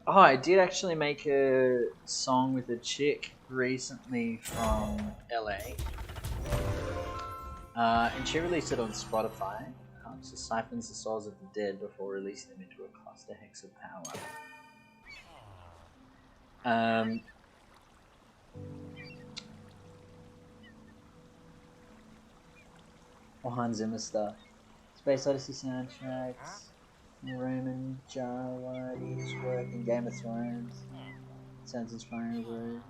Oh, I did actually make a song with a chick recently from LA. And she released it on Spotify. So siphons the souls of the dead before releasing them into a cluster hex of power. Or Hans Zimmer stuff. Space Odyssey soundtracks. Roman Jawadi's work in Game of Thrones. Sounds inspiring, bro.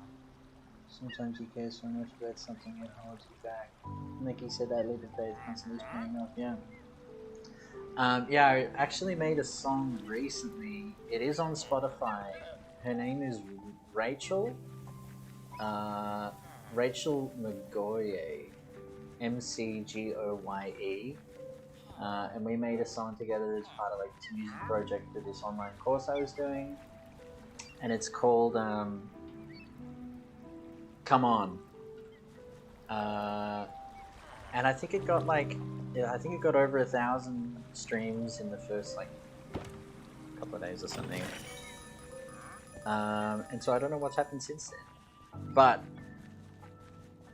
Sometimes you care so much about something it holds you back. Mickey said that leap of faith constantly is paying off, yeah. Yeah, I actually made a song recently. It is on Spotify. Her name is Rachel. Rachel Mcgoye. Mcgoye. And we made a song together as part of like this music project for this online course I was doing. And it's called Come On. And I think it got like, I think it got over 1,000 streams in the first like couple of days or something. And so I don't know what's happened since then. But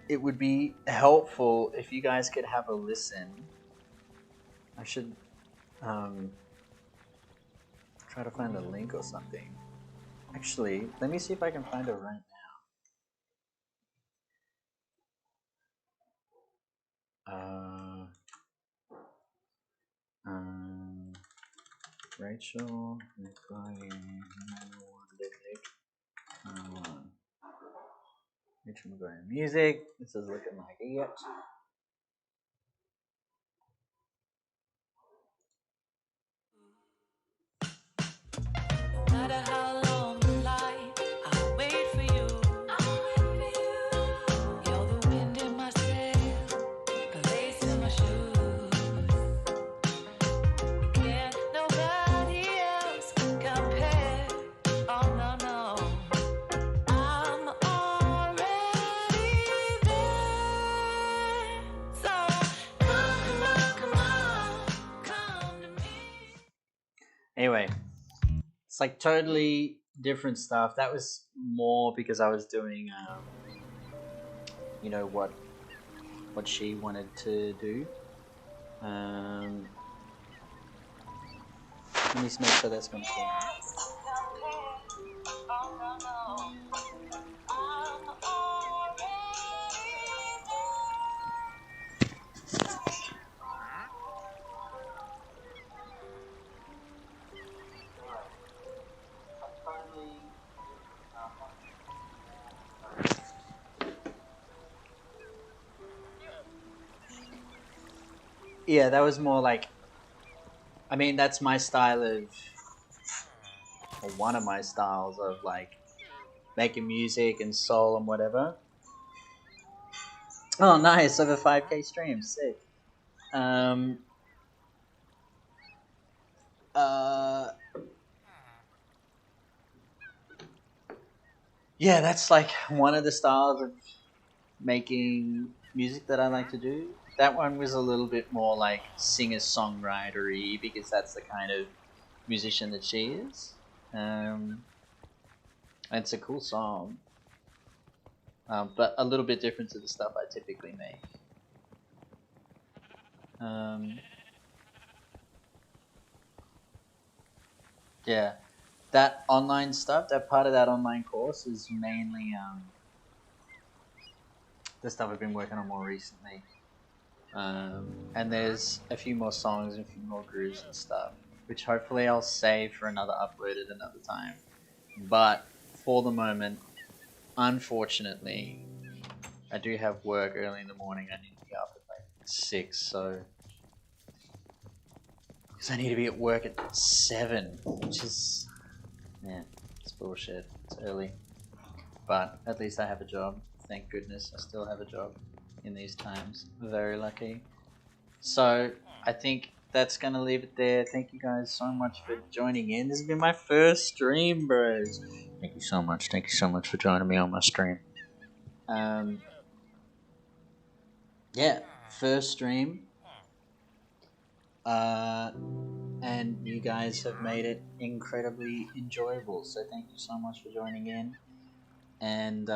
it would be helpful if you guys could have a listen. I should try to find a link or something. Actually, let me see if I can find it right now. Rachel Rachel McGuire music. This is looking like it. matter how long the light, I'll wait for you. You're the wind in my sail, the lace in my shoes. Can't nobody else compare. Oh no, no. I'm already there. So come on, come on, come to me. Anyway, it's like totally different stuff. That was more because I was doing, you know, what she wanted to do. Let me just make sure that's going to play. Yeah, that was more like, I mean, that's my style of, or one of my styles of like making music and soul and whatever. Oh, nice, over 5K streams, sick. Yeah, that's like one of the styles of making music that I like to do. That one was a little bit more like singer-songwriter-y because that's the kind of musician that she is. It's a cool song, but a little bit different to the stuff I typically make. Yeah, that online stuff, that part of that online course is mainly the stuff I've been working on more recently. And there's a few more songs and a few more grooves and stuff, which hopefully I'll save for another upload at another time. But for the moment, unfortunately, I do have work early in the morning. I need to be up at like 6, so because I need to be at work at 7, which is, yeah, it's bullshit. It's early, but at least I have a job. Thank goodness I still have a job in these times. Very lucky. So I think that's gonna leave it there. Thank you guys so much for joining in. This has been my first stream, bros. Thank you so much. Thank you so much for joining me on my stream. Yeah, first stream. And you guys have made it incredibly enjoyable. So thank you so much for joining in. And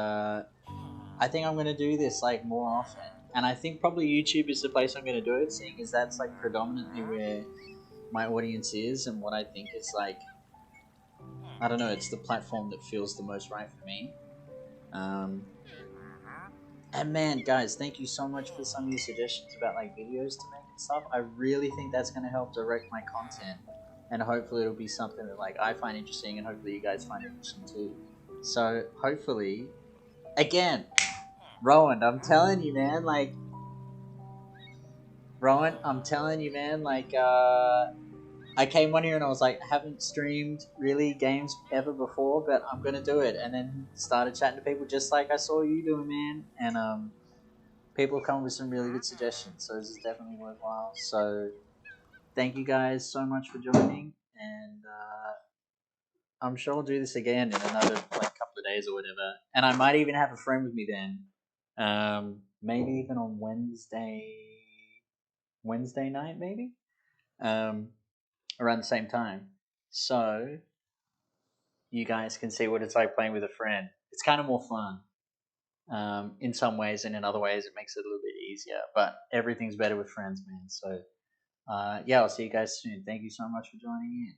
I think I'm gonna do this like more often. And I think probably YouTube is the place I'm gonna do it, seeing as that's like predominantly where my audience is and what I think is like, I don't know, it's the platform that feels the most right for me. And man, guys, thank you so much for some of your suggestions about like videos to make and stuff. I really think that's going to help direct my content, and hopefully it'll be something that like I find interesting, and hopefully you guys find interesting too. So hopefully, again, Rowan, I'm telling you, man, like, I came on here and I was like, I haven't streamed really games ever before, but I'm gonna do it. And then started chatting to people just like I saw you doing, man. And people come with some really good suggestions, so this is definitely worthwhile. So thank you guys so much for joining, and I'm sure I'll do this again in another like couple of days or whatever. And I might even have a friend with me then. Maybe even on Wednesday night, maybe. Around the same time. So you guys can see what it's like playing with a friend. It's kind of more fun in some ways, and in other ways it makes it a little bit easier. But everything's better with friends, man. So yeah, I'll see you guys soon. Thank you so much for joining in.